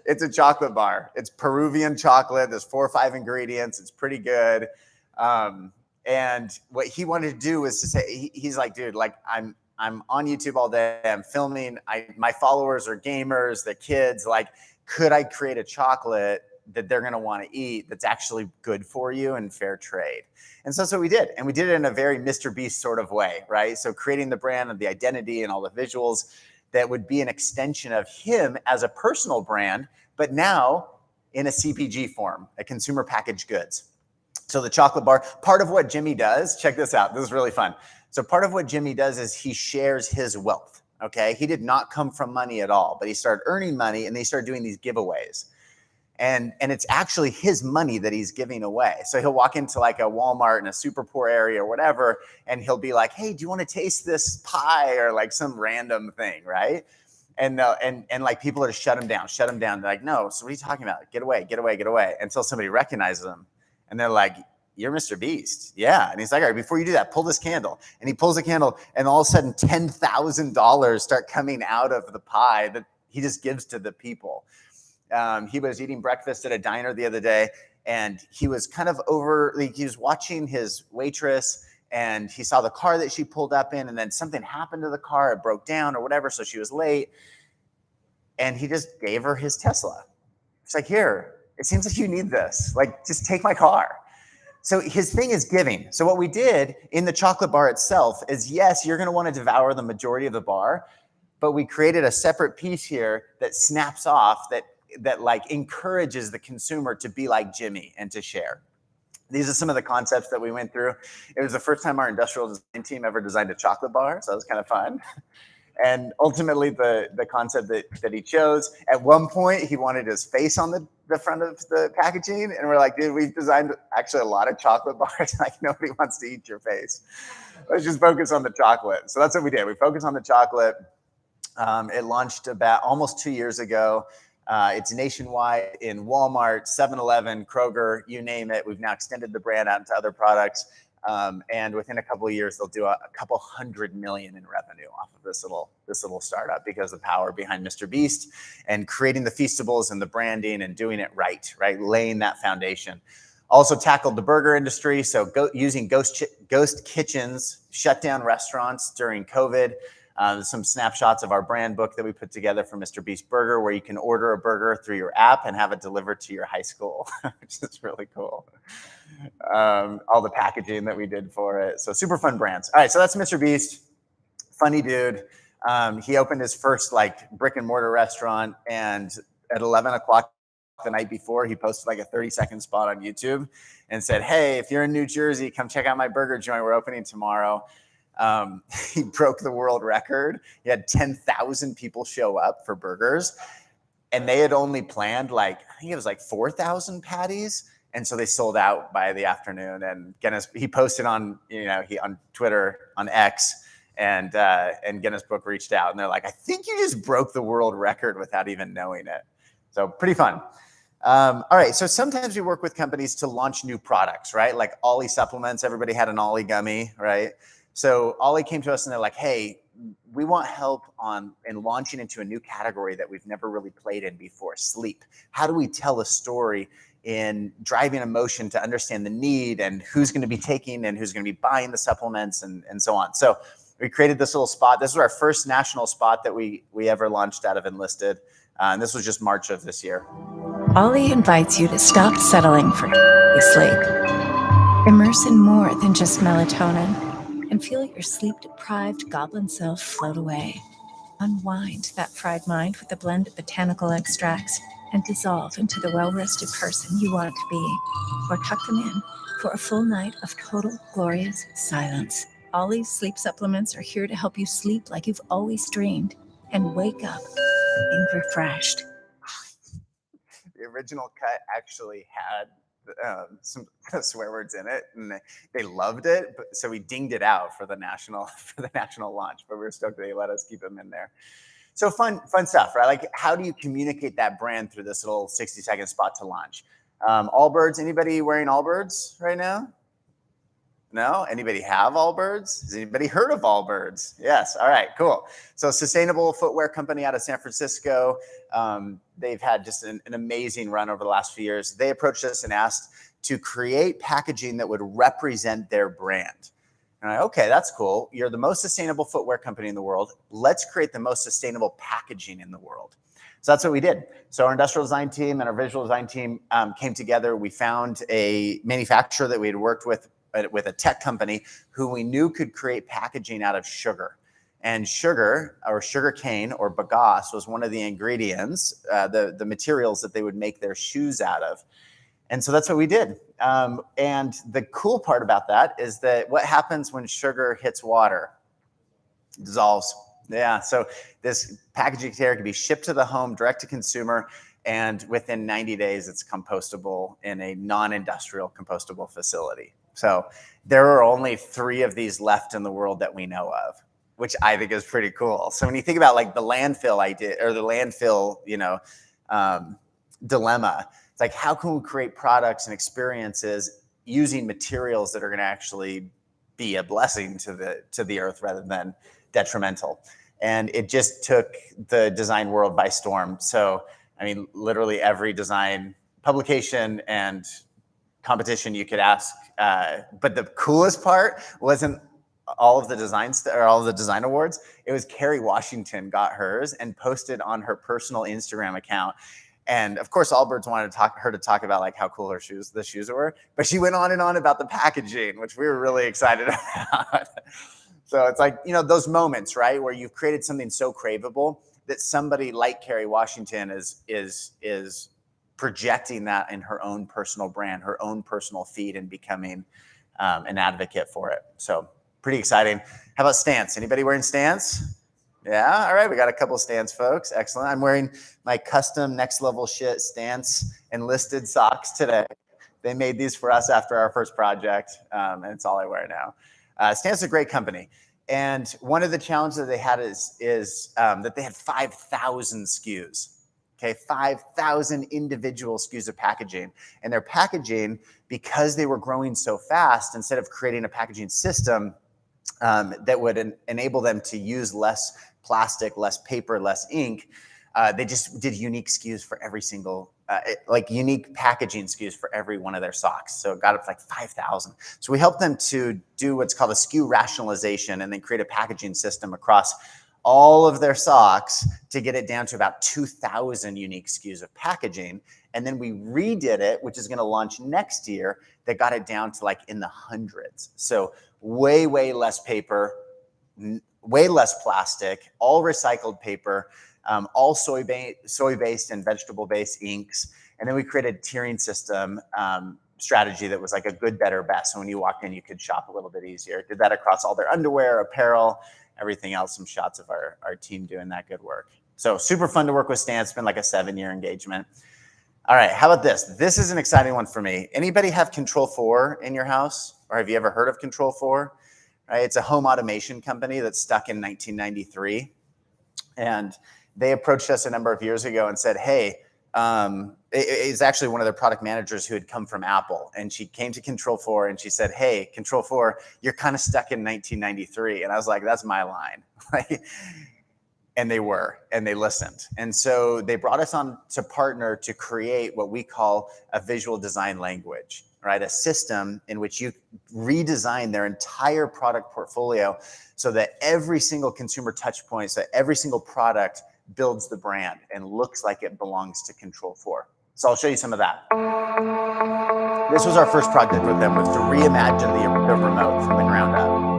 It's a chocolate bar. It's Peruvian chocolate. There's 4 or 5 ingredients. It's pretty good. And what he wanted to do was to say, he's like, dude, like I'm on YouTube all day. I'm filming. My followers are gamers, they're kids. Like, could I create a chocolate that they're going to want to eat that's actually good for you and fair trade? And so that's what we did. And we did it in a very Mr. Beast sort of way, right? So creating the brand and the identity and all the visuals that would be an extension of him as a personal brand, but now in a CPG form, a consumer packaged goods. So the chocolate bar, part of what Jimmy does, check this out, this is really fun. So part of what Jimmy does is he shares his wealth, okay? He did not come from money at all, but he started earning money and they started doing these giveaways. And it's actually his money that he's giving away. So he'll walk into like a Walmart in a super poor area or whatever, and he'll be like, hey, do you want to taste this pie or like some random thing, right? And like people are shut him down. They're like, no, so what are you talking about? Get away. Until somebody recognizes him. And they're like, you're Mr. Beast. Yeah. And he's like, all right, before you do that, pull this candle. And he pulls the candle and all of a sudden $10,000 start coming out of the pie that he just gives to the people. He was eating breakfast at a diner the other day, and he was kind of he was watching his waitress, and he saw the car that she pulled up in, and then something happened to the car. It broke down or whatever, so she was late. And he just gave her his Tesla. It's like, here, it seems like you need this. Like, just take my car. So his thing is giving. So what we did in the chocolate bar itself is, yes, you're going to want to devour the majority of the bar, but we created a separate piece here that snaps off that like encourages the consumer to be like Jimmy and to share. These are some of the concepts that we went through. It was the first time our industrial design team ever designed a chocolate bar, so that was kind of fun. And ultimately the concept that he chose, at one point he wanted his face on the front of the packaging, and we're like, dude, we've designed actually a lot of chocolate bars, like nobody wants to eat your face. Let's just focus on the chocolate. So that's what we did. We focused on the chocolate. It launched about almost 2 years ago. It's nationwide in Walmart, 7-Eleven, Kroger, you name it. We've now extended the brand out into other products. And within a couple of years, they'll do a couple $100 million in revenue off of this little startup because of the power behind Mr. Beast and creating the Feastables and the branding and doing it right, laying that foundation. Also tackled the burger industry, so using ghost kitchens, shut down restaurants during COVID. Some snapshots of our brand book that we put together for Mr. Beast Burger, where you can order a burger through your app and have it delivered to your high school, which is really cool. All the packaging that we did for it. So super fun brands. All right, so that's Mr. Beast. Funny dude. He opened his first brick and mortar restaurant, and at 11 o'clock the night before, he posted a 30-second spot on YouTube and said, hey, if you're in New Jersey, come check out my burger joint. We're opening tomorrow. He broke the world record. He had 10,000 people show up for burgers, and they had only planned I think it was 4,000 patties. And so they sold out by the afternoon. And Guinness, he posted on, on Twitter, on X, and Guinness Book reached out, and they're like, I think you just broke the world record without even knowing it. So pretty fun. All right, so sometimes we work with companies to launch new products, right? Like Ollie supplements. Everybody had an Ollie gummy, right? So Ollie came to us and they're like, hey, we want help in launching into a new category that we've never really played in before, sleep. How do we tell a story in driving emotion to understand the need and who's going to be taking and who's going to be buying the supplements and so on. So we created this little spot. This was our first national spot that we ever launched out of Enlisted. And this was just March of this year. Ollie invites you to stop settling for sleep. Immerse in more than just melatonin and feel your sleep-deprived goblin self float away. Unwind that fried mind with a blend of botanical extracts and dissolve into the well-rested person you want to be, or tuck them in for a full night of total glorious silence. Ollie's sleep supplements are here to help you sleep like you've always dreamed and wake up being refreshed. The original cut actually had some swear words in it, and they loved it. So we dinged it out for the national launch, but we were stoked they let us keep them in there. So fun stuff, right? How do you communicate that brand through this little 60-second spot to launch? Allbirds, anybody wearing Allbirds right now? No? Anybody have Allbirds? Has anybody heard of Allbirds? Yes. All right, cool. So sustainable footwear company out of San Francisco. They've had just an amazing run over the last few years. They approached us and asked to create packaging that would represent their brand. And okay, that's cool. You're the most sustainable footwear company in the world. Let's create the most sustainable packaging in the world. So that's what we did. So our industrial design team and our visual design team came together. We found a manufacturer that we had worked with a tech company who we knew could create packaging out of sugar. And sugar, or sugar cane, or bagasse, was one of the ingredients, the materials that they would make their shoes out of. And so that's what we did. And the cool part about that is that what happens when sugar hits water? It dissolves. Yeah, so this packaging container can be shipped to the home, direct to consumer, and within 90 days, it's compostable in a non-industrial compostable facility. So there are only 3 of these left in the world that we know of, which I think is pretty cool. So when you think about the landfill idea, or the landfill, dilemma, it's how can we create products and experiences using materials that are going to actually be a blessing to the earth rather than detrimental? And it just took the design world by storm. So, I mean, literally every design publication and competition you could ask. But the coolest part wasn't all of the all of the design awards. It was Kerry Washington got hers and posted on her personal Instagram account. And of course, Allbirds wanted her to talk about how cool the shoes were, but she went on and on about the packaging, which we were really excited about. So it's those moments, right, where you've created something so craveable that somebody like Kerry Washington is projecting that in her own personal brand, her own personal feed, and becoming an advocate for it. So pretty exciting. How about Stance? Anybody wearing Stance? Yeah, all right, we got a couple Stance folks. Excellent. I'm wearing my custom Next Level Shit Stance Enlisted socks today. They made these for us after our first project, and it's all I wear now. Stance is a great company. And one of the challenges that they had is that they had 5,000 SKUs. Okay, 5,000 individual SKUs of packaging. And their packaging, because they were growing so fast, instead of creating a packaging system that would enable them to use less plastic, less paper, less ink, they just did unique SKUs for every single, like unique packaging SKUs for every one of their socks. So it got up to like 5,000. So we helped them to do what's called a SKU rationalization and then create a packaging system across all of their socks to get it down to about 2,000 unique SKUs of packaging. And then we redid it, which is going to launch next year, that got it down to like in the hundreds. So way, way less paper, way less plastic, all recycled paper, all soy-based and vegetable-based inks. And then we created a tiering system strategy that was like a good, better, best. So when you walked in, you could shop a little bit easier. Did that across all their underwear, apparel, everything else, some shots of our team doing that good work. So super fun to work with Stan. It's been like a 7-year engagement. All right, how about this? This is an exciting one for me. Anybody have Control4 in your house? Or have you ever heard of Control4? Right, it's a home automation company that's stuck in 1993. And they approached us a number of years ago and said, hey, it's actually one of their product managers who had come from Apple. And she came to Control4 and she said, hey, Control4, you're kind of stuck in 1993. And I was like, that's my line. And they were, and they listened. And so they brought us on to partner to create what we call a visual design language, right? A system in which you redesign their entire product portfolio so that every single consumer touch point, so every single product builds the brand and looks like it belongs to Control4. So I'll show you some of that. This was our first project with them, was to reimagine the remote from the ground up.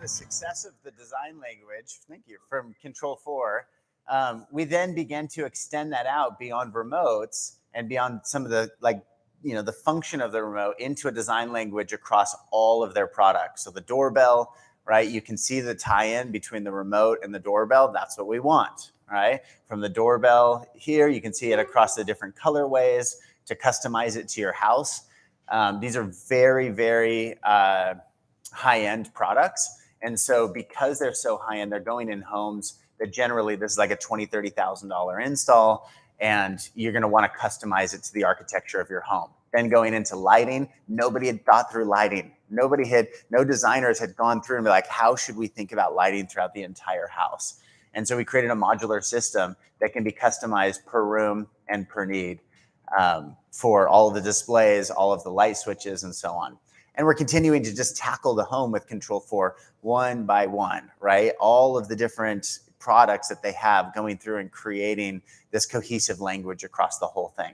Success of the design language, thank you, from Control4, we then began to extend that out beyond remotes and beyond some of the, like, you know, the function of the remote into a design language across all of their products. So the doorbell, right? You can see the tie-in between the remote and the doorbell. That's what we want, right? From the doorbell here, you can see it across the different colorways to customize it to your house. These are very, very high-end products. And so because they're so high-end, they're going in homes that generally this is like a $20,000, $30,000 install, and you're going to want to customize it to the architecture of your home. Then going into lighting, nobody had thought through lighting. No designers had gone through and be like, how should we think about lighting throughout the entire house? And so we created a modular system that can be customized per room and per need for all of the displays, all of the light switches, and so on. And we're continuing to just tackle the home with Control4 one by one, right? All of the different products that they have going through and creating this cohesive language across the whole thing.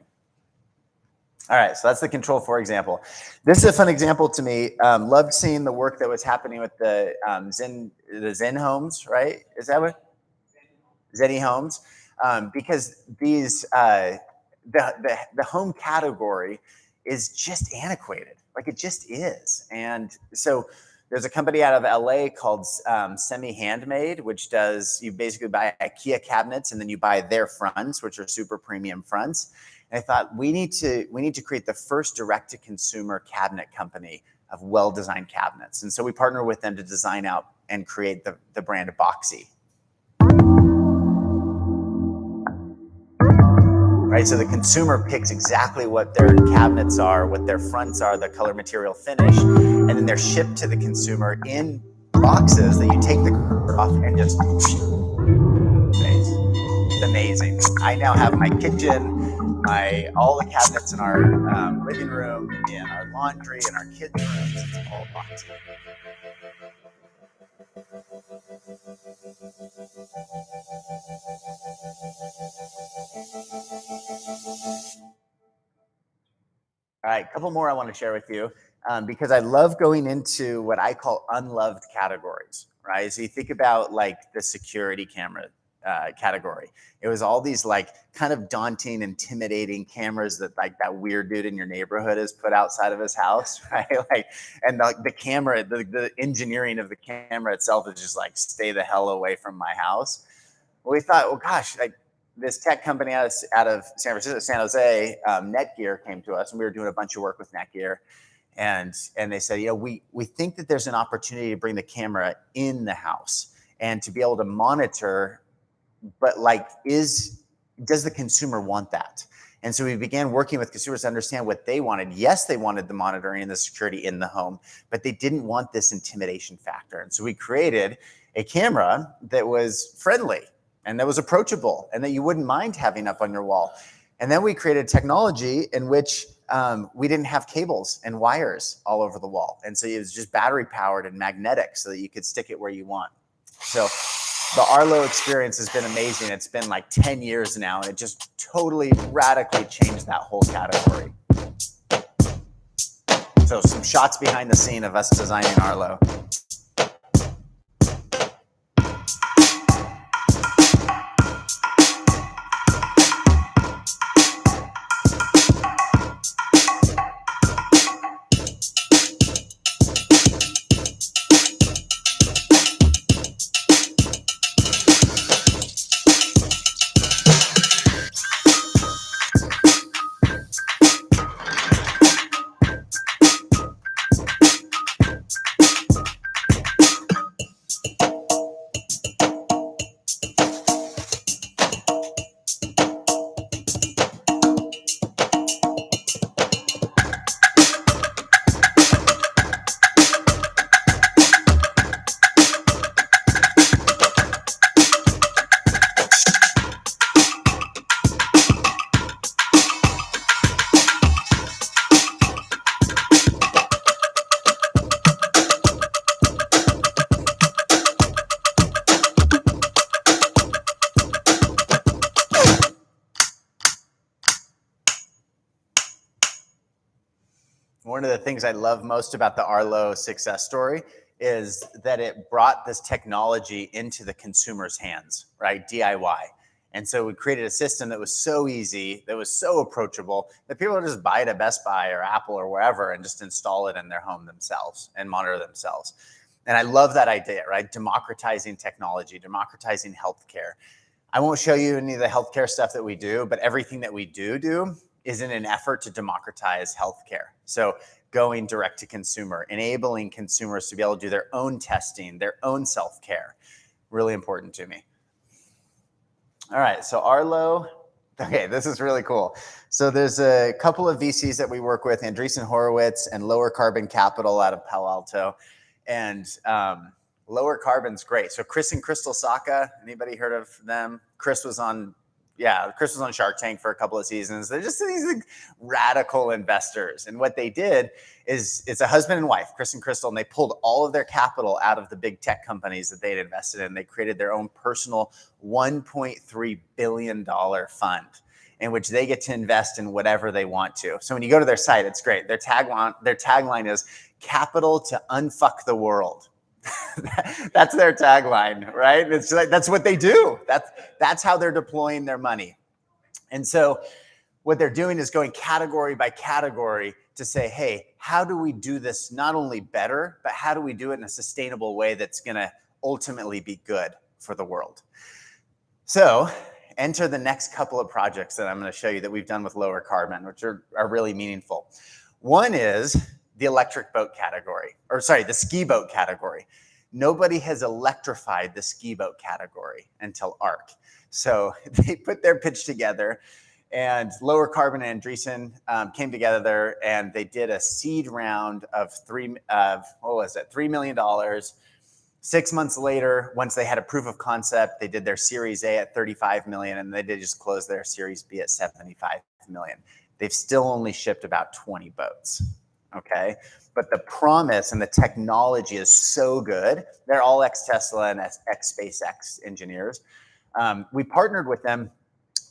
All right, so that's the Control4 example. This is a fun example to me. Loved seeing the work that was happening with the Zen homes, right? Is that what? Zenny homes, because these the home category is just antiquated. Like it just is. And so there's a company out of LA called Semi Handmade, which does, you basically buy IKEA cabinets and then you buy their fronts, which are super premium fronts. And I thought we need to create the first direct-to-consumer cabinet company of well-designed cabinets. And so we partner with them to design out and create the brand Boxy. Right, so the consumer picks exactly what their cabinets are, what their fronts are, the color, material, finish, and then they're shipped to the consumer in boxes that you take the cover off and just. It's amazing. I now have my kitchen, all the cabinets in our living room, in our laundry, in our kids' rooms. It's all Boxy. All right, a couple more I want to share with you because I love going into what I call unloved categories, right? So you think about like the security camera category. It was all these like kind of daunting, intimidating cameras that like that weird dude in your neighborhood has put outside of his house, right? Like, and the camera, the engineering of the camera itself is just like, stay the hell away from my house. Well, we thought, well, gosh, like this tech company out of San Francisco, San Jose, Netgear came to us, and we were doing a bunch of work with Netgear. And they said, you know, we think that there's an opportunity to bring the camera in the house and to be able to monitor, but like, does the consumer want that? And so we began working with consumers to understand what they wanted. Yes, they wanted the monitoring and the security in the home, but they didn't want this intimidation factor. And so we created a camera that was friendly and that was approachable and that you wouldn't mind having up on your wall. And then we created technology in which we didn't have cables and wires all over the wall. And so it was just battery powered and magnetic so that you could stick it where you want. So the Arlo experience has been amazing. It's been like 10 years now, and it just totally radically changed that whole category. So some shots behind the scene of us designing Arlo. One of the things I love most about the Arlo success story is that it brought this technology into the consumer's hands, right? DIY. And so we created a system that was so easy, that was so approachable, that people would just buy it at Best Buy or Apple or wherever and just install it in their home themselves and monitor themselves. And I love that idea, right? Democratizing technology, democratizing healthcare. I won't show you any of the healthcare stuff that we do, but everything that we do is in an effort to democratize healthcare. So going direct to consumer, enabling consumers to be able to do their own testing, their own self-care, really important to me. All right, so Arlo, okay, this is really cool. So there's a couple of VCs that we work with, Andreessen Horowitz and Lower Carbon Capital out of Palo Alto. And Lower Carbon's great. So Chris and Crystal Saka, anybody heard of them? Chris was on Shark Tank for a couple of seasons. They're just these like, radical investors. And what they did is it's a husband and wife, Chris and Crystal, and they pulled all of their capital out of the big tech companies that they had invested in. They created their own personal $1.3 billion fund in which they get to invest in whatever they want to. So when you go to their site, it's great. Their tagline is capital to unfuck the world. That's their tagline, right? It's like, that's what they do. That's how they're deploying their money. And so what they're doing is going category by category to say, hey, how do we do this not only better, but how do we do it in a sustainable way that's going to ultimately be good for the world? So enter the next couple of projects that I'm going to show you that we've done with Lower Carbon, which are really meaningful. One is the electric boat category, or sorry, the ski boat category. Nobody has electrified the ski boat category until ARC. So they put their pitch together, and Lower Carbon and Andreessen came together, and they did a seed round of $3 million. 6 months later, once they had a proof of concept, they did their Series A at 35 million, and they did just close their Series B at 75 million. They've still only shipped about 20 boats, okay? But the promise and the technology is so good. They're all ex-Tesla and ex-SpaceX engineers. We partnered with them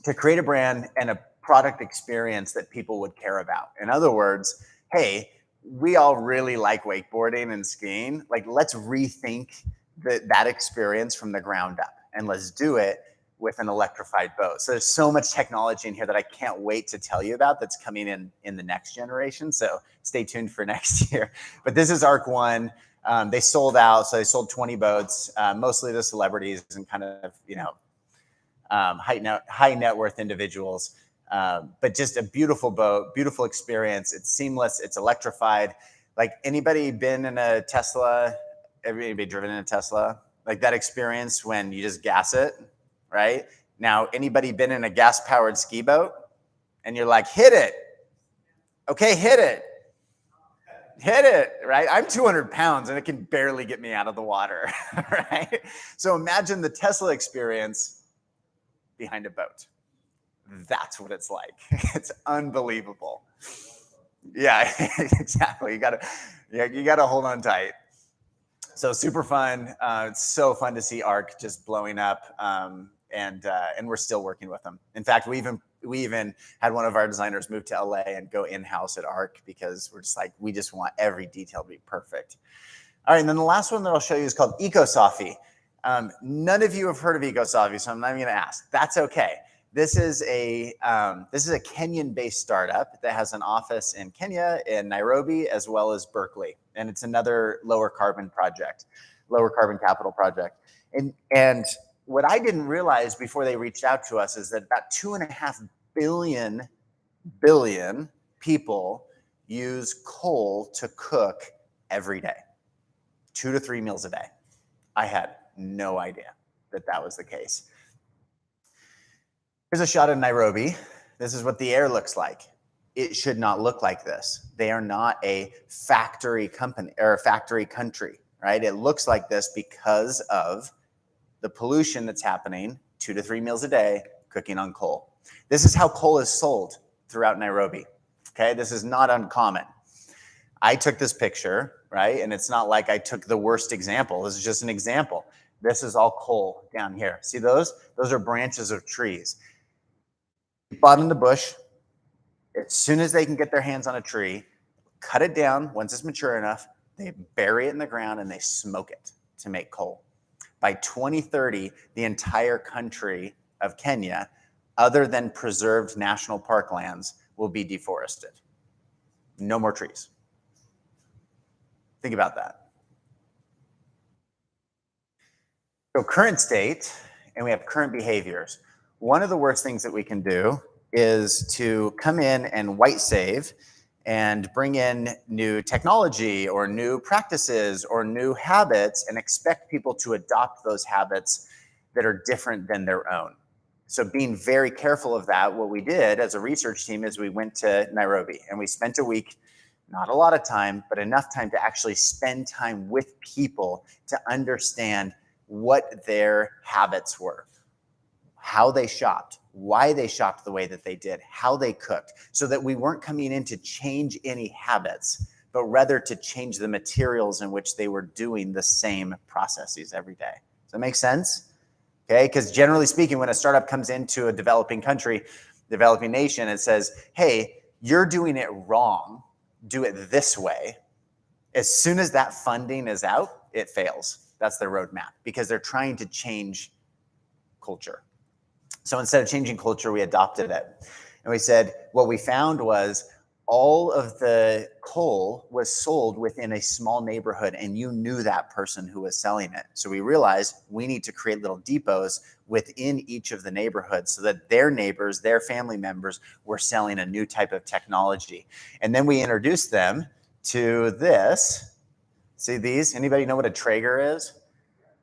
to create a brand and a product experience that people would care about. In other words, hey, we all really like wakeboarding and skiing. Like, let's rethink that experience from the ground up, and let's do it with an electrified boat. So there's so much technology in here that I can't wait to tell you about that's coming in the next generation. So stay tuned for next year. But this is ARC 1. They sold out, so they sold 20 boats, mostly to celebrities and kind of, high net worth individuals. But just a beautiful boat, beautiful experience. It's seamless. It's electrified. Like, anybody been in a Tesla? Anybody driven in a Tesla? Like that experience when you just gas it, right? Now, anybody been in a gas-powered ski boat? And you're like, hit it. Okay, hit it. Hit it, right? I'm 200 pounds and it can barely get me out of the water, right? So imagine the Tesla experience behind a boat. That's what it's like. It's unbelievable. Yeah, exactly. You gotta hold on tight. So super fun. It's so fun to see ARC just blowing up, and we're still working with them. In fact, we even had one of our designers move to LA and go in-house at ARC because we're just like, we just want every detail to be perfect. All right, and then the last one that I'll show you is called EcoSofy. None of you have heard of EcoSofy, so I'm not even gonna ask. That's okay. This is a Kenyan-based startup that has an office in Kenya, in Nairobi, as well as Berkeley, and it's another lower carbon capital project. And what I didn't realize before they reached out to us is that about 2.5 billion people use coal to cook every day, 2 to 3 meals a day. I had no idea that that was the case. Here's a shot of Nairobi. This is what the air looks like. It should not look like this. They are not a factory company or a factory country, right? It looks like this because of the pollution that's happening, 2 to 3 meals a day, cooking on coal. This is how coal is sold throughout Nairobi, okay? This is not uncommon. I took this picture, right? And it's not like I took the worst example. This is just an example. This is all coal down here. See those? Those are branches of trees. Bought in the bush. As soon as they can get their hands on a tree, cut it down. Once it's mature enough, they bury it in the ground and they smoke it to make coal. By 2030, the entire country of Kenya, other than preserved national park lands, will be deforested. No more trees. Think about that. So current state, and we have current behaviors. One of the worst things that we can do is to come in and white save and bring in new technology or new practices or new habits and expect people to adopt those habits that are different than their own. So being very careful of that, what we did as a research team is we went to Nairobi and we spent a week, not a lot of time, but enough time to actually spend time with people to understand what their habits were, how they shopped, why they shopped the way that they did, how they cooked, so that we weren't coming in to change any habits, but rather to change the materials in which they were doing the same processes every day. Does that make sense? Okay, because generally speaking, when a startup comes into a developing country, developing nation, it says, hey, you're doing it wrong, do it this way. As soon as that funding is out, it fails. That's their roadmap because they're trying to change culture. So instead of changing culture, we adopted it. And we said, what we found was all of the coal was sold within a small neighborhood, and you knew that person who was selling it. So we realized we need to create little depots within each of the neighborhoods so that their neighbors, their family members were selling a new type of technology. And then we introduced them to this. See these? Anybody know what a Traeger is?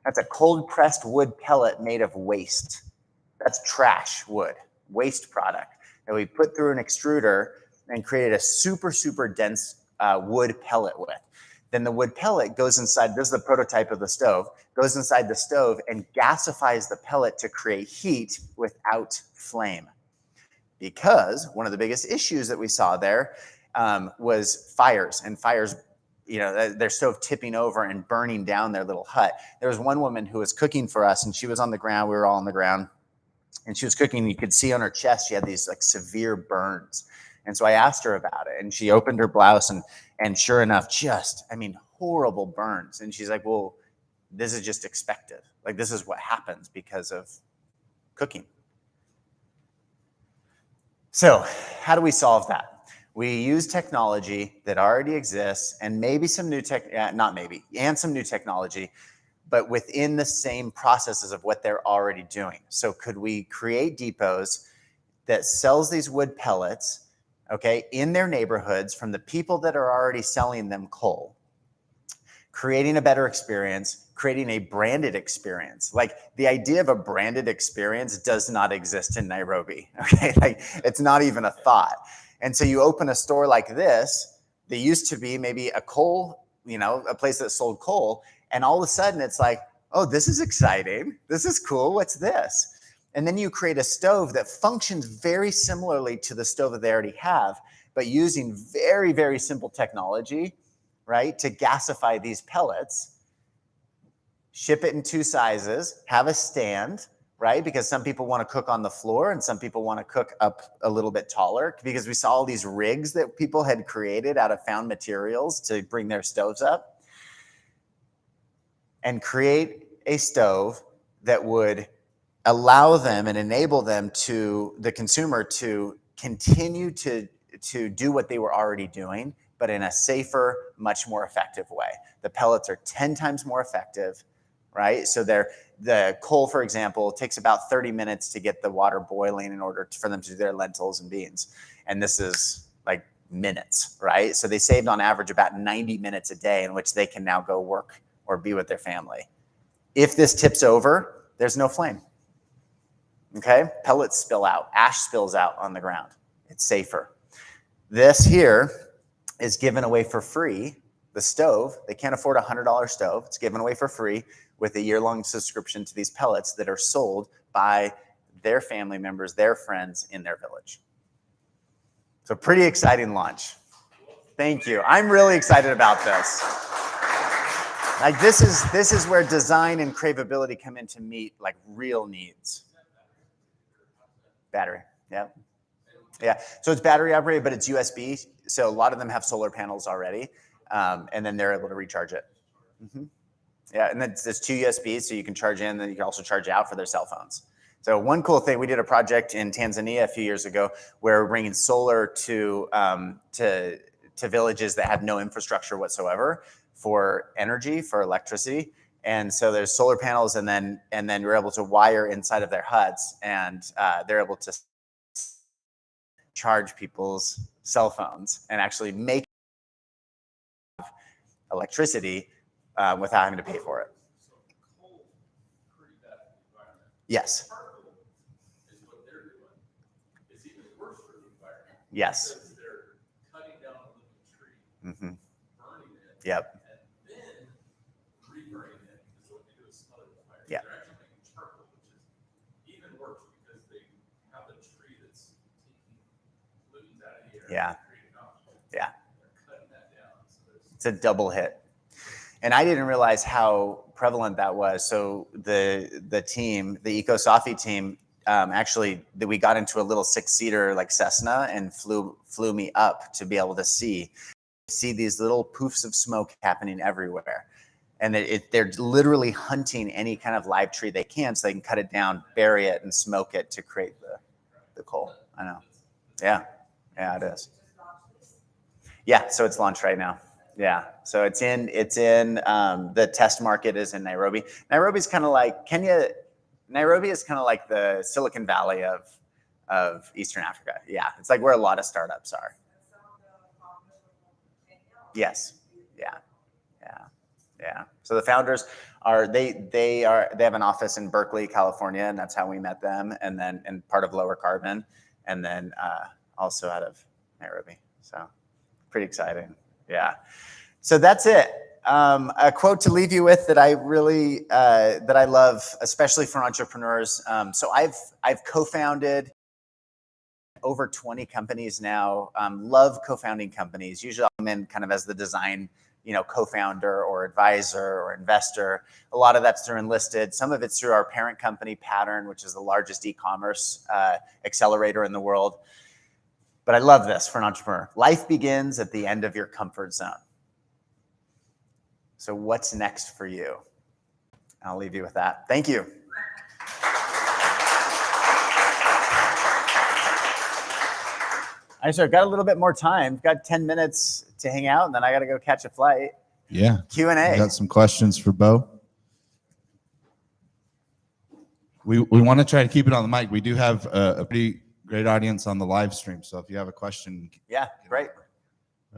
That's a cold pressed wood pellet made of waste. That's trash wood, waste product that we put through an extruder and created a super, super dense wood pellet with. Then the wood pellet goes inside, this is the prototype of the stove, goes inside the stove and gasifies the pellet to create heat without flame. Because one of the biggest issues that we saw there was fires, and fires, you know, their stove tipping over and burning down their little hut. There was one woman who was cooking for us, and she was on the ground, we were all on the ground, and she was cooking, you could see on her chest, she had these like severe burns. And so I asked her about it, and she opened her blouse, and sure enough, just, I mean, horrible burns. And she's like, well, this is just expected. Like, this is what happens because of cooking. So how do we solve that? We use technology that already exists, and maybe some new some new technology, but within the same processes of what they're already doing. So could we create depots that sells these wood pellets, okay, in their neighborhoods from the people that are already selling them coal, creating a better experience, creating a branded experience. Like, the idea of a branded experience does not exist in Nairobi, okay? Like, it's not even a thought. And so you open a store like this, that used to be maybe a coal, you know, a place that sold coal, and all of a sudden it's like, oh, this is exciting. This is cool. What's this? And then you create a stove that functions very similarly to the stove that they already have, but using very, very simple technology, right, to gasify these pellets, ship it in 2 sizes, have a stand, right, because some people want to cook on the floor and some people want to cook up a little bit taller, because we saw all these rigs that people had created out of found materials to bring their stoves up, and create a stove that would allow them and enable them to, the consumer, to continue to do what they were already doing, but in a safer, much more effective way. The pellets are 10 times more effective, right? So the coal, for example, takes about 30 minutes to get the water boiling in order for them to do their lentils and beans. And this is like minutes, right? So they saved on average about 90 minutes a day in which they can now go work or be with their family. If this tips over, there's no flame. Okay, pellets spill out, ash spills out on the ground. It's safer. This here is given away for free. The stove, they can't afford a $100 stove. It's given away for free with a year-long subscription to these pellets that are sold by their family members, their friends in their village. So pretty exciting launch. Thank you. I'm really excited about this. Like, this is where design and craveability come in to meet like real needs. Battery, yeah. Yeah, so it's battery operated, but it's USB. So a lot of them have solar panels already, and then they're able to recharge it. Mm-hmm. Yeah, and then there's 2 USBs, so you can charge in, and then you can also charge out for their cell phones. So one cool thing, we did a project in Tanzania a few years ago where we're bringing solar to villages that have no infrastructure whatsoever for energy, for electricity. And so there's solar panels, and then we're able to wire inside of their huts, and they're able to charge people's cell phones and actually make electricity without having to pay for it. Yes. Yes. Mm-hmm. Yep. Yeah. Yeah. Yeah. It's a double hit. And I didn't realize how prevalent that was. So the team, the EcoSofi team, actually, we got into a little 6-seater like Cessna and flew me up to be able to see these little poofs of smoke happening everywhere. And they're literally hunting any kind of live tree they can so they can cut it down, bury it, and smoke it to create the coal. I know. Yeah. Yeah, it is. Yeah, so it's launched right now. Yeah, so it's in the test market is in Nairobi. Nairobi's kind of like Kenya. Nairobi is kind of like the Silicon Valley of Eastern Africa. Yeah, it's like where a lot of startups are. Yes. Yeah. Yeah. Yeah. So the founders are they have an office in Berkeley, California, and that's how we met them. And part of Lower Carbon, and then also out of Nairobi. So pretty exciting. Yeah. So that's it. A quote to leave you with that I really that I love, especially for entrepreneurs. So I've co-founded over 20 companies now. Love co-founding companies. Usually I'm in kind of as the design, co-founder or advisor or investor. A lot of that's through Enlisted. Some of it's through our parent company, Pattern, which is the largest e-commerce accelerator in the world. But I love this for an entrepreneur. Life begins at the end of your comfort zone. So what's next for you? I'll leave you with that. Thank you. I got a little bit more time. Got 10 minutes to hang out, and then I got to go catch a flight. Yeah. Q&A. Got some questions for Bo. We want to try to keep it on the mic. We do have a pretty great audience on the live stream, so if you have a question. Yeah, great.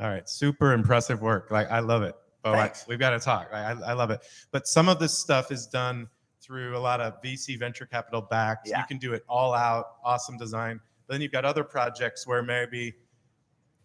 All right, super impressive work. Like, I love it. Bo, we've got to talk. I love it. But some of this stuff is done through a lot of VC venture capital backed. Yeah. You can do it all out, awesome design. But then you've got other projects where maybe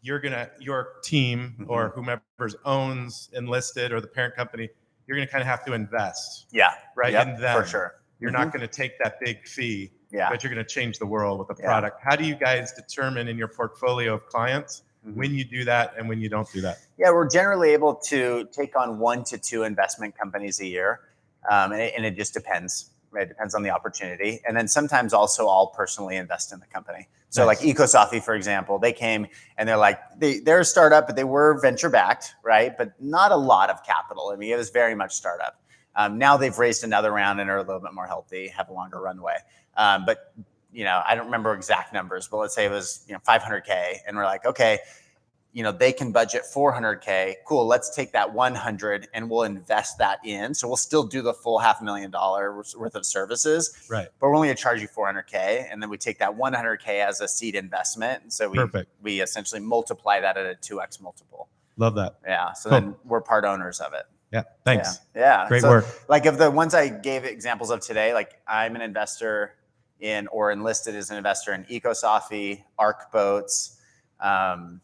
your team or whomever owns Enlisted or the parent company, you're going to kind of have to invest. Yeah. Right. Yep, in them. for sure. You're not going to take that big fee, Yeah. but you're going to change the world with the Yeah. product. How do you guys determine in your portfolio of clients when you do that and when you don't do that? Yeah, we're generally able to take on 1 to 2 investment companies a year. And it just depends. Right? It depends on the opportunity. And then sometimes also I'll personally invest in the company. So Nice. like EcoSofi, for example, they came and they're like, they're a startup, but they were venture backed, right? But not a lot of capital. I mean, it was very much startup. Now they've raised another round and are a little bit more healthy, have a longer runway. But I don't remember exact numbers, but let's say it was 500K, and we're like, okay, they can budget 400K. Cool, let's take that 100 and we'll invest that in. So we'll still do the full $500,000 worth of services, Right. but we're only gonna charge you 400K, and then we take that 100K as a seed investment. So we essentially multiply that at a 2x multiple. Love that. Yeah. So Cool. then we're part owners of it. Yeah. Thanks. Yeah. Great So, work. Like of the ones I gave examples of today, like I'm an investor in, or Enlisted as an investor in EcoSofi, Arc Boats. Trying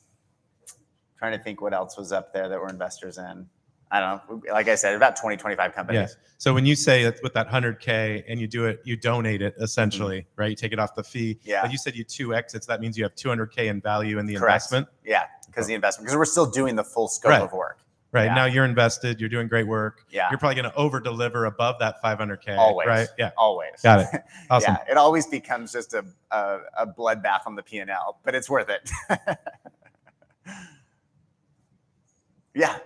to think what else was up there that we're investors in. I don't know. Like I said, about 20, 25 companies. Yeah. So when you say that with that 100K and you do it, you donate it essentially, right? You take it off the fee. Yeah. But you said you 2x it, so that means you have 200K in value in the Correct. investment. Yeah, because we're still doing the full scope Right. of work. Right. Yeah. Now you're invested, you're doing great work. Yeah. You're probably going to over deliver above that 500K. Always. Right. Yeah. Always. Got it. Awesome. Yeah, it always becomes just a bloodbath on the P&L, but it's worth it. Yeah. Have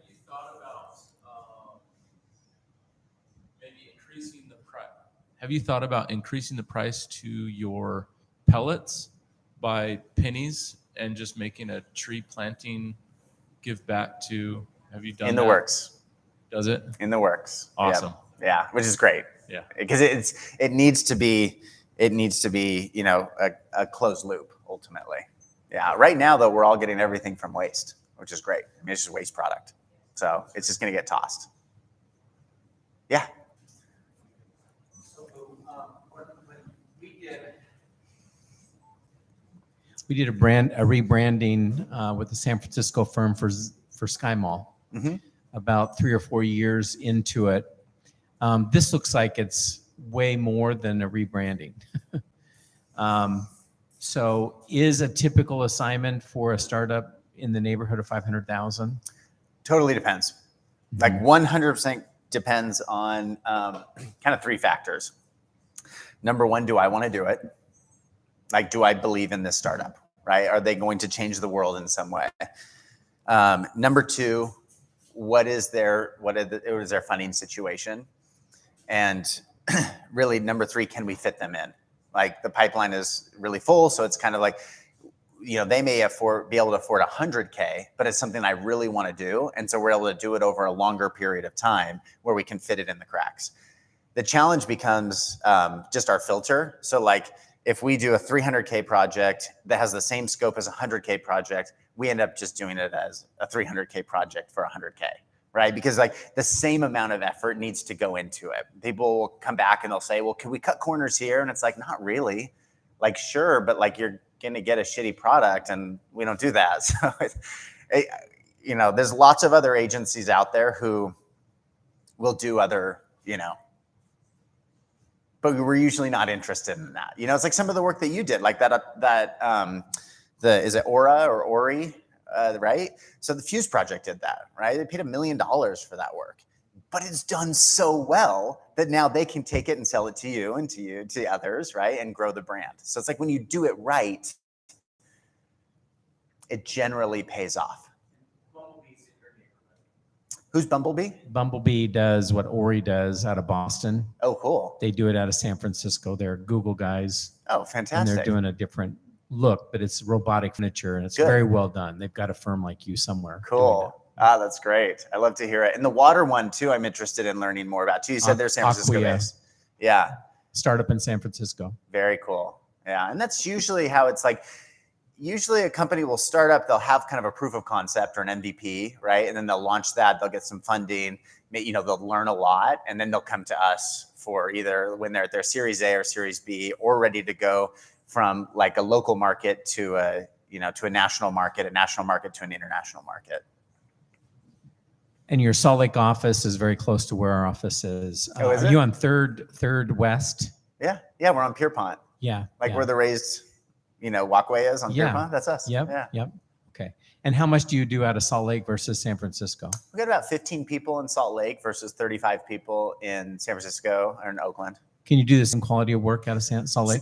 you thought about maybe increasing the price? Have you thought about increasing the price to your pellets by pennies and just making a tree planting give back to? Have you done In the that? works. Does it? In the works. Awesome. Yeah, which is great. Yeah. Because it needs to be a closed loop ultimately. Yeah. Right now though, we're all getting everything from waste, which is great. I mean, it's just waste product. So it's just going to get tossed. Yeah. We did a rebranding with the San Francisco firm for Sky Mall about 3 or 4 years into it. This looks like it's way more than a rebranding. So is a typical assignment for a startup in the neighborhood of 500,000? Totally depends. Like 100% depends on kind of 3 factors. Number 1, do I want to do it? Like, do I believe in this startup, right? Are they going to change the world in some way? Number 2, what is their funding situation? And really, number 3, can we fit them in? Like the pipeline is really full. So it's kind of like, they may be able to afford 100K, but it's something I really want to do. And so we're able to do it over a longer period of time where we can fit it in the cracks. The challenge becomes just our filter. So like if we do a 300K project that has the same scope as a 100K project, we end up just doing it as a 300K project for 100K, right? Because like the same amount of effort needs to go into it. People will come back and they'll say, well, can we cut corners here? And it's like, not really. Like, sure, but like you're going to get a shitty product and we don't do that. So, there's lots of other agencies out there who will do other, but we're usually not interested in that. It's like some of the work that you did, like is it Aura or Ori, right? So the Fuse project did that, right? They paid $1 million for that work, but it's done so well that now they can take it and sell it to you and to others, right? And grow the brand. So it's like when you do it right, it generally pays off. Who's Bumblebee? Bumblebee does what Ori does out of Boston. Oh, cool. They do it out of San Francisco. They're Google guys. Oh, fantastic. And they're doing a different look, but it's robotic furniture and it's Good. very well done. They've got a firm like you somewhere. Cool. Ah, that's great. I love to hear it. And the water one too, I'm interested in learning more about too. You said they're San Francisco based. Yeah. Startup in San Francisco. Very cool. Yeah. And that's usually how it's like. Usually a company will start up, they'll have kind of a proof of concept or an MVP, right? And then they'll launch that, they'll get some funding, they'll learn a lot, and then they'll come to us for either when they're at their Series A or Series B, or ready to go from like a local market to a national market to an international market. And your Salt Lake office is very close to where our office is. Oh, is are it? you on Third West? Yeah, we're on Pierpont. Yeah. Where the raised walkway is on Yeah. Pierpont. That's us. Yep. Yeah. Yep. Okay. And how much do you do out of Salt Lake versus San Francisco? We got about 15 people in Salt Lake versus 35 people in San Francisco or in Oakland. Can you do the same quality of work out of Salt Lake?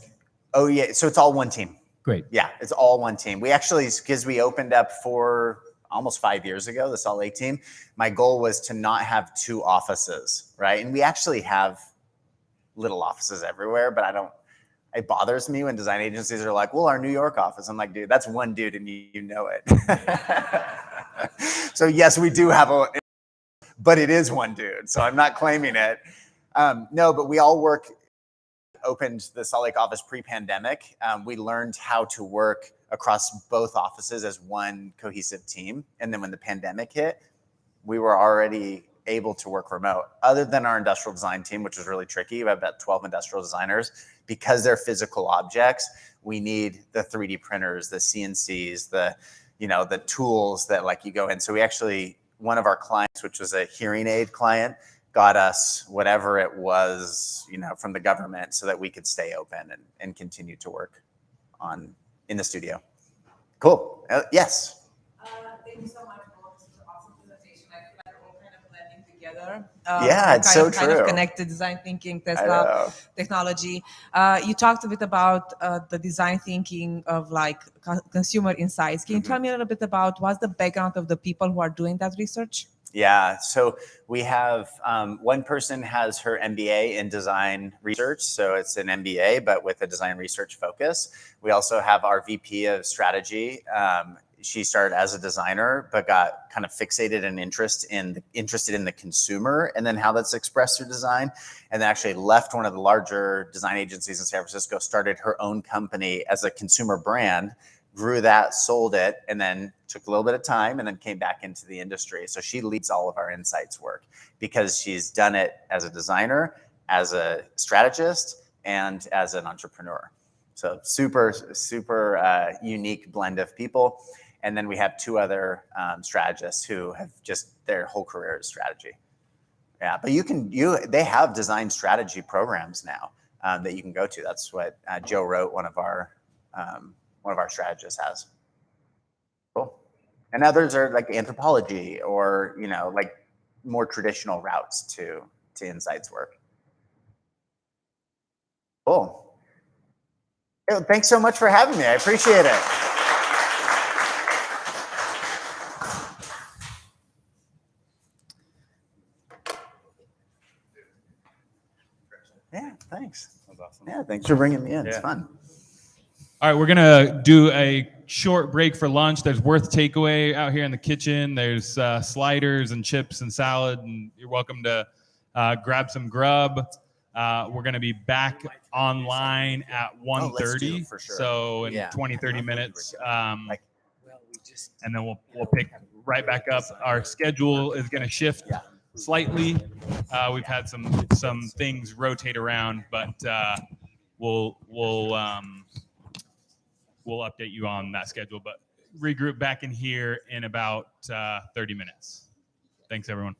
Oh yeah. So it's all one team. Great. Yeah, it's all one team. We actually, because we opened up for almost 5 years ago, the Salt Lake team, my goal was to not have two offices, right? And we actually have little offices everywhere, but it bothers me when design agencies are like, well, our New York office. I'm like, dude, that's one dude and you know it. So yes, we do have but it is one dude. So I'm not claiming it. No, but we all opened the Salt Lake office pre-pandemic. We learned how to work across both offices as one cohesive team. And then when the pandemic hit, we were already able to work remote. Other than our industrial design team, which was really tricky, we have about 12 industrial designers. Because they're physical objects, we need the 3D printers, the CNCs, the tools that like you go in. So we actually, one of our clients, which was a hearing aid client, got us whatever it was, from the government so that we could stay open and continue to work in the studio. Cool. Yes. Thank you so much for this awesome presentation. I feel like we're all kind of blending together. Yeah, it's so kind true. of connected design thinking, Tesla technology. You talked a bit about the design thinking of like consumer insights. Can you tell me a little bit about what's the background of the people who are doing that research? Yeah, so we have one person has her MBA in design research, so it's an MBA, but with a design research focus. We also have our VP of strategy. She started as a designer, but got kind of fixated and interested in the consumer and then how that's expressed through design. And then actually left one of the larger design agencies in San Francisco, started her own company as a consumer brand, grew that, sold it, and then took a little bit of time and then came back into the industry. So she leads all of our insights work because she's done it as a designer, as a strategist, and as an entrepreneur. So super unique blend of people. And then we have two other strategists who have just their whole career is strategy. Yeah, but they have design strategy programs now that you can go to. That's what Joe Wrote, one of our strategists, has. Cool. And others are like anthropology or like more traditional routes to insights work. Cool. Thanks so much for having me. I appreciate it. Yeah, thanks. That was awesome. Yeah, thanks for bringing me in. It's Yeah. fun. All right, we're gonna do a short break for lunch. There's Worth Takeaway out here in the kitchen. There's sliders and chips and salad, and you're welcome to grab some grub. We're going to be back online at 1:30. For sure. So in Yeah. 20, 30 minutes. Well, we just And then we'll pick right back up. Our schedule is going to shift slightly. We've had some things rotate around, but we'll update you on that schedule. But regroup back in here in about 30 minutes. Thanks, everyone.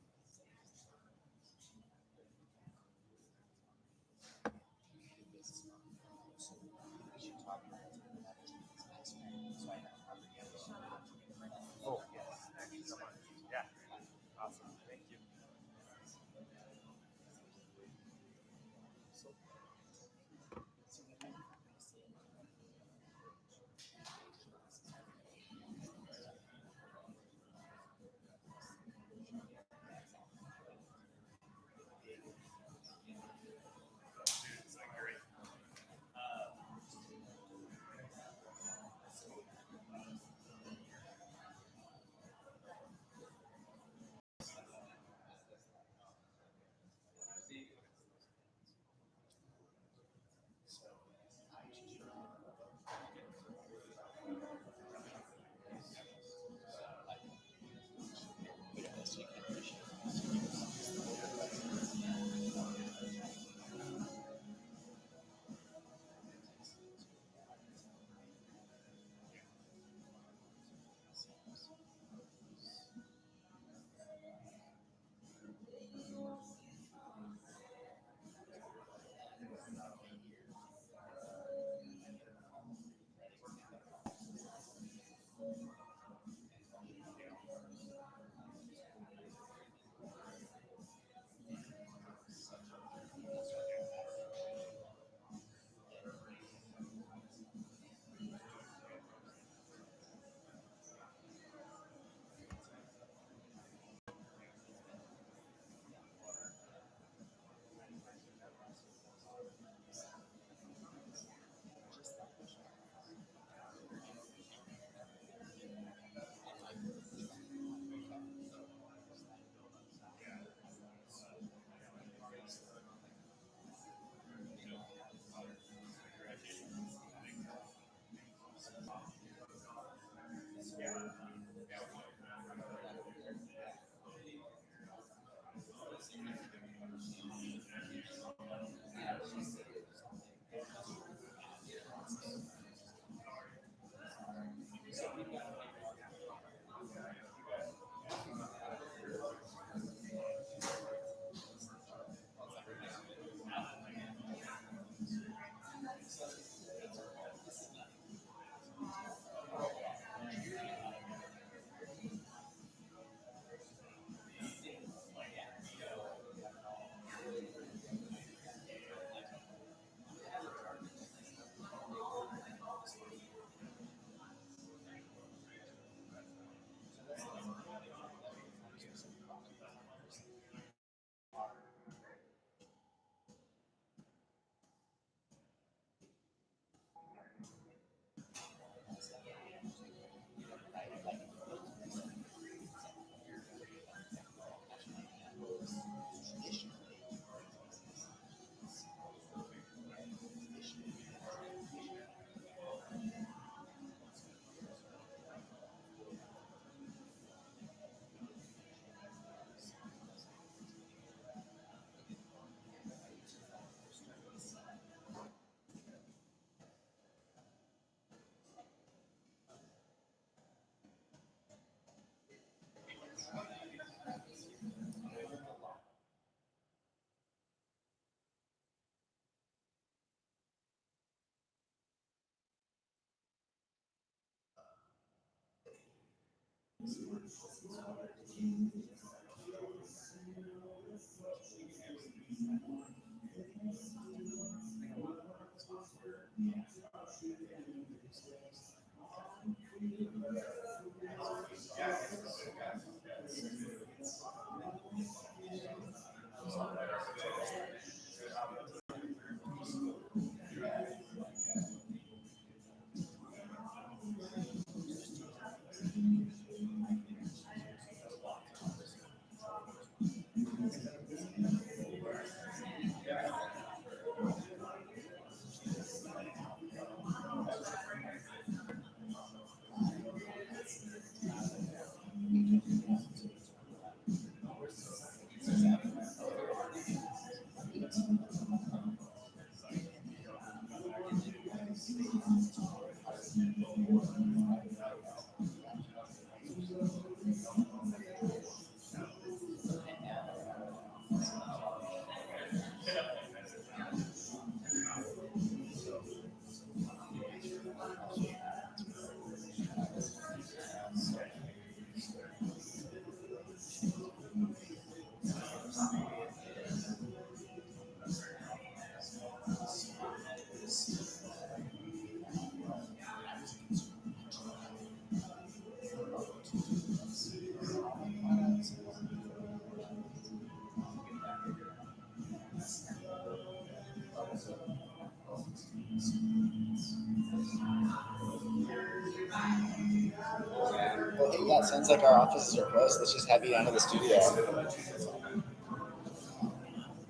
sounds like our offices are closed. Let's just have you down to the studio.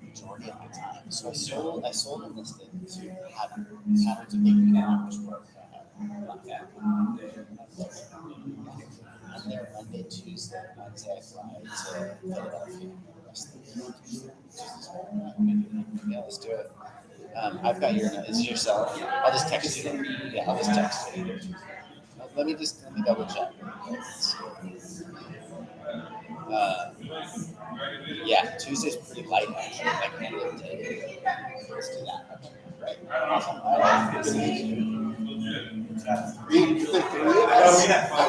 Majority of my time. So I sold and listed to patterns of behavior, which were not bad. I'm there Monday, Tuesday. Wednesday I fly to Philadelphia. The rest of the week, yeah, let's do it. I've got your. Is it your cell? I'll just text you. Yeah, I'll just text you. Let me double check. Yeah, Tuesday's pretty light actually. Like end of the day. Let's do that. Right. Awesome. I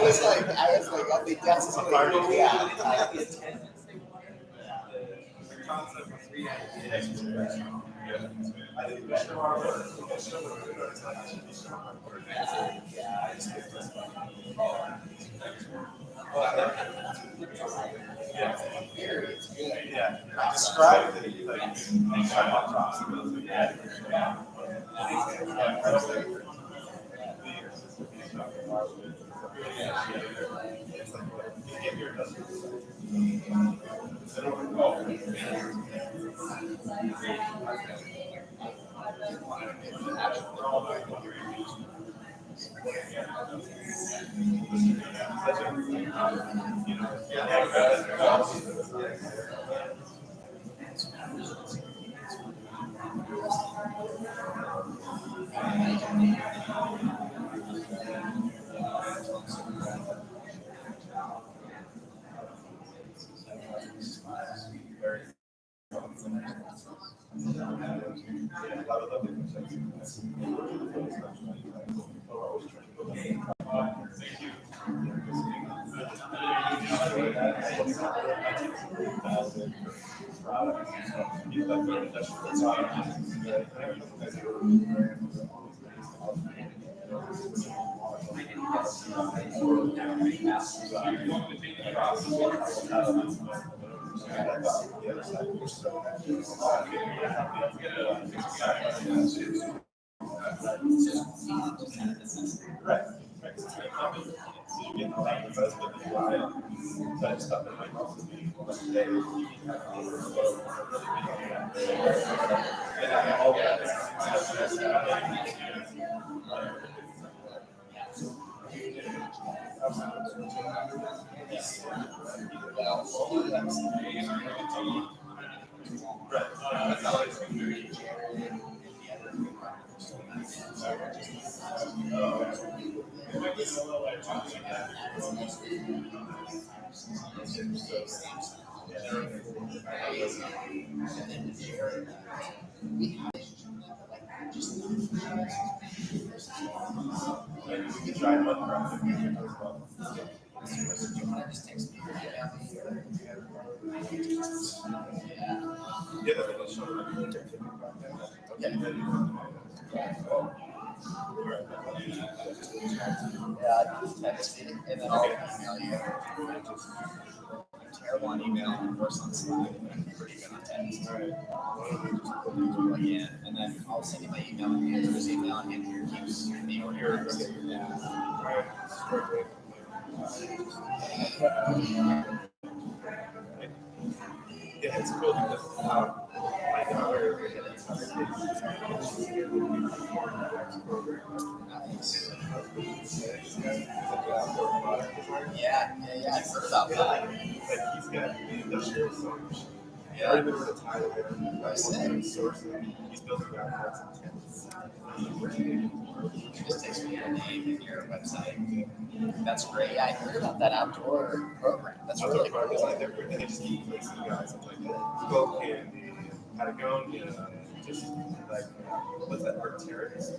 was like, I'll be definitely. Yeah. Describe And then I'll email you. Terrible on email and worse on slide. I'm pretty good on text. Yeah, and then I'll send you my email and Andrew's email and Andrew keeps me on here. Yeah, it's cool because my daughter Yeah, I heard about that. He's got the industrial solution. Yeah. Already been with a Tyler. He's building groundworks and Just text me your name and your website. That's great. Yeah, I heard about that outdoor program. That's really cool. Like they just keep placing guys in like Spokane, Patagonia, just like what's that for terrorists? They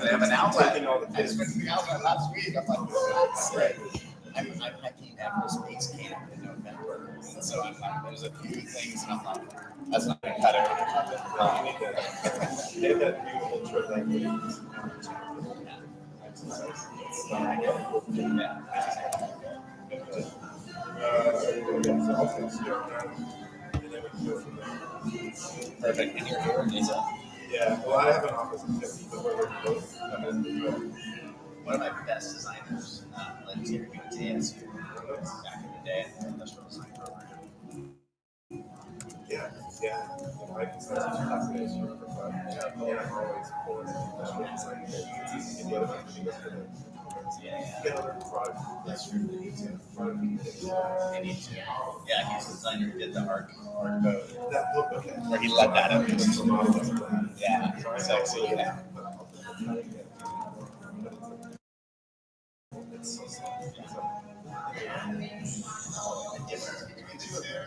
have an outlet. I just went to the outlet last week. I'm like, that's great. I'm hiking after space camp in November, and so there's a few things, and I'm like, that's not going to cut it. They have that beautiful trip that we Perfect. And you're here in Mesa? Yeah, well, I have an office in Tempe, but we're close. one of my best designers, Lindsay UTSU, back in the day in the industrial design program. Yeah, yeah. Right. It's not such a fascinating story, but I'm always for industrial design. It's easy to get other things to get other products. That's true. They need to. They need to. Yeah, he's the designer who did the arc code. That look, okay. Where he led that up. It's a model of that. Yeah, sexy. Yeah.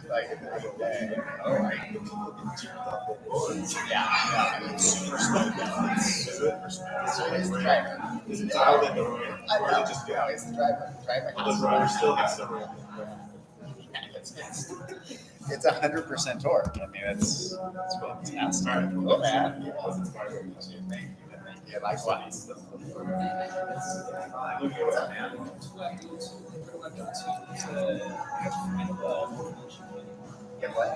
Like in the day. Oh, right. Yeah. Super smooth. Super smooth. It's the driver. Is it dialed in? I know. Just go. It's the driver. Driver. The driver still has to run. It's 100% torque. I mean, it's fantastic. Oh man. Yeah. Thank you. Likewise. Get what?